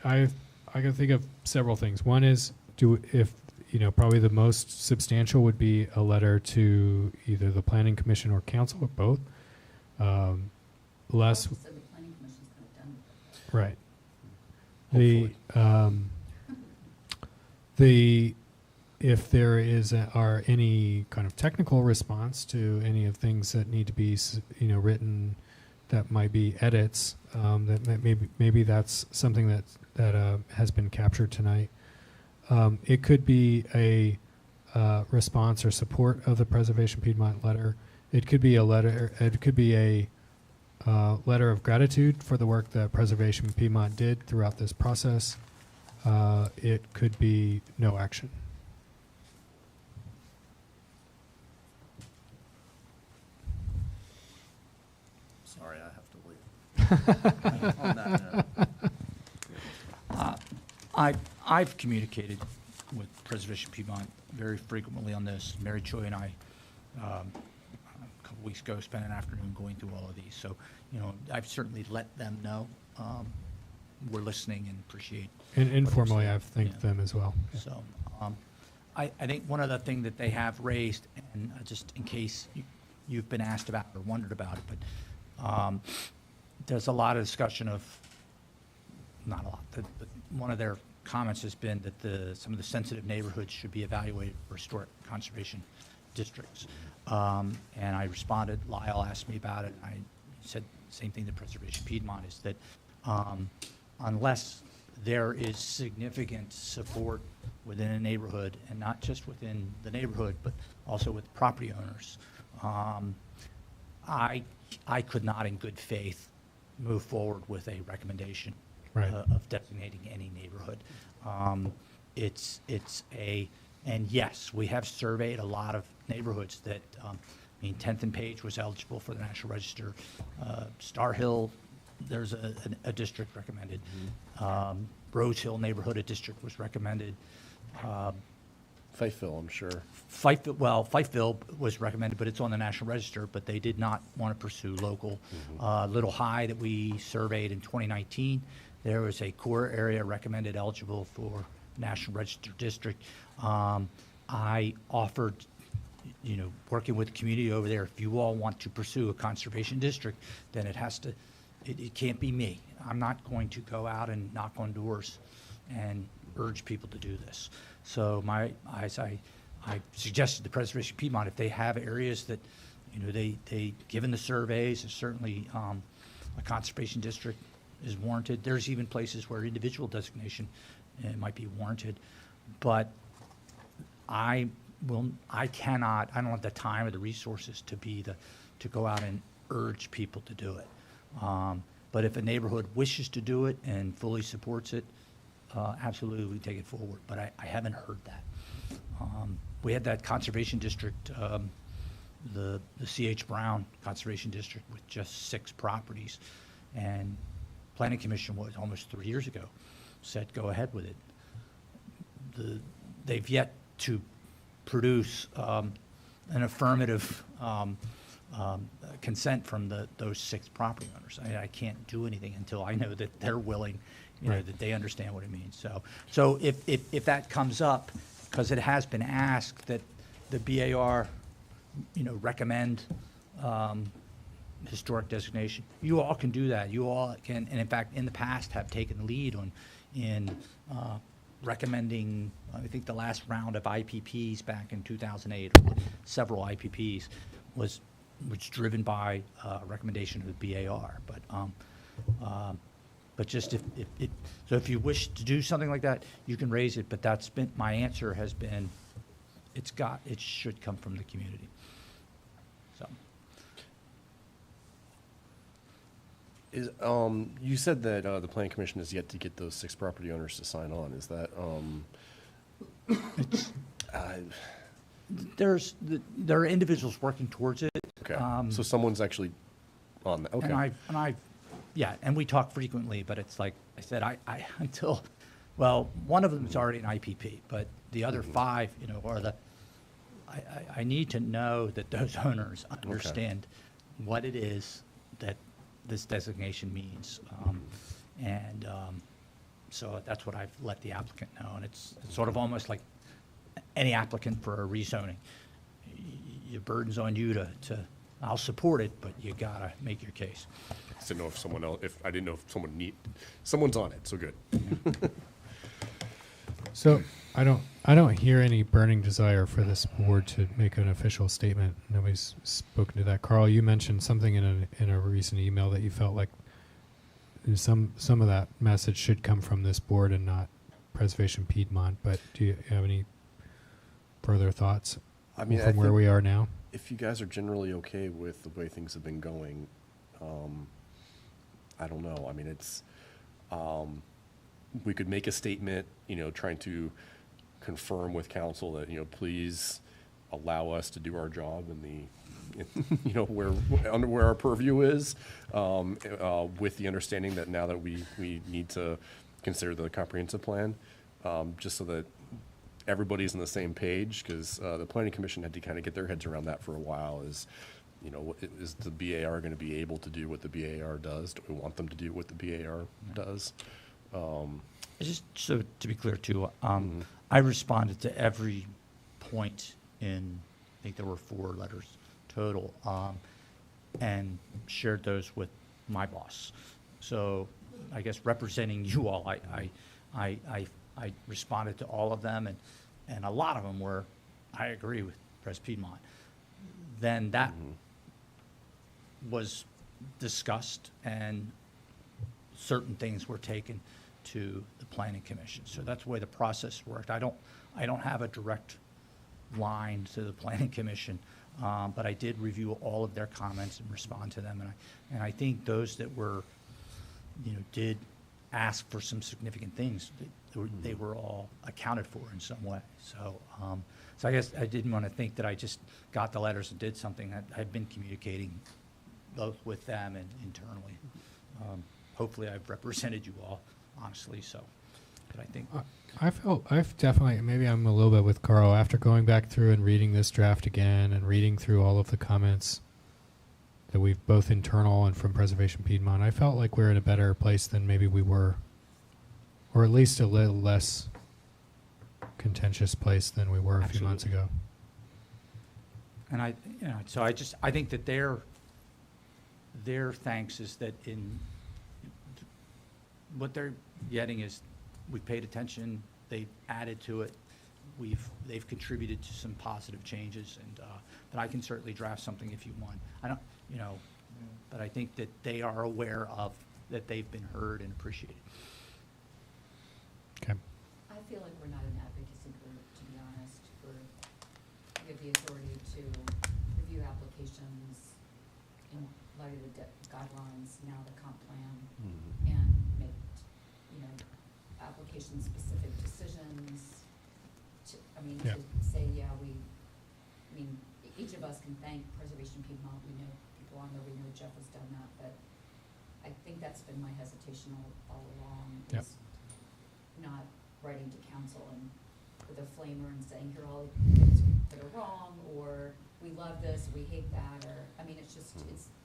I can think of several things. One is, probably the most substantial would be a letter to either the planning commission or council or both. Less,
So the planning commission's kind of done with it.
right. If there are any kind of technical response to any of things that need to be, written, that might be edits, that maybe that's something that has been captured tonight. It could be a response or support of the Preservation Piedmont letter. It could be a letter. It could be a letter of gratitude for the work that Preservation Piedmont did throughout this process. It could be no action.
Sorry, I have to leave. On that note.
I've communicated with Preservation Piedmont very frequently on this. Mary Choi and I, a couple weeks ago, spent an afternoon going through all of these. So, I've certainly let them know we're listening and appreciate.
And informally,
saying.
I've thanked
Yeah.
them as well. Yeah.
So, I think one other thing that they have raised, and just in case you've been asked about or wondered about it, but there's a lot of discussion of, not a lot, but one of their comments has been that some of the sensitive neighborhoods should be evaluated for historic conservation districts. And I responded, Lyle asked me about it, I said the same thing to Preservation Piedmont, is that unless there is significant support within a neighborhood, and not just within the neighborhood, but also with property owners, I could not in good faith move forward with a recommendation
Right.
of designating any neighborhood. And yes, we have surveyed a lot of neighborhoods that, 10th and Page was eligible for the National Register. Star Hill, there's a district recommended. Rose Hill neighborhood, a district was recommended.
Fifeville, I'm sure.
Fifeville was recommended, but it's on the National Register, but they did not want to pursue local. Little High that we surveyed in 2019, there was a core area recommended eligible for National Register district. I offered, working with the community over there, if you all want to pursue a conservation district, then it can't be me. I'm not going to go out and knock on doors and urge people to do this. So as I suggested to Preservation Piedmont, if they have areas that, given the surveys, certainly a conservation district is warranted. There's even places where individual designation might be warranted. But I don't have the time or the resources to go out and urge people to do it. But if a neighborhood wishes to do it and fully supports it, absolutely, we take it forward, but I haven't heard that. We had that conservation district, the C.H. Brown Conservation District with just 6 properties, and Planning Commission was almost 3 years ago, said go ahead with it. They've yet to produce an affirmative consent from those 6 property owners. I can't do anything until I know that they're willing,
Right.
that they understand what it means. So if that comes up, because it has been asked that the BAR, recommend historic designation, you all can do that. You all can, and in fact, in the past, have taken the lead in recommending, I think the last round of IPPs back in 2008, several IPPs, was driven by recommendation of the BAR. But just if you wish to do something like that, you can raise it, but my answer has been, it should come from the community. So.
You said that the Planning Commission has yet to get those 6 property owners to sign on. Is that,
There are individuals working towards it.
okay, so someone's actually on that, okay.
And we talk frequently, but it's like I said, one of them is already an IPP, but the other 5, I need to know that those owners understand what it is that this designation means. So that's what I've let the applicant know, and it's sort of almost like any applicant for a rezoning. Your burden's on you to I'll support it, but you gotta make your case.
I didn't know if I didn't know if someone's on it, so good.
So I don't hear any burning desire for this board to make an official statement. Nobody's spoken to that. Carl, you mentioned something in a recent email that you felt like some of that message should come from this board and not Preservation Piedmont. But do you have any further thoughts from where we are now?
If you guys are generally okay with the way things have been going, I don't know. I mean, it's we could make a statement, trying to confirm with council that, please allow us to do our job in the, where our purview is, with the understanding that now that we need to consider the comprehensive plan, just so that everybody's on the same page, because the Planning Commission had to kind of get their heads around that for a while. Is the BAR going to be able to do what the BAR does? Do we want them to do what the BAR does?
Just so to be clear too, I responded to every point in, I think there were 4 letters total, and shared those with my boss. So I guess representing you all, I responded to all of them, and a lot of them were, I agree with Pres Piedmont. Then that was discussed, and certain things were taken to the planning commission. So that's the way the process worked. I don't have a direct line to the planning commission, but I did review all of their comments and respond to them. And I think those that were, did ask for some significant things, they were all accounted for in some way. So, so I guess I didn't want to think that I just got the letters and did something. I've been communicating both with them and internally. Hopefully I've represented you all, honestly, so, but I think.
I've definitely, maybe I'm a little bit with Carl, after going back through and reading this draft again and reading through all of the comments that we've both internal and from Preservation Piedmont, I felt like we're in a better place than maybe we were, or at least a little less contentious place than we were a few months ago.
And so I think that their thanks is that what they're getting is, we've paid attention, they've added to it, they've contributed to some positive changes, and but I can certainly draft something if you want. I don't, but I think that they are aware of that they've been heard and appreciated.
Okay.
I feel like we're not an advocacy group, to be honest. We have the authority to review applications in light of the guidelines, now the comp plan, and make, application-specific decisions. To say, each of us can thank Preservation Piedmont. We know people on there, we know Jeff has done that, but I think that's been my hesitation all along,
Yep.
is not writing to council and with a flamer and saying, here are all the things that are wrong, or we love this, we hate that, or, it's just,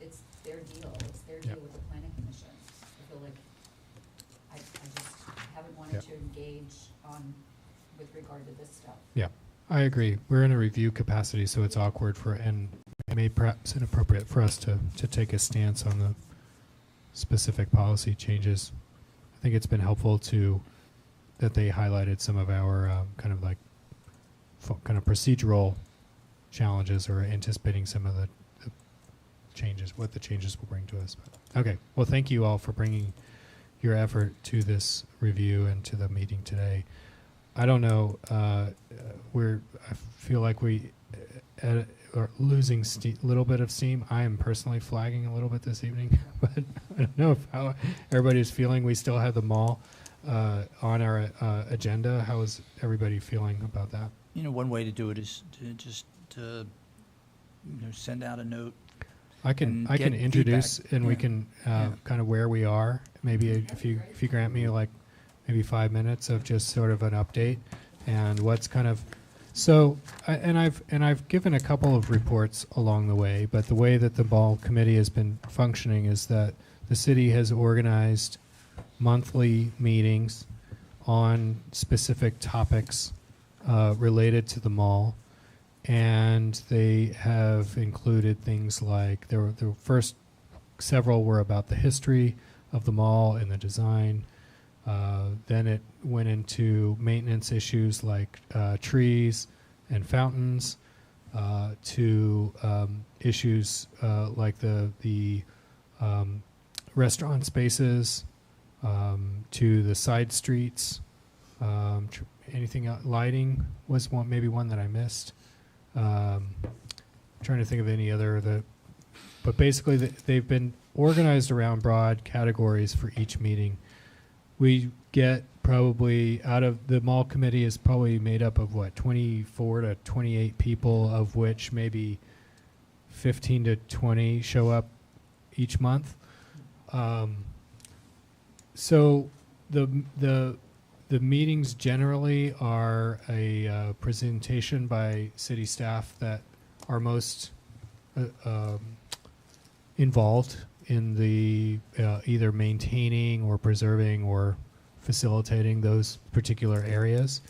it's their deal. It's their deal with the planning commission. I feel like I just haven't wanted to engage with regard to this stuff.
Yeah, I agree. We're in a review capacity, so it's awkward and it may perhaps inappropriate for us to take a stance on the specific policy changes. I think it's been helpful that they highlighted some of our kind of procedural challenges, or anticipating some of the changes, what the changes will bring to us. But, okay, well, thank you all for bringing your effort to this review and to the meeting today. I don't know, I feel like we are losing a little bit of steam. I am personally flagging a little bit this evening, but I don't know how everybody's feeling. We still have the mall on our agenda. How is everybody feeling about that?
One way to do it is to send out a note.
I can
get
introduce,
feedback.
and we can kind of where we are. Maybe if you grant me maybe 5 minutes of just sort of an update and what's kind of. So I've given a couple of reports along the way, but the way that the mall committee has been functioning is that the city has organized monthly meetings on specific topics related to the mall. And they have included things like, the first several were about the history of the mall and the design. Then it went into maintenance issues like trees and fountains, to issues like the restaurant spaces, to the side streets. Anything else? Lighting was maybe one that I missed. Trying to think of any other but basically they've been organized around broad categories for each meeting. We get probably, out of the mall committee is probably made up of 24 to 28 people, of which maybe 15 to 20 show up each month. So the meetings generally are a presentation by city staff that are most involved in the either maintaining or preserving or facilitating those particular areas,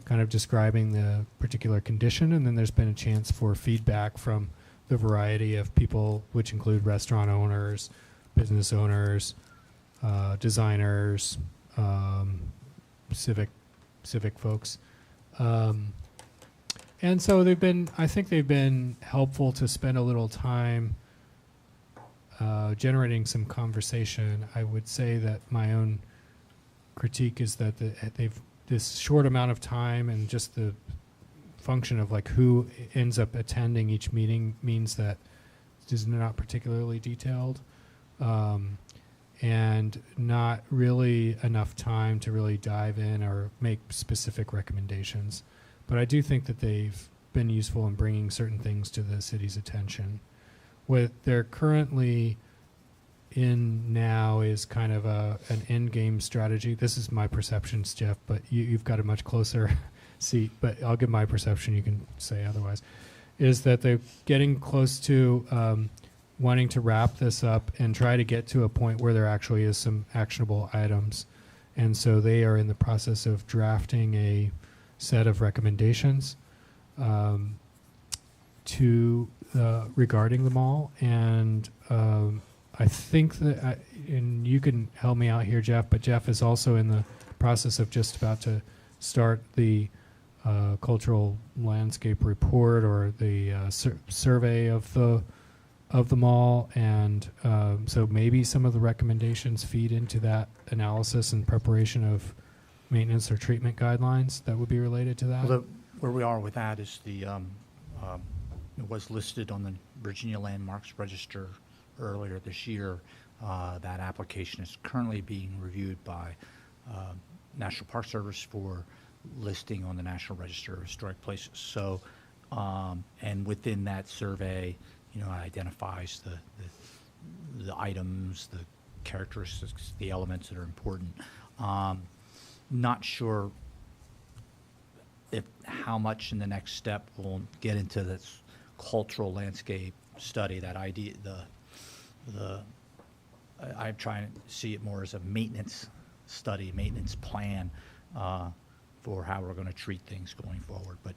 kind of describing the particular condition, and then there's been a chance for feedback from the variety of people, which include restaurant owners, business owners, designers, civic folks. And so I think they've been helpful to spend a little time generating some conversation. I would say that my own critique is that this short amount of time and just the function of like who ends up attending each meeting means that it is not particularly detailed, and not really enough time to really dive in or make specific recommendations. But I do think that they've been useful in bringing certain things to the city's attention. What they're currently in now is kind of an end game strategy. This is my perceptions, Jeff, but you've got a much closer seat, but I'll give my perception, you can say otherwise, is that they're getting close to wanting to wrap this up and try to get to a point where there actually is some actionable items. And so they are in the process of drafting a set of recommendations regarding the mall. And I think that, and you can help me out here, Jeff, but Jeff is also in the process of just about to start the cultural landscape report, or the survey of the mall, and so maybe some of the recommendations feed into that analysis and preparation of maintenance or treatment guidelines that would be related to that.
Well, where we are with that is it was listed on the Virginia Landmarks Register earlier this year. That application is currently being reviewed by National Park Service for listing on the National Register of Historic Places. So, and within that survey, it identifies the items, the characteristics, the elements that are important. Not sure how much in the next step we'll get into this cultural landscape study. That idea, I'm trying to see it more as a maintenance study, maintenance plan for how we're going to treat things going forward. But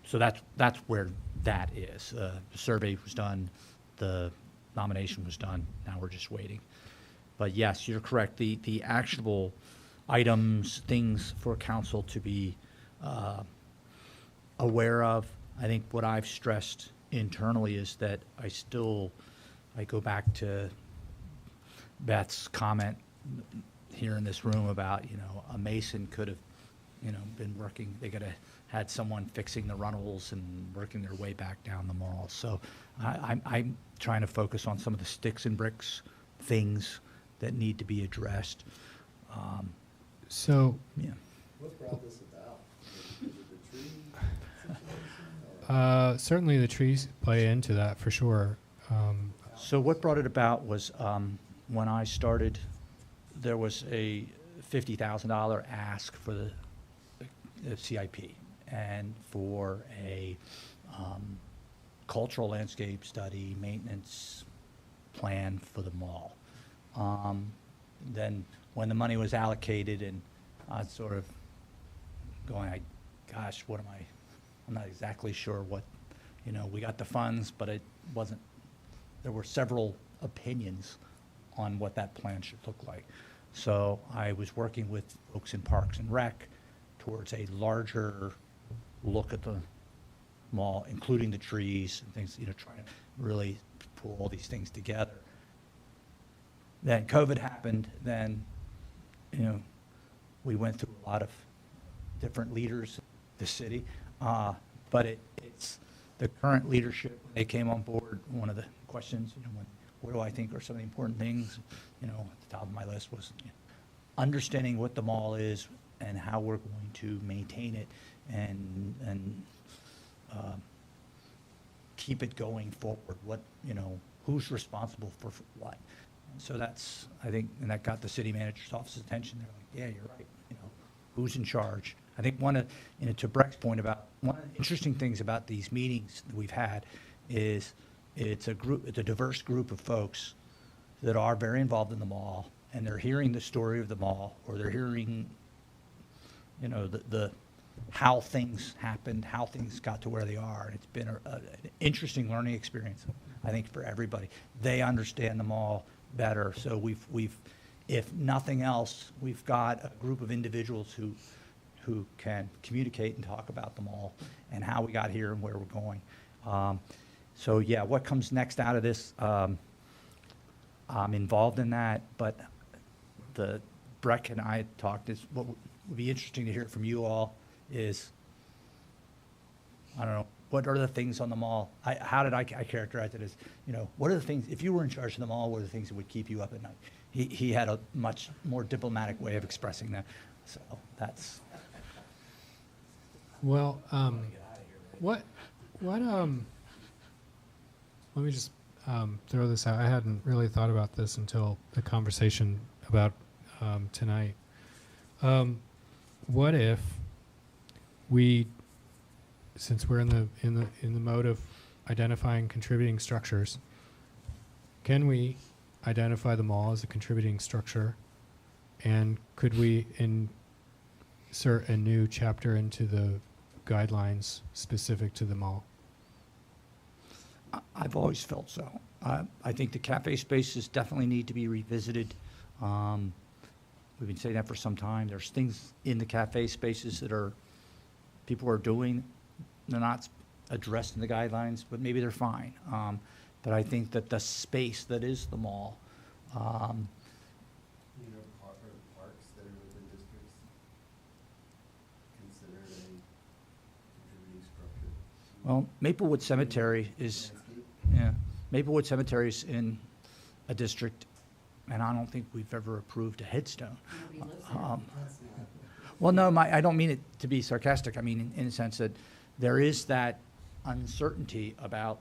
so that's where that is. The survey was done, the nomination was done. Now we're just waiting. But yes, you're correct. The actionable items, things for council to be aware of. I think what I've stressed internally is that I go back to Beth's comment here in this room about, a mason could have, been working, they could have had someone fixing the runnels and working their way back down the mall. So I'm trying to focus on some of the sticks and bricks things that need to be addressed.
So,
Yeah.
What brought this about? Was it the tree situation, or-
certainly the trees play into that for sure.
So what brought it about was when I started, there was a $50,000 ask for the CIP and for a cultural landscape study, maintenance plan for the mall. Then when the money was allocated, and I was sort of going, gosh, what am I? I'm not exactly sure what, we got the funds, but it wasn't. There were several opinions on what that plan should look like. So I was working with folks in Parks and Rec towards a larger look at the mall, including the trees and things, trying to really pull all these things together. Then COVID happened, then, we went through a lot of different leaders in the city, but it's the current leadership. When they came on board, one of the questions, what do I think are some of the important things, at the top of my list was understanding what the mall is and how we're going to maintain it and keep it going forward. What, who's responsible for what? So that's, I think, and that got the city manager's office's attention. They're like, yeah, you're right. Who's in charge? I think one of, to Breck's point about, one of the interesting things about these meetings that we've had is it's a diverse group of folks that are very involved in the mall, and they're hearing the story of the mall, or they're hearing you know, the how things happened, how things got to where they are. And it's been an interesting learning experience, I think, for everybody. They understand the mall better, so we've, if nothing else, we've got a group of individuals who can communicate and talk about the mall and how we got here and where we're going. So yeah, what comes next out of this, I'm involved in that, but Breck and I had talked, is what would be interesting to hear from you all is, I don't know, what are the things on the mall? How did I characterize it as, you know, what are the things, if you were in charge of the mall, what are the things that would keep you up at night? He had a much more diplomatic way of expressing that, so that's.
Well, let me just throw this out. I hadn't really thought about this until the conversation about tonight. What if we, since we're in the mode of identifying contributing structures, can we identify the mall as a contributing structure, and could we insert a new chapter into the guidelines specific to the mall?
I've always felt so. I think the cafe spaces definitely need to be revisited. We've been saying that for some time. There's things in the cafe spaces that people are doing. They're not addressed in the guidelines, but maybe they're fine. But I think that the space that is the mall,
Parks that are within districts considered a contributing structure.
well, Maplewood Cemetery is, yeah, Maplewood Cemetery is in a district, and I don't think we've ever approved a headstone. Well, no, I don't mean it to be sarcastic. I mean in the sense that there is that uncertainty about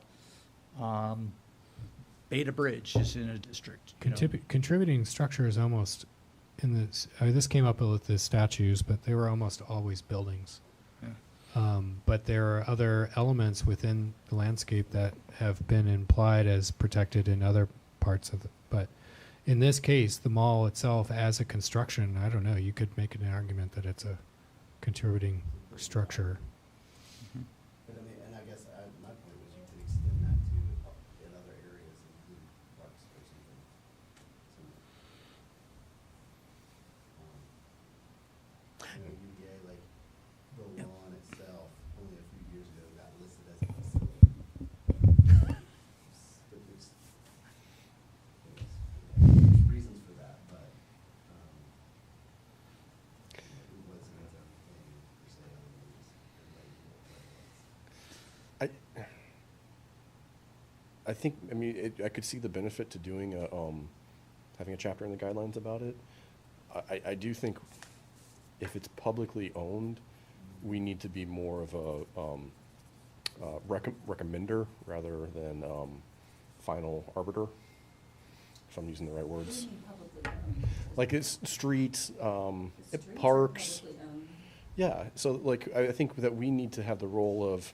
Beta Bridge is in a district. You know.
Contributing structure is almost in this. This came up with the statues, but they were almost always buildings.
Yeah.
But there are other elements within the landscape that have been implied as protected in other parts of the. But in this case, the mall itself, as a construction, I don't know. You could make an argument that it's a contributing structure.
But I mean, and I guess my point was you could extend that to in other areas, including parks or something. UVA, like the lawn itself, only a few years ago got listed as a facility. But there's reasons for that, but it wasn't a thing per se.
I think, I mean, I could see the benefit to doing having a chapter in the guidelines about it. I do think if it's publicly owned, we need to be more of a recommender rather than final arbiter, if I'm using the right words. Like it's streets, parks. Yeah, so like, I think that we need to have the role of,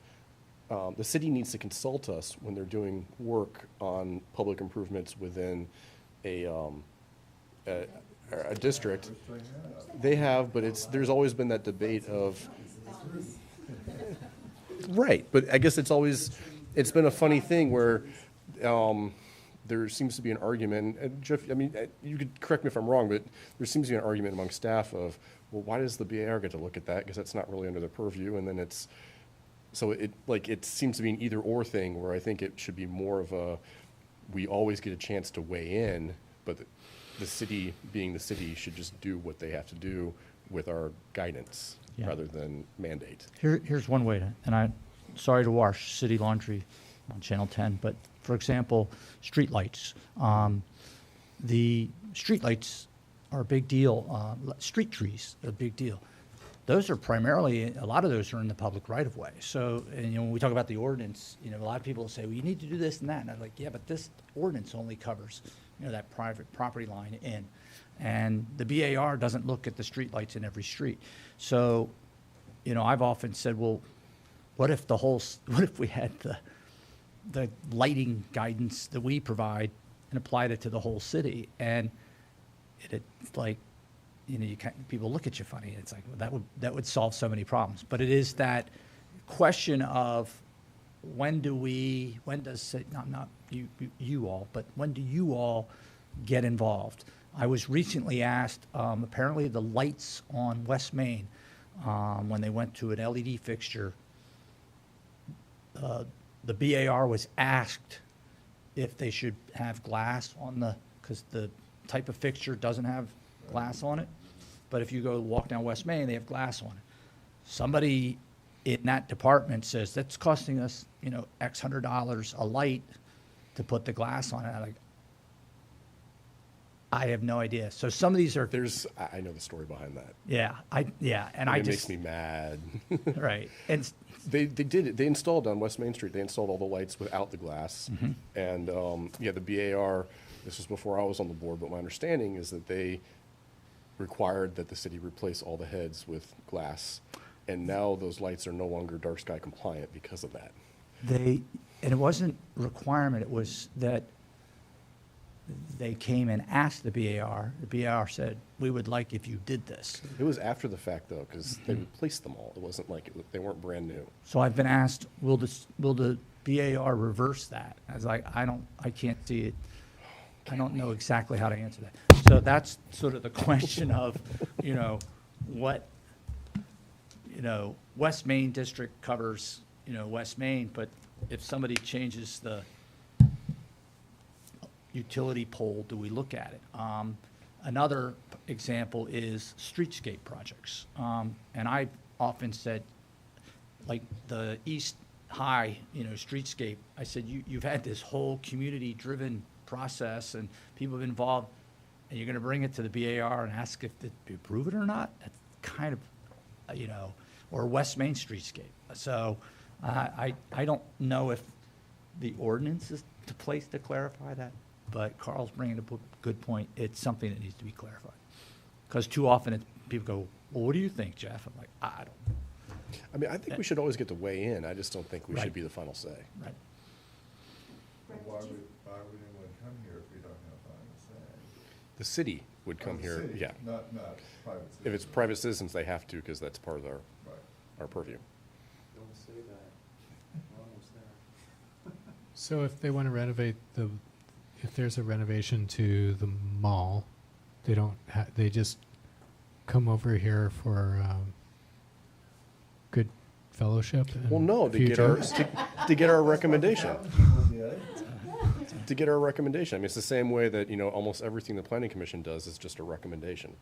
the city needs to consult us when they're doing work on public improvements within a district. They have, but there's always been that debate of, right, but I guess it's been a funny thing where there seems to be an argument, and Jeff, I mean, you could correct me if I'm wrong, but there seems to be an argument among staff of, well, why does the BAR get to look at that? Because that's not really under their purview, and then so it seems to be an either-or thing, where I think it should be more of we always get a chance to weigh in, but the city, being the city, should just do what they have to do with our guidance,
Yeah.
rather than mandate.
Here's one way to, and I'm sorry to wash city laundry on Channel 10, but for example, streetlights. The streetlights are a big deal. Street trees are a big deal. Those are primarily, a lot of those are in the public right of way. So, and when we talk about the ordinance, a lot of people say, well, you need to do this and that. And I'm like, yeah, but this ordinance only covers, that private property line in. And the BAR doesn't look at the streetlights in every street. So, I've often said, well, what if we had the lighting guidance that we provide and applied it to the whole city? And it's like, you people look at you funny. It's like, well, that would solve so many problems. But it is that question of when does, not you all, but when do you all get involved? I was recently asked, apparently the lights on West Main, when they went to an LED fixture, the BAR was asked if they should have glass on because the type of fixture doesn't have glass on it. But if you go walk down West Main, they have glass on it. Somebody in that department says, that's costing us, X $100 a light to put the glass on it. I'm like, I have no idea. So some of these are,
I know the story behind that.
and
It makes me mad.
right. And
They did it. They installed on West Main Street, they installed all the lights without the glass. And, the BAR, this was before I was on the board, but my understanding is that they required that the city replace all the heads with glass. And now those lights are no longer dark sky compliant because of that.
and it wasn't a requirement, it was that they came and asked the BAR. The BAR said, we would like if you did this.
It was after the fact, though, because they replaced them all. It wasn't like, they weren't brand new.
So I've been asked, will the BAR reverse that? I was like, I can't see it. I don't know exactly how to answer that. So that's sort of the question of, what, West Main District covers, West Main, but if somebody changes the utility pole, do we look at it? Another example is streetscape projects. And I've often said, like the East High, streetscape, I said, you've had this whole community-driven process and people have been involved, and you're gonna bring it to the BAR and ask if they approve it or not? That's kind of, or West Main streetscape. So I don't know if the ordinance is the place to clarify that, but Carl's bringing a good point. It's something that needs to be clarified. Because too often people go, well, what do you think, Jeff? I'm like, I don't know.
I think we should always get to weigh in. I just don't think we
Right.
should be the final say.
Right.
Why would anyone come here if we don't have final say?
The city would come
The
here,
city,
yeah.
Not private citizens.
If it's private citizens, they have to, because that's part of
Right.
our purview.
Don't say that. We're almost there.
So if they want to renovate if there's a renovation to the mall, they just come over here for good fellowship? and
Well, no,
future?
to get our recommendation.
Yeah.
To get our recommendation. I mean, it's the same way that, almost everything the planning commission does is just a recommendation.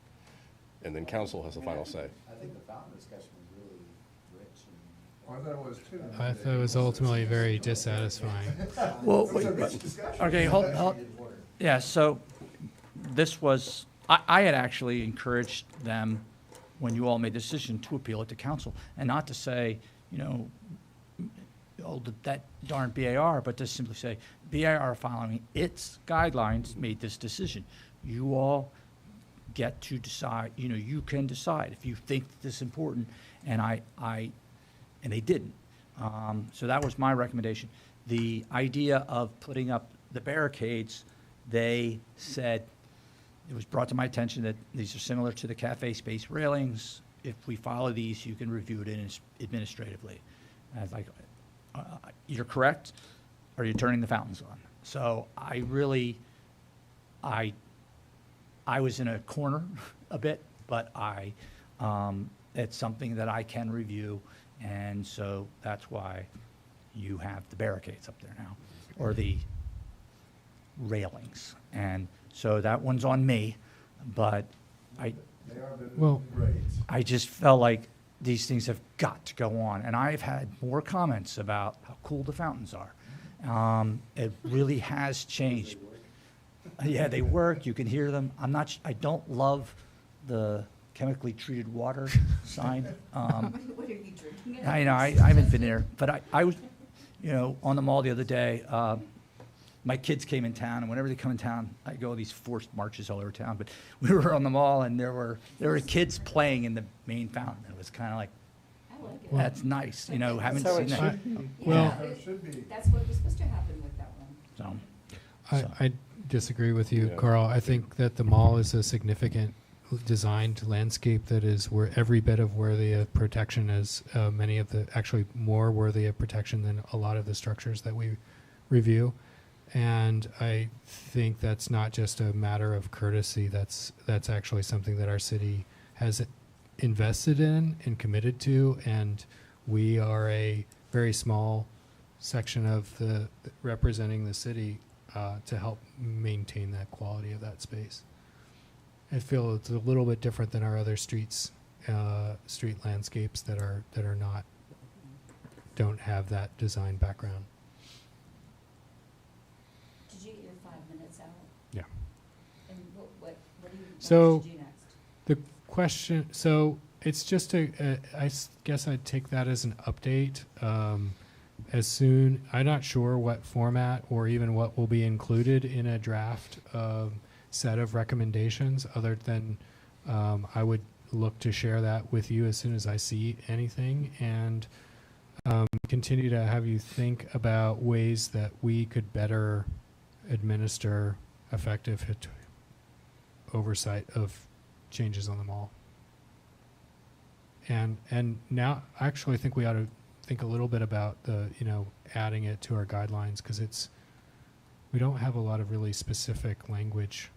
And then council has the final say.
I think the fountain discussion was really rich and.
Well, I thought it was too.
I thought it was ultimately very dissatisfying.
Well,
It was a rich discussion.
okay, hold. Yeah, so this was, I had actually encouraged them, when you all made the decision, to appeal it to council. And not to say, that darn BAR, but to simply say, BAR following its guidelines made this decision. You all get to decide, you can decide if you think this is important, and and they didn't. So that was my recommendation. The idea of putting up the barricades, they said, it was brought to my attention that these are similar to the cafe space railings. If we follow these, you can review it administratively. And I was like, you're correct, or you're turning the fountains on. So I was in a corner a bit, but it's something that I can review, and so that's why you have the barricades up there now, or the railings. And so that one's on me, but
They are
Well-
great.
I just felt like these things have got to go on. And I've had more comments about how cool the fountains are. It really has changed. Yeah, they work, you can hear them. I don't love the chemically treated water sign.
What are you drinking?
I know, I haven't been there, but I was, on the mall the other day. My kids came in town, and whenever they come in town, I go on these forced marches all over town. But we were on the mall, and there were kids playing in the main fountain. It was kind of like,
I like it.
that's nice, haven't
That's how
seen
it
that.
should be.
Well-
Yeah,
It should be.
that's what was supposed to happen with that one.
So,
I disagree with you,
Yeah.
Carl. I think that the mall is a significant designed landscape that is where every bit of worthy of protection as many of the, actually more worthy of protection than a lot of the structures that we review. And I think that's not just a matter of courtesy, that's actually something that our city has invested in and committed to, and we are a very small section of the representing the city to help maintain that quality of that space. I feel it's a little bit different than our other streets, street landscapes that are not, don't have that design background.
Did you get your 5 minutes out?
Yeah.
And what do you
So-
want us to do next?
The question, so it's just guess I'd take that as an update. As soon, I'm not sure what format or even what will be included in a draft set of recommendations, other than I would look to share that with you as soon as I see anything, and continue to have you think about ways that we could better administer effective oversight of changes on the mall. And now I actually think we ought to think a little bit about the, adding it to our guidelines, because we don't have a lot of really specific language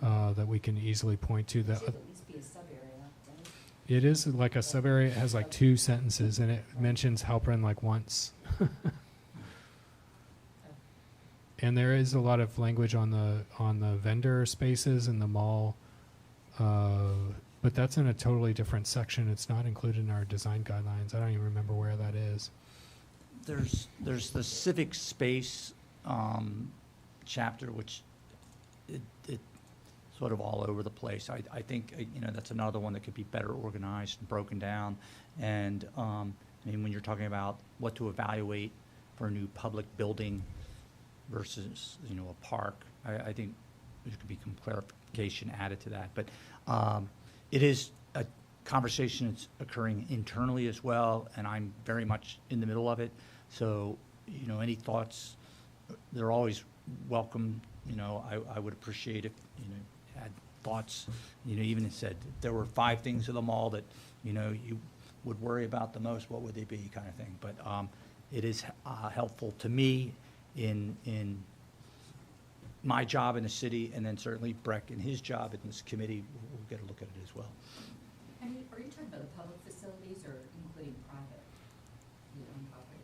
that we can easily point to.
It should at least be a sub-area, right?
It is like a sub-area. It has like 2 sentences, and it mentions Halpern like once. And there is a lot of language on the vendor spaces in the mall, but that's in a totally different section. It's not included in our design guidelines. I don't even remember where that is.
There's the civic space chapter, which it sort of all over the place. I think that's another one that could be better organized and broken down. And I mean, when you're talking about what to evaluate for a new public building versus a park, I think there could be some clarification added to that. But it is a conversation that's occurring internally as well, and I'm very much in the middle of it. So, any thoughts, they're always welcome. I would appreciate if, had thoughts, even said if there were 5 things in the mall that, you would worry about the most, what would they be, kind of thing. But it is helpful to me in my job in the city, and then certainly Breck in his job in this committee, we'll get a look at it as well.
Are you talking about the public facilities or including private, your own property?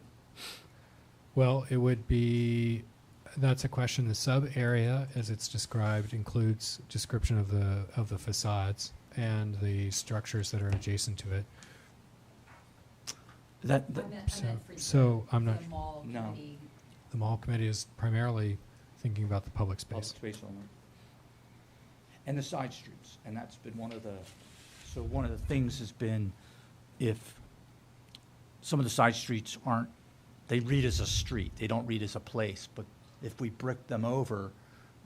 Well, it would be, that's a question. The sub area, as it's described, includes description of the facades and the structures that are adjacent to it.
I meant for
So I'm not.
the mall
No.
committee.
The mall committee is primarily thinking about the public
Public
space.
space only. And the side streets, and that's been one of the things has been, if some of the side streets they read as a street, they don't read as a place, but if we brick them over,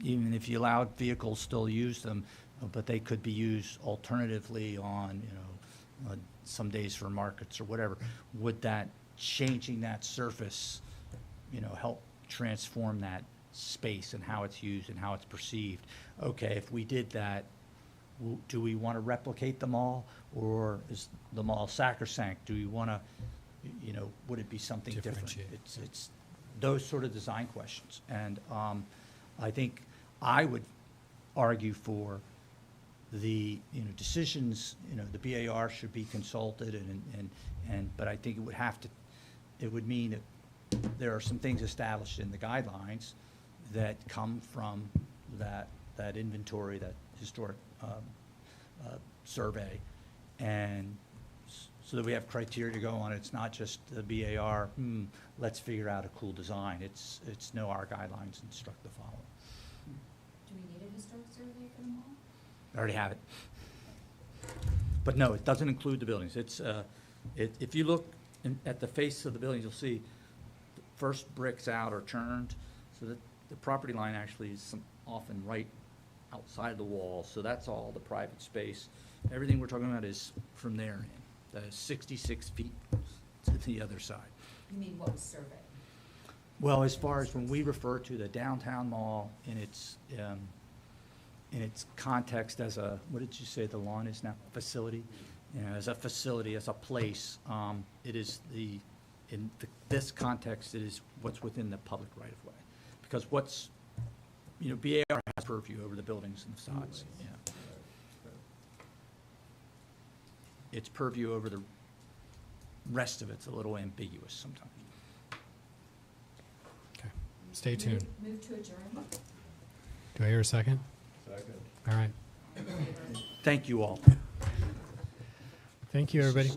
even if you allowed vehicles still use them, but they could be used alternatively on, some days for markets or whatever, would that, changing that surface, help transform that space and how it's used and how it's perceived? Okay, if we did that, do we want to replicate the mall, or is the mall sacrosanct? Do we want to, would it be something different?
Differentiate.
It's those sort of design questions. And I think I would argue for the, decisions, the BAR should be consulted, but I think it would mean that there are some things established in the guidelines that come from that inventory, that historic survey, and so that we have criteria to go on. It's not just the BAR, let's figure out a cool design. It's no, our guidelines instruct the following.
Do we need a historic survey for the mall?
I already have it. But no, it doesn't include the buildings. It's, if you look at the face of the buildings, you'll see the first bricks out are turned, so that the property line actually is often right outside the wall, so that's all the private space. Everything we're talking about is from there in. That is 66 feet to the other side.
You mean what was surveyed?
Well, as far as when we refer to the downtown mall in its in its context as a, what did you say the lawn is now? Facility? You know, as a facility, as a place, it is this context, it is what's within the public right of way. Because what's, you know, BAR has purview over the buildings and facades, yeah. Its purview over the rest of it's a little ambiguous sometimes.
Okay. Stay tuned.
Move to adjourn.
Do I hear a second?
Second.
All right.
Thank you all.
Thank you, everybody.